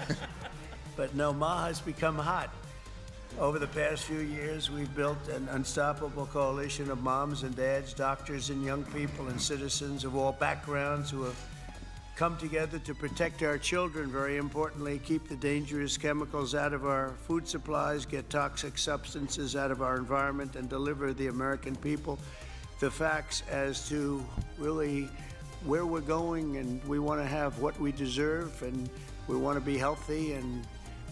But no, Maha's become hot. Over the past few years, we've built an unstoppable coalition of moms and dads, doctors and young people and citizens of all backgrounds who have come together to protect our children, very importantly, keep the dangerous chemicals out of our food supplies, get toxic substances out of our environment, and deliver the American people the facts as to really where we're going. And we want to have what we deserve, and we want to be healthy, and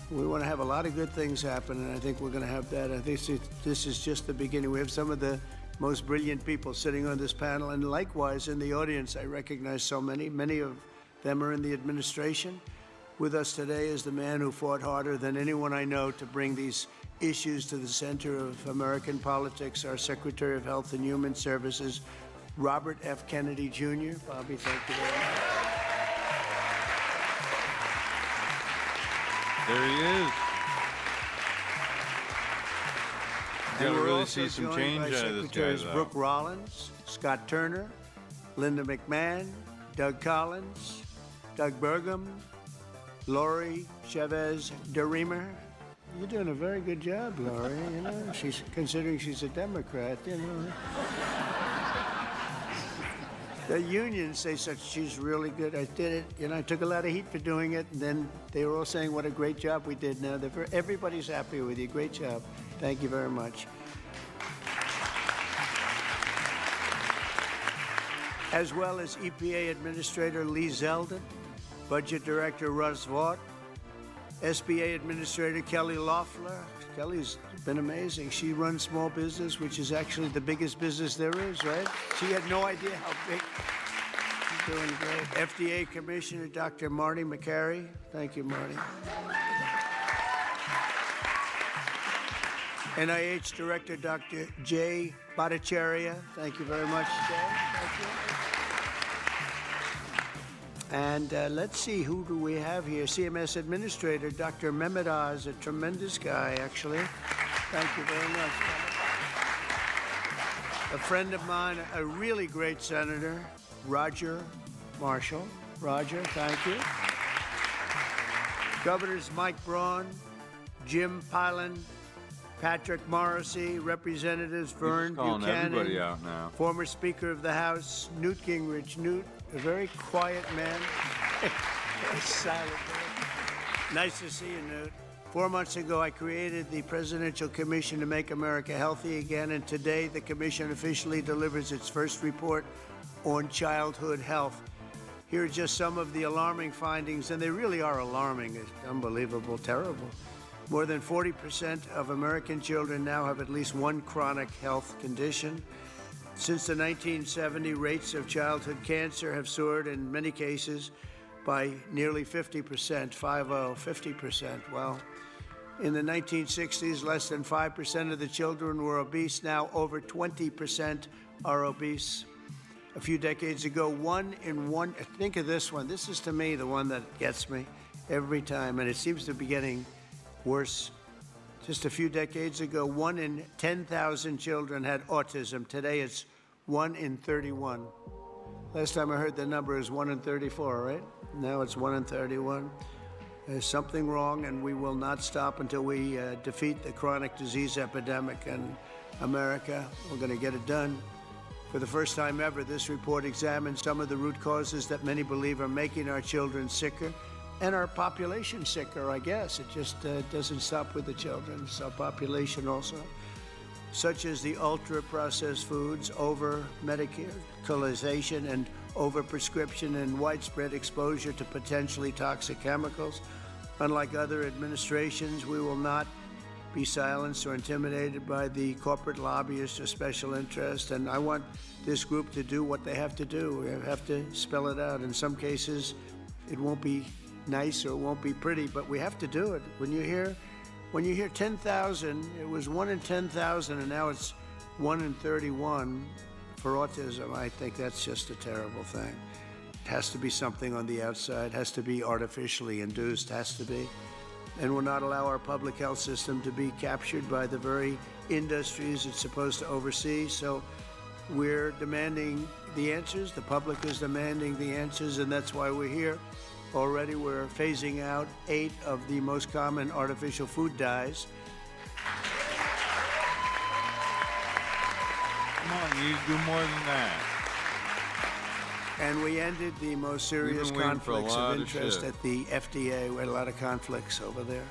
we want to have a lot of good things happen, and I think we're going to have that. I think this is just the beginning. We have some of the most brilliant people sitting on this panel, and likewise in the audience, I recognize so many of them are in the administration. With us today is the man who fought harder than anyone I know to bring these issues to the center of American politics, our Secretary of Health and Human Services, Robert F. Kennedy Jr. Bobby, thank you very much. There he is. And we're really also see some joined change by out of this Secretaries guy, though. Brooke Rollins, Scott Turner, Linda McMahon, Doug Collins, Doug Burgum, Lori Chavez DeReamer. You're doing a very good job, Lori. You know, she's considering she's a Democrat. You know, the unions say she's really good. I did it. You know, I took a lot of heat for doing it, and then they were all saying what a great job we did. Now everybody's happy with you. Great job. Thank you very much. As well as EPA Administrator Lee Zeldin, Budget Director Russ Vaught, SBA Administrator Kelly Loeffler. Kelly's been amazing. She runs small business, which is actually the biggest business there is, right? She had no idea how big. She's doing great. FDA Commissioner Dr. Marty McCary. Thank you, Marty. NIH Director Dr. Jay Bhattacharya. Thank you very much, Jay. Thank you. And let's see, who do we have here? CMS Administrator Dr. Mehmet Oz, a tremendous guy, actually. Thank you very much. A friend of mine, a really great senator, Roger Marshall. Roger, thank you. Governors Mike Braun, Jim Pilon, Patrick Morrissey, Representatives Vern calling everybody Buchanan, out now. former Speaker of the House, Newt Gingrich. Newt, a very quiet man, very silent man. Nice to see you, Newt. 4 months ago, I created the Presidential Commission to Make America Healthy Again, and today the commission officially delivers its first report on childhood health. Here are just some of the alarming findings, and they really are alarming. It's unbelievable, terrible. More than 40% of American children now have at least one chronic health condition. Since the 1970s, rates of childhood cancer have soared in many cases by nearly 50%, 50%. Well, in the 1960s, less than 5% of the children were obese. Now over 20% are obese. A few decades ago, 1 in 1, think of this one. This is, to me, the one that gets me every time, and it seems to be getting worse. Just a few decades ago, 1 in 10,000 children had autism. Today, it's 1 in 31. Last time I heard the number is 1 in 34, right? Now it's 1 in 31. There's something wrong, and we will not stop until we defeat the chronic disease epidemic in America. We're going to get it done. For the first time ever, this report examines some of the root causes that many believe are making our children sicker and our population sicker, I guess. It just doesn't stop with the children. It's our population also, such as the ultra-processed foods, over-medicalization and over-prescription and widespread exposure to potentially toxic chemicals. Unlike other administrations, we will not be silenced or intimidated by the corporate lobbyists or special interests. And I want this group to do what they have to do. We have to spell it out. In some cases, it won't be nice or it won't be pretty, but we have to do it. When you hear 10,000, it was 1 in 10,000, and now it's 1 in 31 for autism. I think that's just a terrible thing. It has to be something on the outside, has to be artificially induced, has to be. And we'll not allow our public health system to be captured by the very industries it's supposed to oversee. So we're demanding the answers. The public is demanding the answers, and that's why we're here. Already we're phasing out 8 of the most common artificial food dyes. Come on, you do more than that. And we ended the most serious conflicts of interest at the FDA. We had a lot of conflicts over there.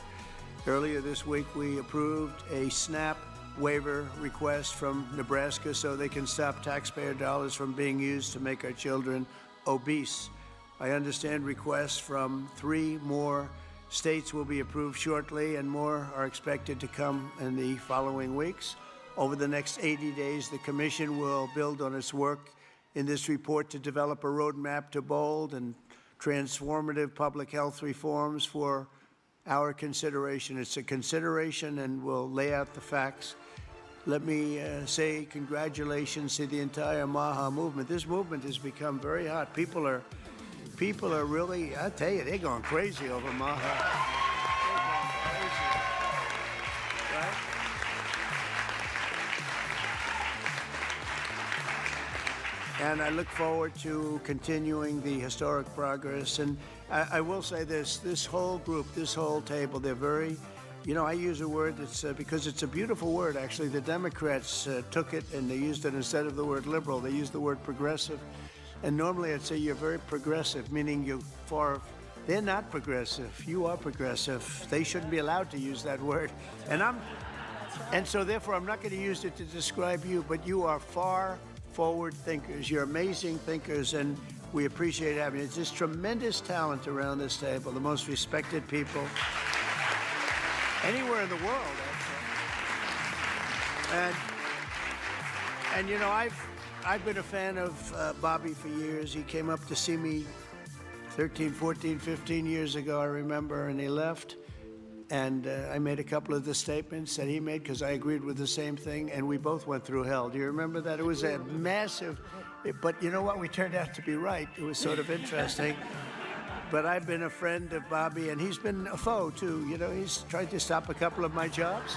Earlier this week, we approved a SNAP waiver request from Nebraska so they can stop taxpayer dollars from being used to make our children obese. I understand requests from 3 more states will be approved shortly, and more are expected to come in the following weeks. Over the next 80 days, the Commission will build on its work in this report to develop a roadmap to bold and transformative public health reforms for our consideration. It's a consideration, and we'll lay out the facts. Let me say congratulations to the entire MAHA movement. This movement has become very hot. People are really, I tell you, they're going crazy over MAHA. and I look forward to continuing the historic progress. And I will say this whole group, this whole table, they're very, you know, I use a word that's, because it's a beautiful word, actually. The Democrats took it and they used it instead of the word liberal. They used the word progressive. And normally I'd say you're very progressive, meaning you're far. They're not progressive. You are progressive. They shouldn't be allowed to use that word. And so therefore I'm not going to use it to describe you, but you are far forward thinkers. You're amazing thinkers, and we appreciate having you. It's just tremendous talent around this table, the most respected people anywhere in the world, actually. And you know, I've been a fan of Bobby for years. He came up to see me 13, 14, 15 years ago, I remember, and he left. And I made a couple of the statements that he made because I agreed with the same thing, and we both went through hell. Do you remember that? It was a massive, but you know what? We turned out to be right. It was sort of interesting. But I've been a friend of Bobby, and he's been a foe, too. You know, he's tried to stop a couple of my jobs.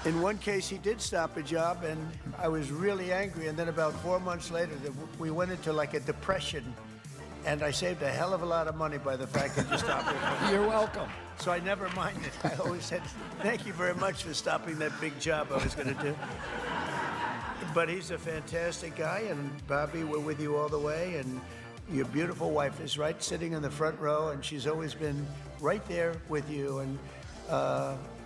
In one case, he did stop a job, and I was really angry. And then about 4 months later, we went into like a depression. And I saved a hell of a lot of money by the fact that you stopped it. You're welcome. So I never minded. I always said, thank you very much for stopping that big job I was going to do. But he's a fantastic guy, and Bobby, we're with you all the way. And your beautiful wife is right sitting in the front row, and she's always been right there with you. And,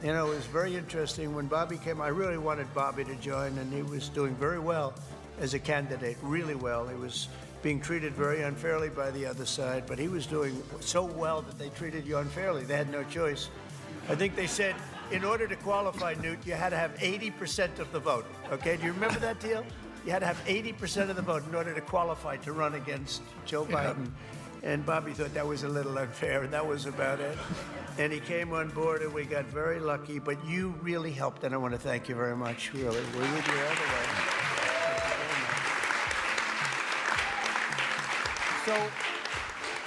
you know, it was very interesting. When Bobby came, I really wanted Bobby to join, and he was doing very well as a candidate, really well. He was being treated very unfairly by the other side, but he was doing so well that they treated you unfairly. They had no choice. I think they said, in order to qualify, Newt, you had to have 80% of the vote. Okay, do you remember that deal? You had to have 80% of the vote in order to qualify to run against Joe Biden. And Bobby thought that was a little unfair, and that was about it. And he came on board, and we got very lucky, but you really helped, and I want to thank you very much, really. We're with you all the way.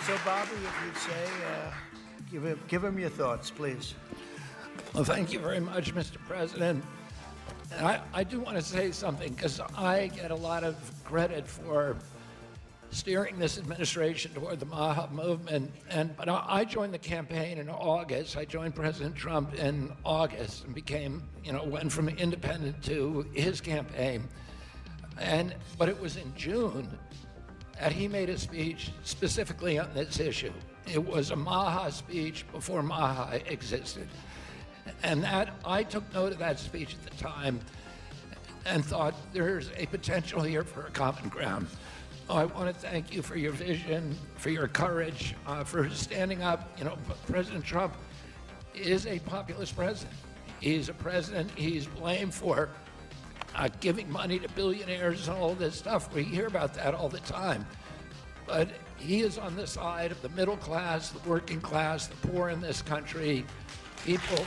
So Bobby, if you'd say, give him your thoughts, please. Well, thank you very much, Mr. President. And I do want to say something, because I get a lot of credit for steering this administration toward the MAHA movement. But I joined the campaign in August. I joined President Trump in August and became, you know, went from independent to his campaign. But it was in June that he made a speech specifically on this issue. It was a MAHA speech before MAHA existed. And that I took note of that speech at the time and thought there's a potential here for a common ground. I want to thank you for your vision, for your courage, for standing up. You know, President Trump is a populist president. He's a president he's blamed for giving money to billionaires and all this stuff. We hear about that all the time. But he is on the side of the middle class, the working class, the poor in this country, people.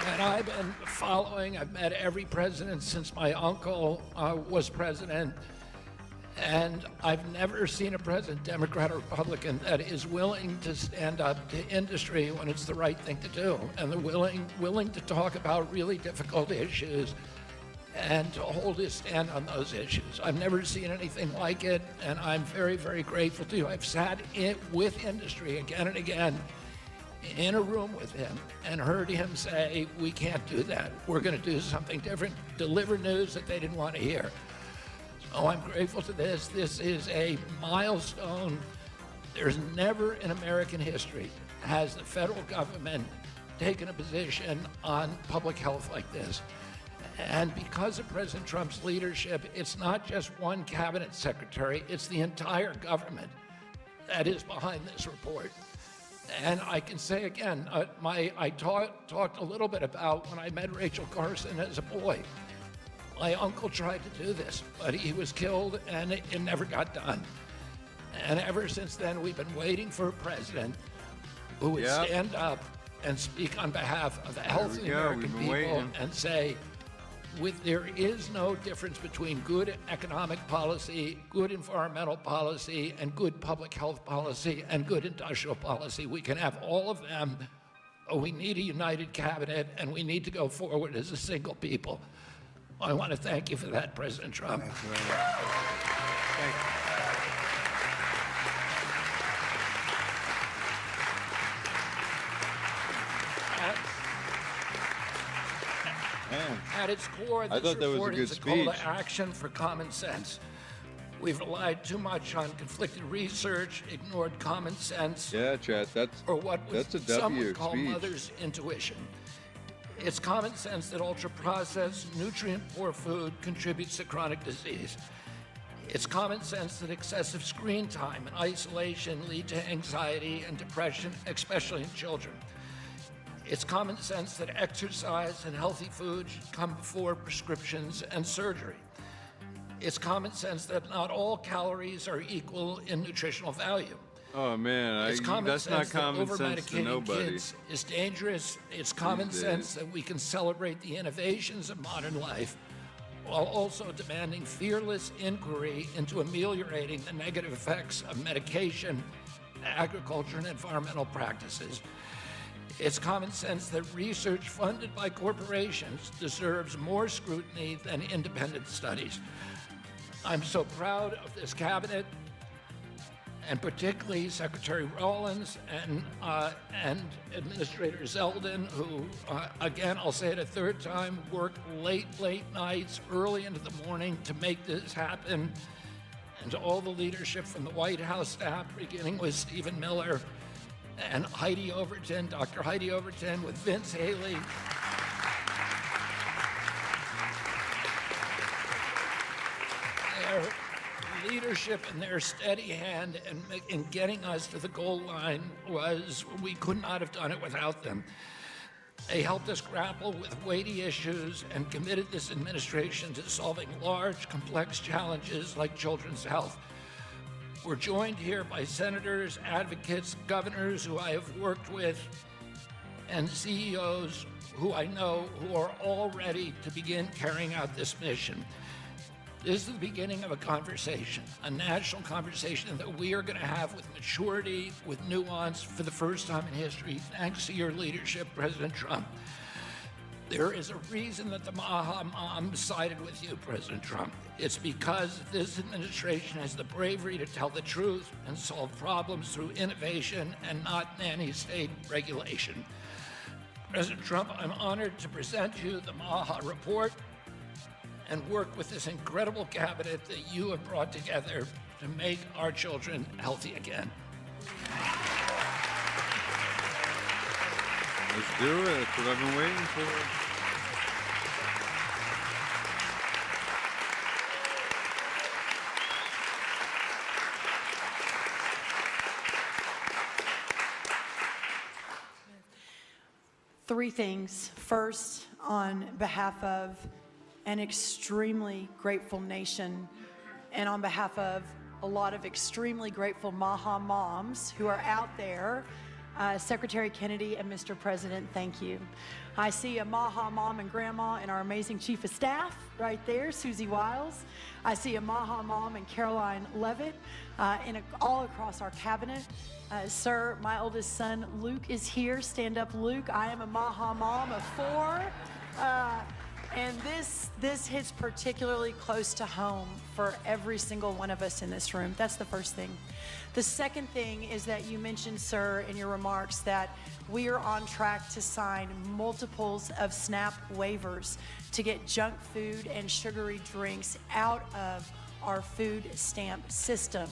And I've been following, I've met every president since my uncle was president. And I've never seen a president, Democrat or Republican, that is willing to stand up to industry when it's the right thing to do, and they're willing to talk about really difficult issues and to hold his stand on those issues. I've never seen anything like it, and I'm very, very grateful to you. I've sat with industry again and again in a room with him and heard him say, we can't do that. We're going to do something different, deliver news that they didn't want to hear. Oh, I'm grateful to this. This is a milestone. There's never in American history has the federal government taken a position on public health like this. And because of President Trump's leadership, it's not just one cabinet secretary, it's the entire government that is behind this report. And I can say again, I talked a little bit about when I met Rachel Carson as a boy. My uncle tried to do this, but he was killed and it never got done. And ever since then, we've been waiting for a president who would stand up and speak on behalf of the health of the American people and say, there is no difference between good economic policy, good environmental policy, and good public health policy, and good industrial policy. We can have all of them We need a united cabinet, and we need to go forward as a single people. I want to thank you for that, President Trump. Thank you very much. Thank you. At its core, this report is a call to action for common sense. We've relied too much on conflicted research, ignored common sense, or what some would call mother's intuition. It's common sense that ultra-processed, nutrient-poor food contributes to chronic disease. It's common sense that excessive screen time and isolation lead to anxiety and depression, especially in children. It's common sense that exercise and healthy food should come before prescriptions and surgery. It's common sense that not all calories are equal in nutritional value. Oh man, that's not common sense to nobody. Kids is dangerous. It's common sense that we can celebrate the innovations of modern life while also demanding fearless inquiry into ameliorating the negative effects of medication, agriculture, and environmental practices. It's common sense that research funded by corporations deserves more scrutiny than independent studies. I'm so proud of this cabinet, and particularly Secretary Rollins and Administrator Zeldin, who, again, I'll say it a third time, worked late nights, early into the morning to make this happen, and to all the leadership from the White House staff, beginning with Stephen Miller, and Heidi Overton, Dr. Heidi Overton, with Vince Haley. Their leadership and their steady hand in getting us to the goal line we could not have done it without them. They helped us grapple with weighty issues and committed this administration to solving large, complex challenges like children's health. We're joined here by senators, advocates, governors who I have worked with, and CEOs who I know who are all ready to begin carrying out this mission. This is the beginning of a conversation, a national conversation that we are going to have with maturity, with nuance, for the first time in history, thanks to your leadership, President Trump. There is a reason that the Maha Mom sided with you, President Trump. It's because this administration has the bravery to tell the truth and solve problems through innovation and not nanny-state regulation. President Trump, I'm honored to present you the Maha report and work with this incredible cabinet that you have brought together to make our children healthy again. Let's do it. That's what I've been waiting for. Three things. First, on behalf of an extremely grateful nation and on behalf of a lot of extremely grateful Maha moms who are out there, Secretary Kennedy and Mr. President, thank you. I see a Maha mom and grandma and our amazing Chief of Staff right there, Susie Wiles. I see a Maha mom and Caroline Levitt all across our cabinet. Sir, my oldest son, Luke, is here. Stand up, Luke. I am a Maha mom of 4. And this hits particularly close to home for every single one of us in this room. That's the first thing. The second thing is that you mentioned, sir, in your remarks that we are on track to sign multiples of SNAP waivers to get junk food and sugary drinks out of our food stamp system.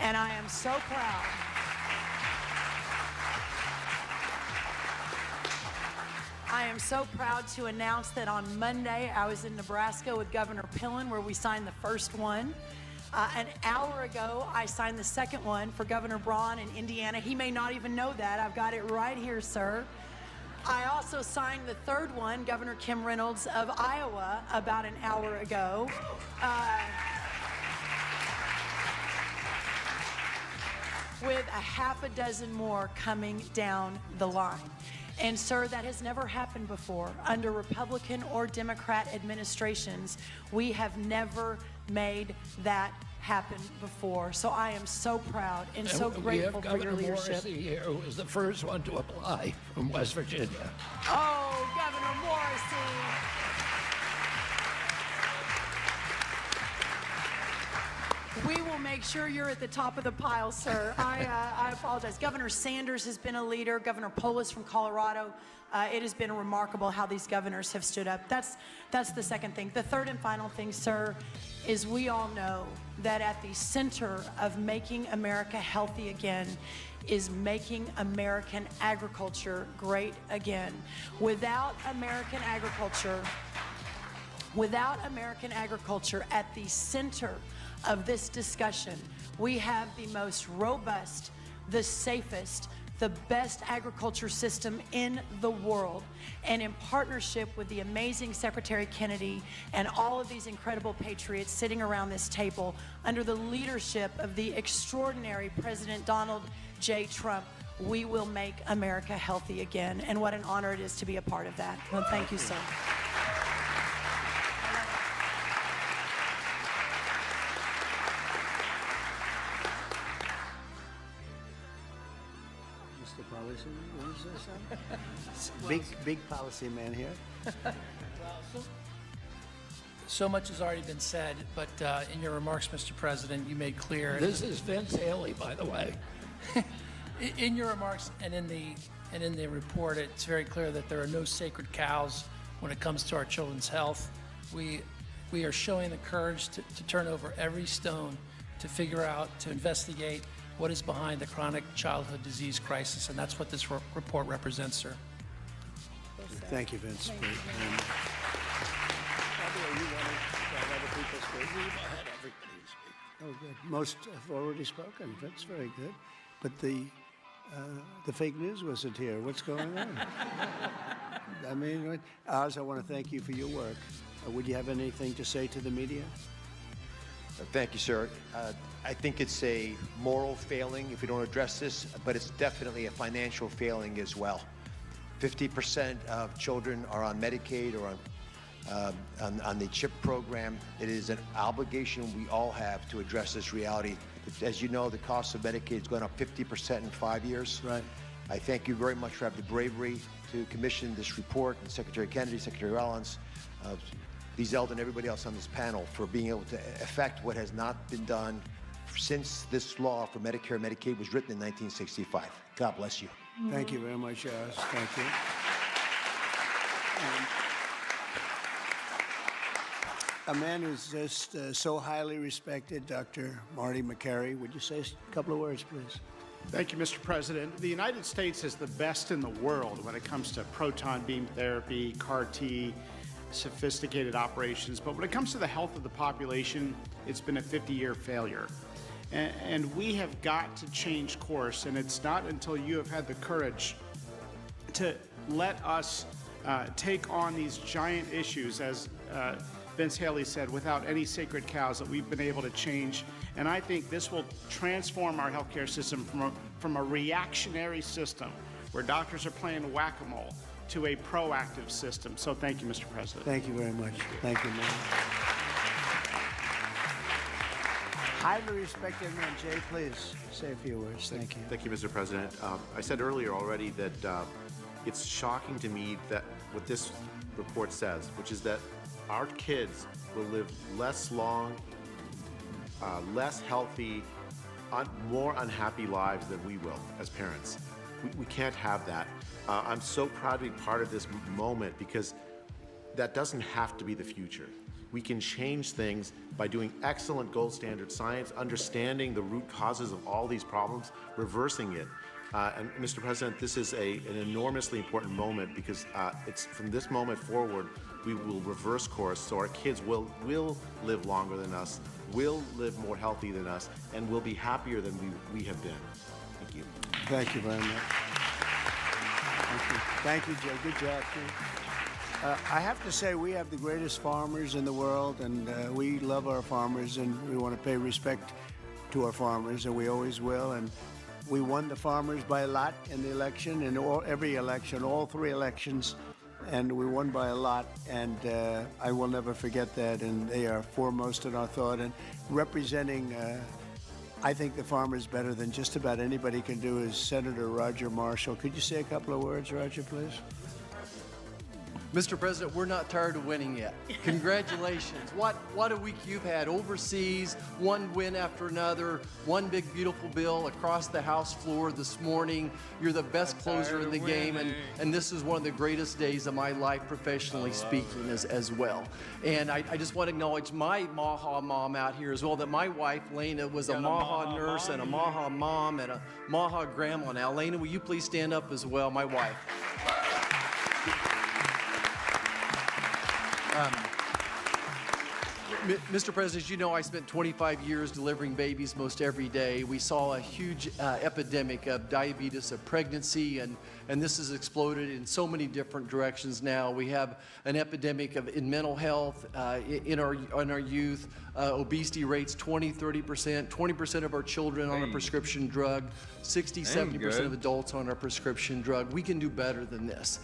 And I am so proud. I am so proud to announce that on Monday, I was in Nebraska with Governor Pillen, where we signed the first one. An hour ago, I signed the second one for Governor Braun in Indiana. He may not even know that. I've got it right here, sir. I also signed the third one, Governor Kim Reynolds of Iowa, about an hour ago. With a half a dozen more coming down the line. And sir, that has never happened before. Under Republican or Democrat administrations, we have never made that happened before. So I am so proud and so grateful for your leadership. Morrissey here, who was the first one to apply from West Virginia. Oh, Governor Morrissey. We will make sure you're at the top of the pile, sir. I apologize. Governor Sanders has been a leader. Governor Polis from Colorado. It has been remarkable how these governors have stood up. That's the second thing. The third and final thing, sir, is we all know that at the center of making America healthy again is making American agriculture great again. Without American agriculture at the center of this discussion, we have the most robust, the safest, the best agriculture system in the world. And in partnership with the amazing Secretary Kennedy and all of these incredible patriots sitting around this table under the leadership of the extraordinary President Donald J. Trump, we will make America healthy again. And what an honor it is to be a part of that. Well, thank you, sir. Big policy man here. So much has already been said, but in your remarks, Mr. President, you made clear. This is Vince Haley, by the way. In your remarks and in the report, it's very clear that there are no sacred cows when it comes to our children's health. We are showing the courage to turn over every stone to figure out, to investigate what is behind the chronic childhood disease crisis, and that's what this report represents, sir. Thank you, Vince. Oh, good. Most have already spoken. That's very good. But the fake news wasn't here. What's going on? I mean, Oz, I want to thank you for your work. Would you have anything to say to the media? Thank you, sir. I think it's a moral failing if we don't address this, but it's definitely a financial failing as well. 50% of children are on Medicaid or on the CHIP program. It is an obligation we all have to address this reality. As you know, the cost of Medicaid has gone up 50% in 5 years. Right. I thank you very much for having the bravery to commission this report, and Secretary Kennedy, Secretary Rollins, Lee Zeldin, and everybody else on this panel for being able to effect what has not been done since this law for Medicare and Medicaid was written in 1965. God bless you. Thank you very much, Oz. Thank you. A man who's just so highly respected, Dr. Marty McCary. Would you say a couple of words, please? Thank you, Mr. President. The United States is the best in the world when it comes to proton beam therapy, CAR-T, sophisticated operations. But when it comes to the health of the population, it's been a 50-year failure. And we have got to change course, and it's not until you have had the courage to let us take on these giant issues, as Vince Haley said, without any sacred cows, that we've been able to change. And I think this will transform our healthcare system from a reactionary system where doctors are playing whack-a-mole to a proactive system. So thank you, Mr. President. Thank you very much. Thank you, man. Highly respected man. Jay, please say a few words. Thank you. Thank you, Mr. President. I said earlier already that it's shocking to me that what this report says, which is that our kids will live less long, less healthy, more unhappy lives than we will as parents. We can't have that. I'm so proud to be part of this moment because that doesn't have to be the future. We can change things by doing excellent gold standard science, understanding the root causes of all these problems, reversing it. And Mr. President, this is an enormously important moment because it's from this moment forward, we will reverse course so our kids will live longer than us, will live more healthy than us, and will be happier than we have been. Thank you. Thank you very much. Thank you. Thank you, Joe. Good job, too. I have to say we have the greatest farmers in the world, and we love our farmers, and we want to pay respect to our farmers, and we always will. And we won the farmers by a lot in the election, in every election, all three elections. and we won by a lot, and I will never forget that, and they are foremost in our thought, and representing, I think, the farmers better than just about anybody can do is Senator Roger Marshall. Could you say a couple of words, Roger, please? Mr. President, we're not tired of winning yet. Congratulations. What a week you've had overseas, one win after another, one big beautiful bill across the House floor this morning. You're the best closer in the game, and this is one of the greatest days of my life professionally speaking as well. And I just want to acknowledge my Maha mom out here as well, that my wife, Lena, was a Maha nurse and a Maha mom and a Maha grandma. Now, Lena, will you please stand up as well, my wife? Mr. President, as you know, I spent 25 years delivering babies most every day. We saw a huge epidemic of diabetes, of pregnancy, and this has exploded in so many different directions now. We have an epidemic in mental health in our youth, obesity rates 20, 30%, 20% of our children on a prescription drug, 60, 70% of adults on a prescription drug. We can do better than this.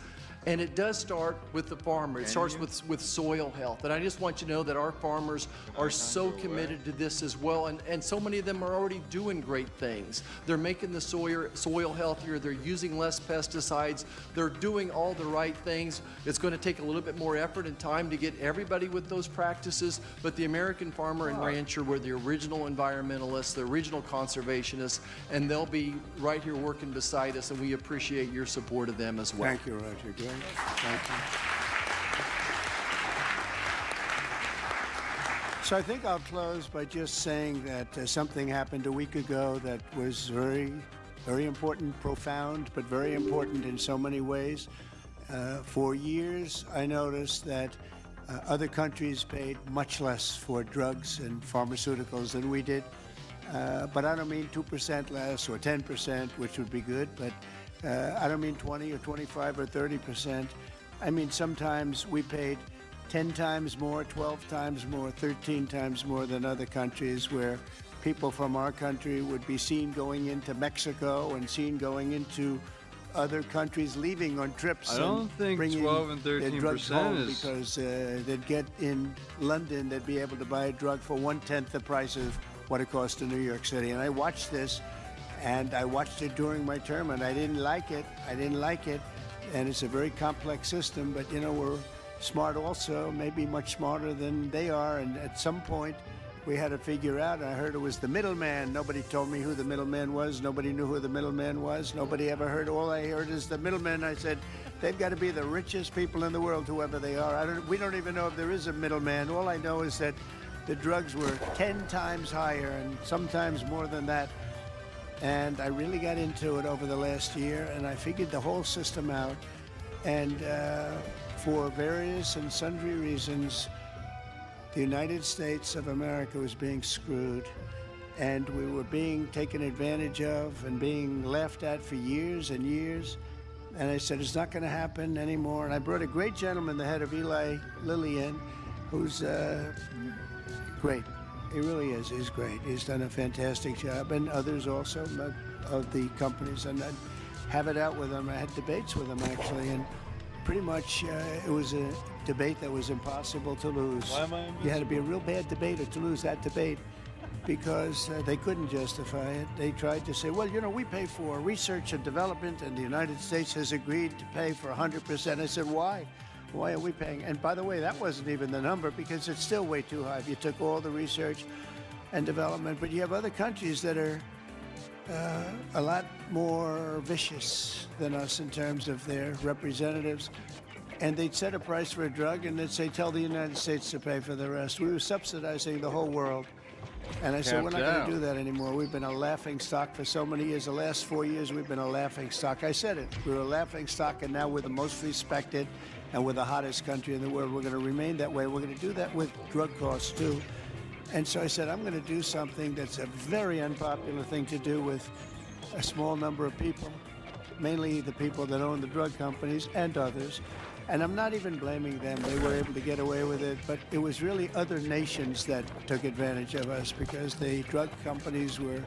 And it does start with the farmer. It starts with soil health. And I just want you to know that our farmers are so committed to this as well. And so many of them are already doing great things. They're making the soil healthier. They're using less pesticides. They're doing all the right things. It's going to take a little bit more effort and time to get everybody with those practices. But the American farmer and rancher were the original environmentalists, the original conservationists, and they'll be right here working beside us, and we appreciate your support of them as well. Thank you, Roger. Good. Thank you. So I think I'll close by just saying that something happened a week ago that was very, very important, profound, but very important in so many ways. For years, I noticed that other countries paid much less for drugs and pharmaceuticals than we did. But I don't mean 2% less or 10%, which would be good, but I don't mean 20 or 25 or 30%. I mean, sometimes we paid 10 times more, 12 times more, 13 times more than other countries, where people from our country would be seen going into Mexico and seen going into other countries, leaving on trips. I don't think 12 and 13% is because they'd get in London, they'd be able to buy a drug for 1/10 the price of what it costs in New York City. And I watched this. And I watched it during my term, and I didn't like it. And it's a very complex system, but, you know, we're smart also, maybe much smarter than they are. And at some point, we had to figure out, I heard it was the middleman. Nobody told me who the middleman was. Nobody knew who the middleman was. Nobody ever heard. All I heard is the middleman. I said, they've got to be the richest people in the world, whoever they are. We don't even know if there is a middleman. All I know is that the drugs were 10 times higher and sometimes more than that. And I really got into it over the last year, and I figured the whole system out. And for various and sundry reasons, the United States of America was being screwed, and we were being taken advantage of and being laughed at for years and years. And I said, it's not going to happen anymore. And I brought a great gentleman, the head of Eli Lilly, in, who's great. He really is. He's great. He's done a fantastic job, and others also of the companies. And I'd have it out with him. I had debates with him, actually, and pretty much it was a debate that was impossible to lose. Why am I You had to be a real bad debater to lose that debate, because they couldn't justify it. They tried to say, well, you know, we pay for research and development, and the United States has agreed to pay for 100%. I said, why? Why are we paying? And by the way, that wasn't even the number, because it's still way too high if you took all the research and development. But you have other countries that are a lot more vicious than us in terms of their representatives. And they'd set a price for a drug, and they'd say, tell the United States to pay for the rest. We were subsidizing the whole world. And I said, we're not going to do that anymore. We've been a laughing stock for so many years. The last 4 years, we've been a laughing stock. I said it. We were a laughing stock, and now we're the most respected, and we're the hottest country in the world. We're going to remain that way. We're going to do that with drug costs, too. And so I said, I'm going to do something that's a very unpopular thing to do with a small number of people, mainly the people that own the drug companies and others. And I'm not even blaming them. They were able to get away with it. But it was really other nations that took advantage of us, because the drug companies were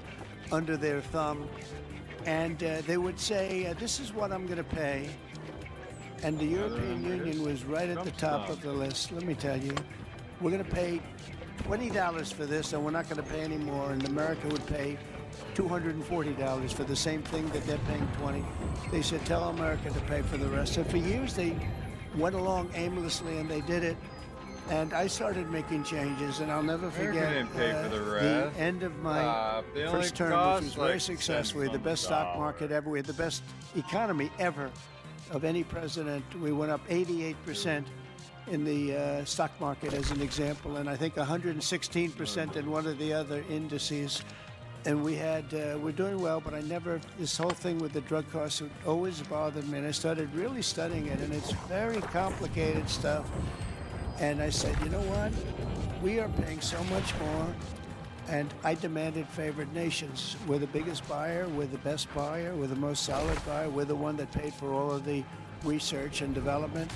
under their thumb. And they would say, this is what I'm going to pay. And the European Union was right at the top of the list. Let me tell you, we're going to pay $20 for this, and we're not going to pay any more. And America would pay $240 for the same thing that they're paying $20. They said, tell America to pay for the rest. And for years, they went along aimlessly, and they did it. And I started making changes, and I'll never forget the end of my first term, which was very successful. We had the best stock market ever. We had the best economy ever of any president. We went up 88% in the stock market, as an example, and I think 116% in one of the other indices. And we're doing well, but this whole thing with the drug costs always bothered me, and I started really studying it, and it's very complicated stuff. And I said, you know what? We are paying so much more, and I demanded favored nations. We're the biggest buyer, we're the best buyer, we're the most solid buyer, we're the one that paid for all of the research and development.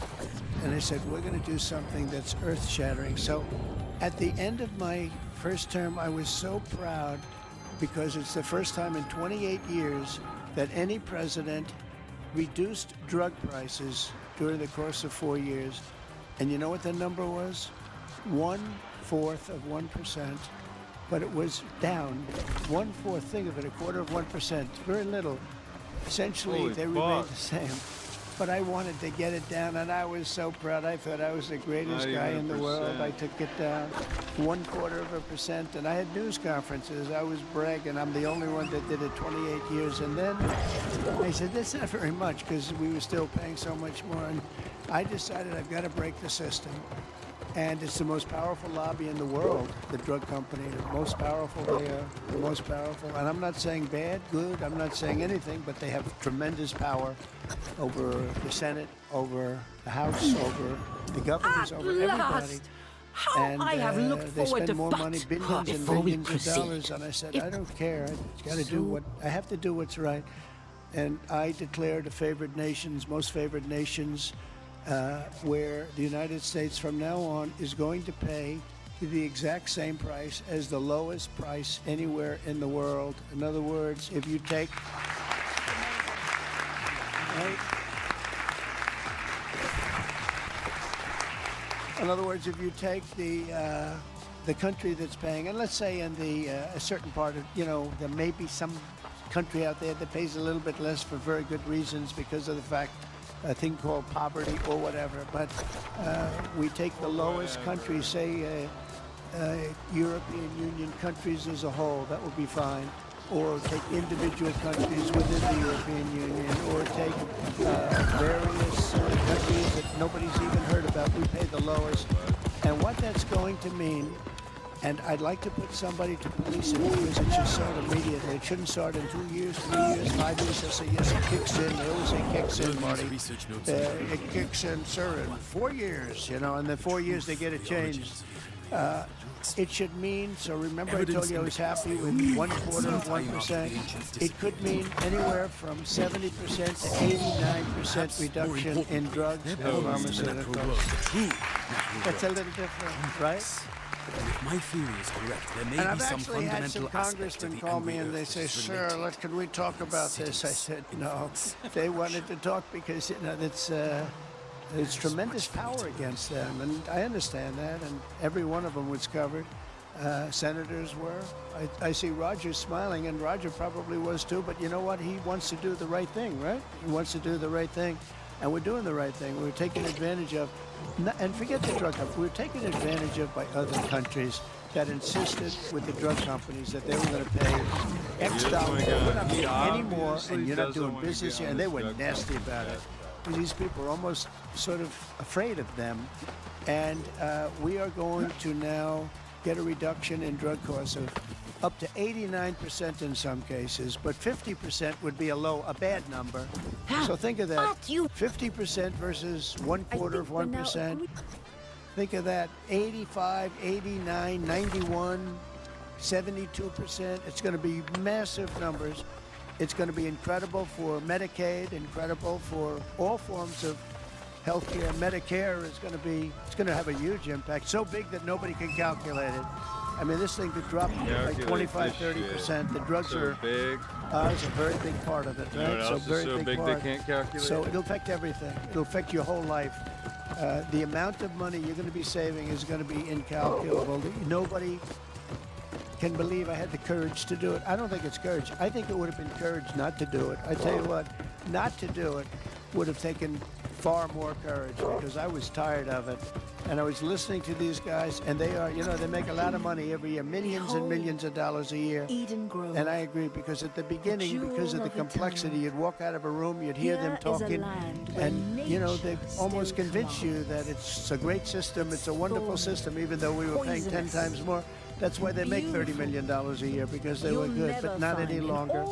And I said, we're going to do something that's earth-shattering. So at the end of my first term, I was so proud, because it's the first time in 28 years that any president reduced drug prices during the course of 4 years. And you know what the number was? 1/4 of 1%, but it was down 1/4. Think of it, 1/4 of 1%, very little. Essentially, they remained the same. But I wanted to get it down, and I was so proud. I thought I was the greatest guy in the world. I took it down 1/4 of 1%, and I had news conferences. I was bragging. I'm the only one that did it 28 years. And then I said, that's not very much, because we were still paying so much more. And I decided I've got to break the system. And it's the most powerful lobby in the world, the drug company. The most powerful they are, the most powerful. And I'm not saying bad, good, I'm not saying anything, but they have tremendous power over the Senate, over the House, over the governors, over everybody. And I have looked they forward spend to more money, billions and billions of dollars. And I said, I don't care. I have to do what's right. And I declared a favored nations, most favored nations, where the United States from now on is going to pay the exact same price as the lowest price anywhere in the world. In other words, if you take... Right? In other words, if you take the country that's paying, and let's say in a certain part of, there may be some country out there that pays a little bit less for very good reasons because of the fact a thing called poverty or whatever, but we take the lowest countries, say European Union countries as a whole, that would be fine, or take individual countries within the European Union, or take various countries that nobody's even heard about. We pay the lowest, and what that's going to mean, and I'd like to put somebody to police it, because it should start immediately. It shouldn't start in 2 years, 3 years, 5 years. They'll say, yes, it kicks in. They always say kicks in, Marty. It kicks in, sir, in 4 years, and then 4 years they get it changed. It should mean, so remember I told you I was happy with 1/4 of 1%. It could mean anywhere from 70% to 89% reduction in drugs and pharmaceuticals. That's a little different, right? If my theory is correct, there may and be I've some actually had some fundamental aspect to congressmen the call me angry and they earth say, which is sir, related can we talk about this? I said, no. They wanted to talk because, there's tremendous power against them. And I understand that. And every one of them was covered. Senators were. I see Roger smiling, and Roger probably was too. But you know what? He wants to do the right thing, right? He wants to do the right thing. And we're doing the right thing. We're taking advantage of, and forget the drug companies, we're taken advantage of by other countries that insisted with the drug companies that they were going to pay X dollars. We're not paying any more, and you're not doing business here. And they were nasty about it. These people are almost sort of afraid of them. And we are going to now get a reduction in drug costs of up to 89% in some cases, but 50% would be a bad number. So think of that. 50% versus 1/4 of 1%. Think of that. 85, 89, 91, 72%. It's going to be massive numbers. It's going to be incredible for Medicaid, incredible for all forms of healthcare. Medicare is going to have a huge impact, so big that nobody can calculate it. I mean, this thing could drop like 25, 30%. The drugs are big. It's a very big part of it, right? You know what else is so big they can't calculate? So it'll affect everything. It'll affect your whole life. The amount of money you're going to be saving is going to be incalculable. Nobody can believe I had the courage to do it. I don't think it's courage. I think it would have been courage not to do it. I tell you what, not to do it would have taken far more courage because I was tired of it. And I was listening to these guys, and they are, you know, they make a lot of money every year, millions and millions of dollars a year. Eden Grove. And I agree, because at the beginning, because of the complexity, you'd walk out of a room, you'd hear them talking, and, you know, they almost convince you that it's a great system, it's a wonderful system, even though we were paying 10 times more. That's why they make $30 million a year, because they were good, but not any longer.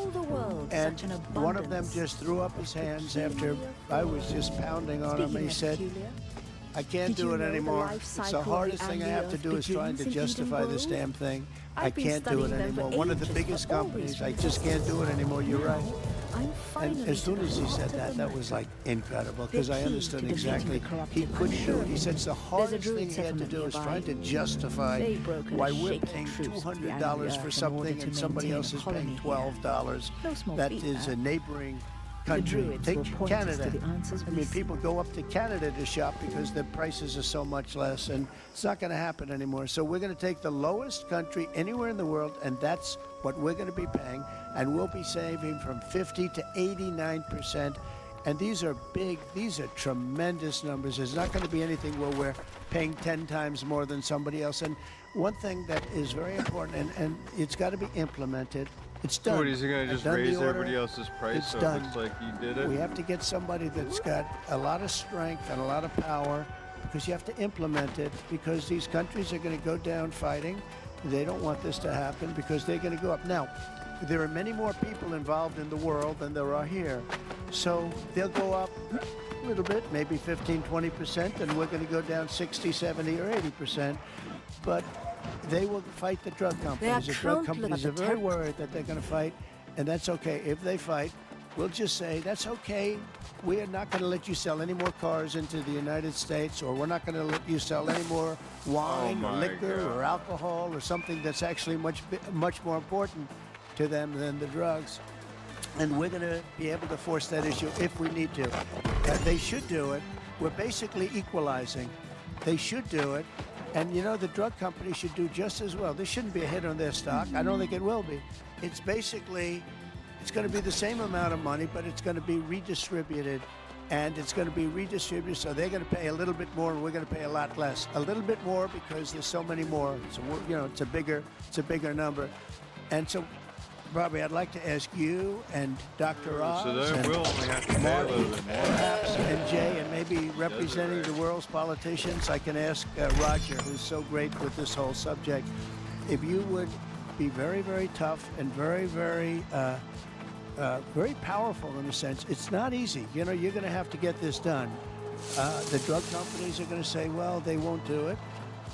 And one of them just threw up his hands after I was just pounding on him. He said, I can't do it anymore. It's the hardest thing I have to do is trying to justify this damn thing. I can't do it anymore. One of the biggest companies, I just can't do it anymore. You're right. And as soon as he said that, that was like incredible, because I understood exactly he couldn't do it. He said it's the hardest thing he had to do is trying to justify why we're paying $200 for something and somebody else is paying $12. That is a neighboring country. Take Canada. I mean, people go up to Canada to shop because the prices are so much less, and it's not going to happen anymore. So we're going to take the lowest country anywhere in the world, and that's what we're going to be paying, and we'll be saving from 50 to 89%. And these are big, these are tremendous numbers. There's not going to be anything where we're paying 10 times more than somebody else. And one thing that is very important, and it's got to be implemented. It's done. What, is he going to just raise everybody else's price it's so done. it looks like he did it? We have to get somebody that's got a lot of strength and a lot of power, because you have to implement it, because these countries are going to go down fighting. They don't want this to happen because they're going to go up. Now, there are many more people involved in the world than there are here. So they'll go up a little bit, maybe 15, 20%, and we're going to go down 60, 70, or 80%. But they will fight the drug companies. The drug companies are very worried that they're going to fight, and that's okay. If they fight, we'll just say, that's okay. We are not going to let you sell any more cars into the United States, or we're not going to let you sell any more wine or liquor or alcohol or something that's actually much more important to them than the drugs. And we're going to be able to force that issue if we need to. They should do it. We're basically equalizing. They should do it. And, you know, the drug companies should do just as well. There shouldn't be a hit on their stock. I don't think it will be. It's basically, it's going to be the same amount of money, but it's going to be redistributed. And it's going to be redistributed, so they're going to pay a little bit more, and we're going to pay a lot less. A little bit more because there's so many more. So, you know, it's a bigger number. And so, Bobby, I'd like to ask you and Dr. Oz and we'll only have to pay a little bit more. Perhaps, and Jay, and maybe representing the world's politicians, I can ask Roger, who's so great with this whole subject, if you would be very, very tough and very, very, very powerful in a sense. It's not easy. You know, you're going to have to get this done. The drug companies are going to say, well, they won't do it.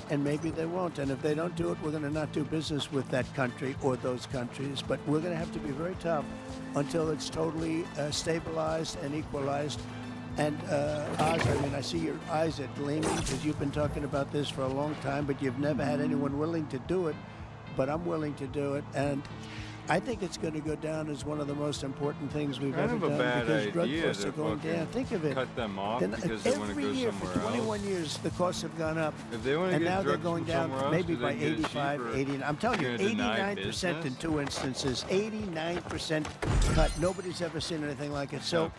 And maybe they won't. And if they don't do it, we're going to not do business with that country or those countries. But we're going to have to be very tough until it's totally stabilized and equalized. And Oz, I mean, I see your eyes are gleaming because you've been talking about this for a long time, but you've never had anyone willing to do it. But I'm willing to do it. And I think it's going to go down as one of the most important things we've ever done, because drug costs are going down. Think of it. Cut them off because they want to go year somewhere for 21 else. years, the costs have gone up. If they want to and get now they're drugs going from down somewhere else, maybe do by they get it 85, cheaper? 80. I'm telling you, You're gonna deny 89% in business? 2 instances. 89% cut. Nobody's ever seen anything like it. So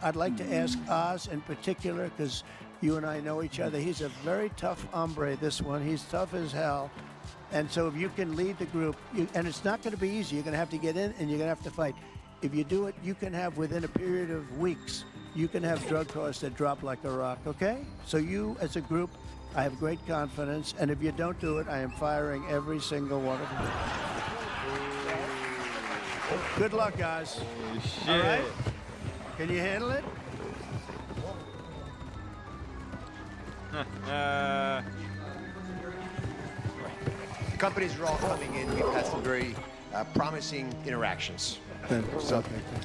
I'd like to ask Oz in particular, because you and I know each other. He's a very tough hombre, this one. He's tough as hell. And so if you can lead the group, and it's not going to be easy. You're going to have to get in, and you're going to have to fight. If you do it, you can have, within a period of weeks, you can have drug costs that drop like a rock, okay? So you, as a group, I have great confidence. And if you don't do it, I am firing every single one of you. Good luck, guys. All right? Can you handle it? The companies are all coming in. We've had some very promising interactions. So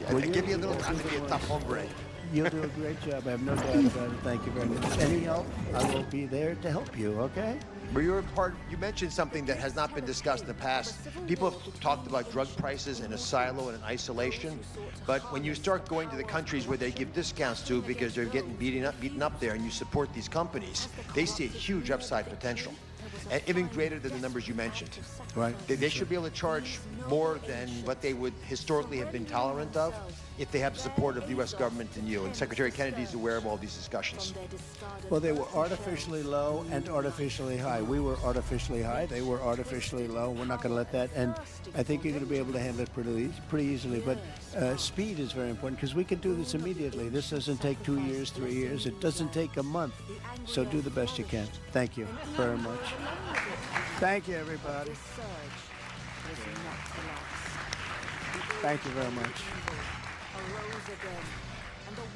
I give you a little time to be a tough hombre. You'll do a great job. I have no doubt about it. Thank you very much. Any help, I will be there to help you, okay? You mentioned something that has not been discussed in the past. People have talked about drug prices in a silo and in isolation, but when you start going to the countries where they give discounts to because they're getting beaten up there, and you support these companies, they see a huge upside potential, and even greater than the numbers you mentioned. Right. They should be able to charge more than what they would historically have been tolerant of if they have the support of the U.S. government and you. And Secretary Kennedy is aware of all these discussions. Well, they were artificially low and artificially high. We were artificially high. They were artificially low. We're not going to let that. And I think you're going to be able to handle it pretty easily. But speed is very important because we can do this immediately. This doesn't take 2 years, 3 years. It doesn't take a month. So do the best you can. Thank you very much. Thank you, everybody. Thank you very much.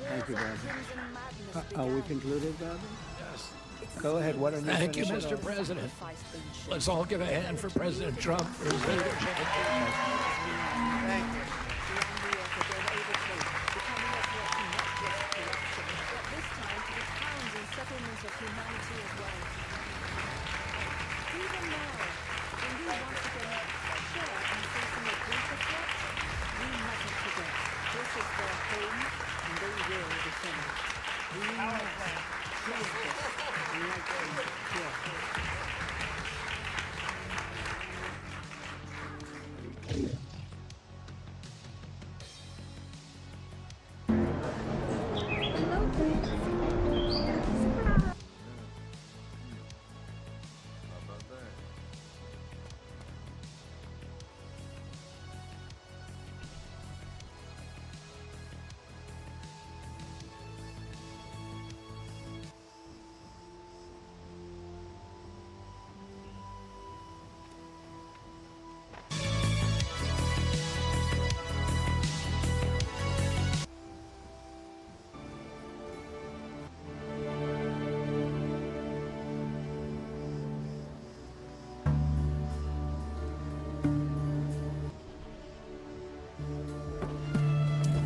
Thank you, Barbara. Are we concluded, Barbara? Yes. Go ahead. Why don't you Thank you, finish it Mr. off? President. Let's all give a hand for President Trump for his leadership. Thank you.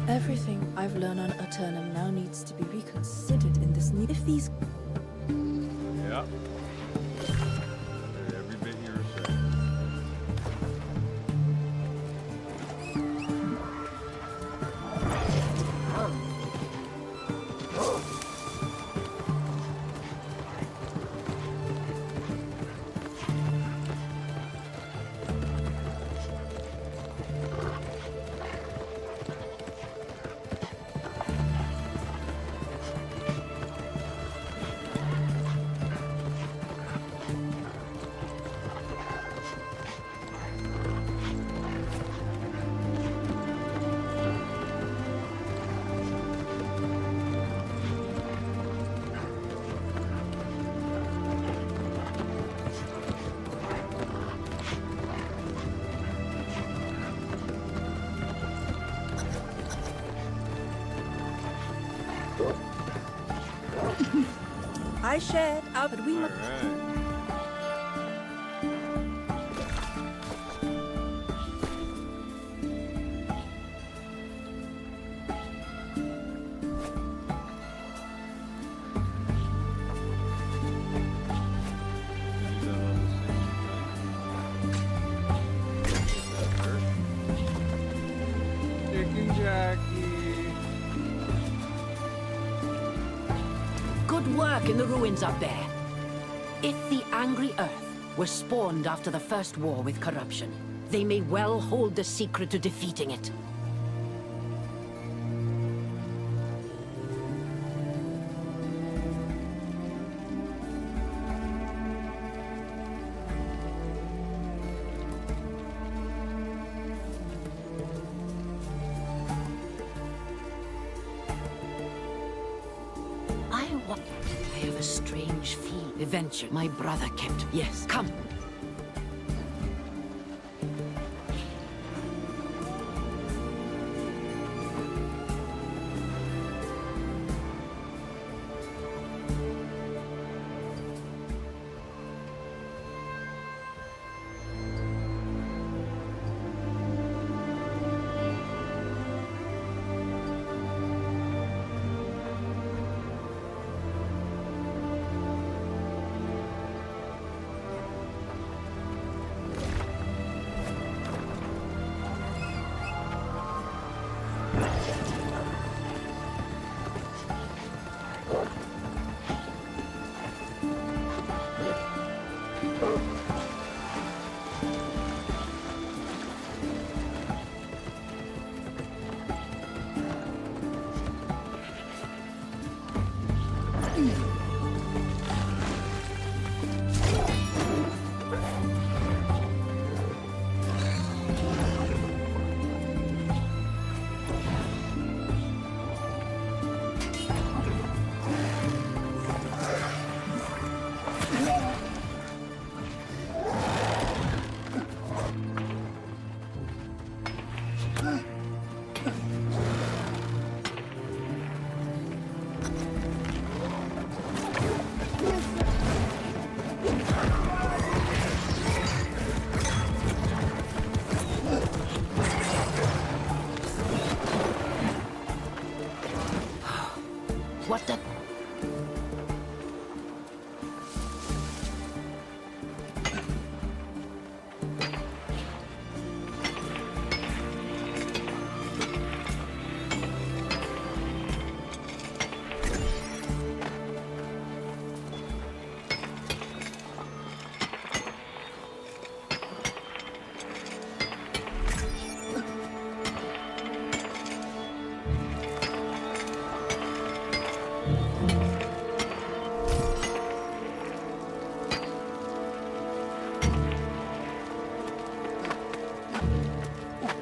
Everything I've learned on Eternum now needs to be reconsidered in this new. If these. Yeah. Every bit you were saying. I shared our, but we must. Good work in the ruins up there. If the angry Earth was spawned after the first war with corruption, they may well hold the secret to defeating it. I have a strange feel. Adventure my brother kept. Yes, come.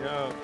out.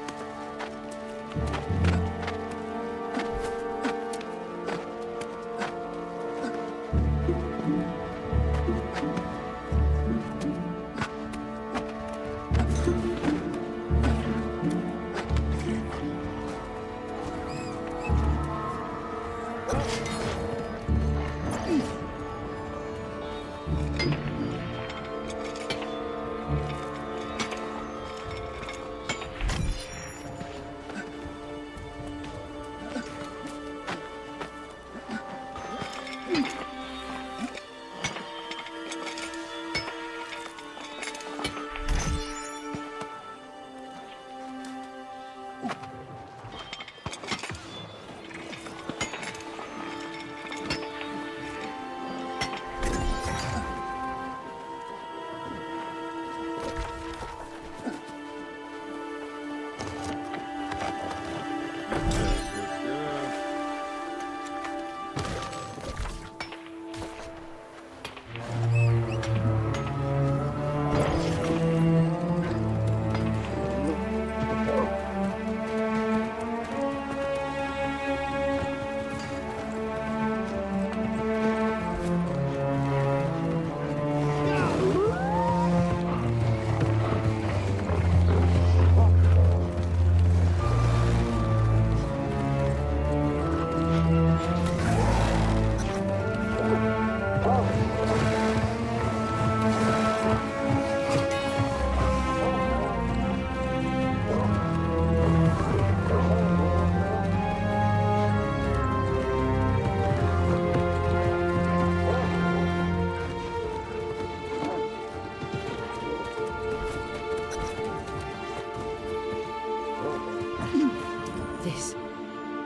This.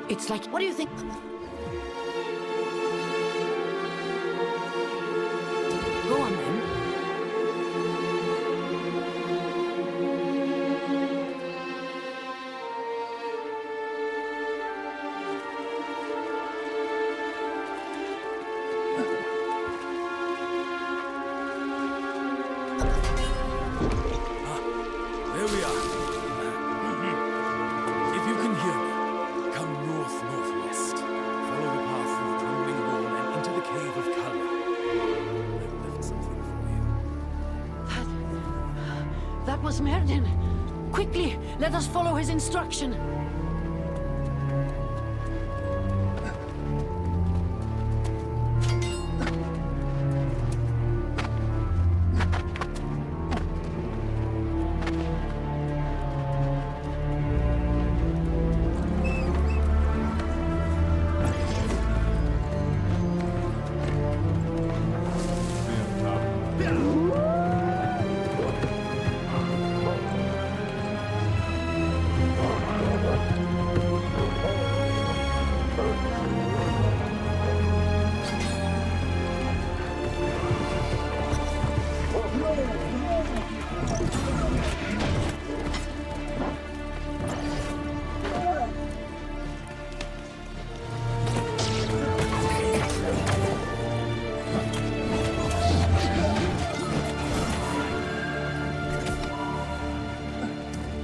It's like, what do you think? Go on then. There we are. If you can hear me, come north-northwest. Follow the path through the crumbling wall and into the cave of Kala. I've left something for you. That was Merlin. Quickly, let us follow his instruction.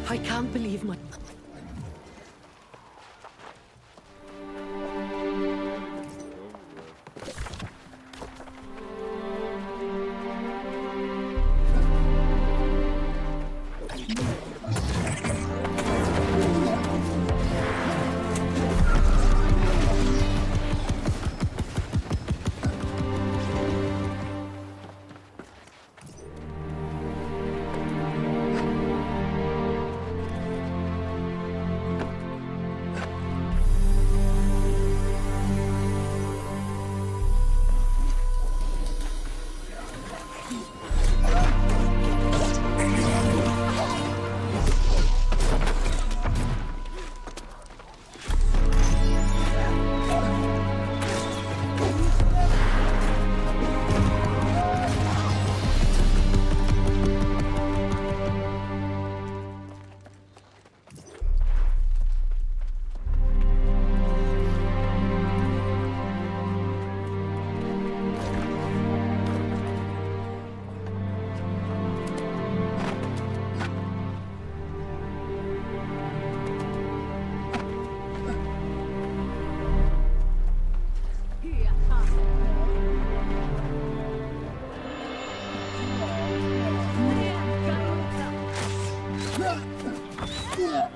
I can't believe my... Back.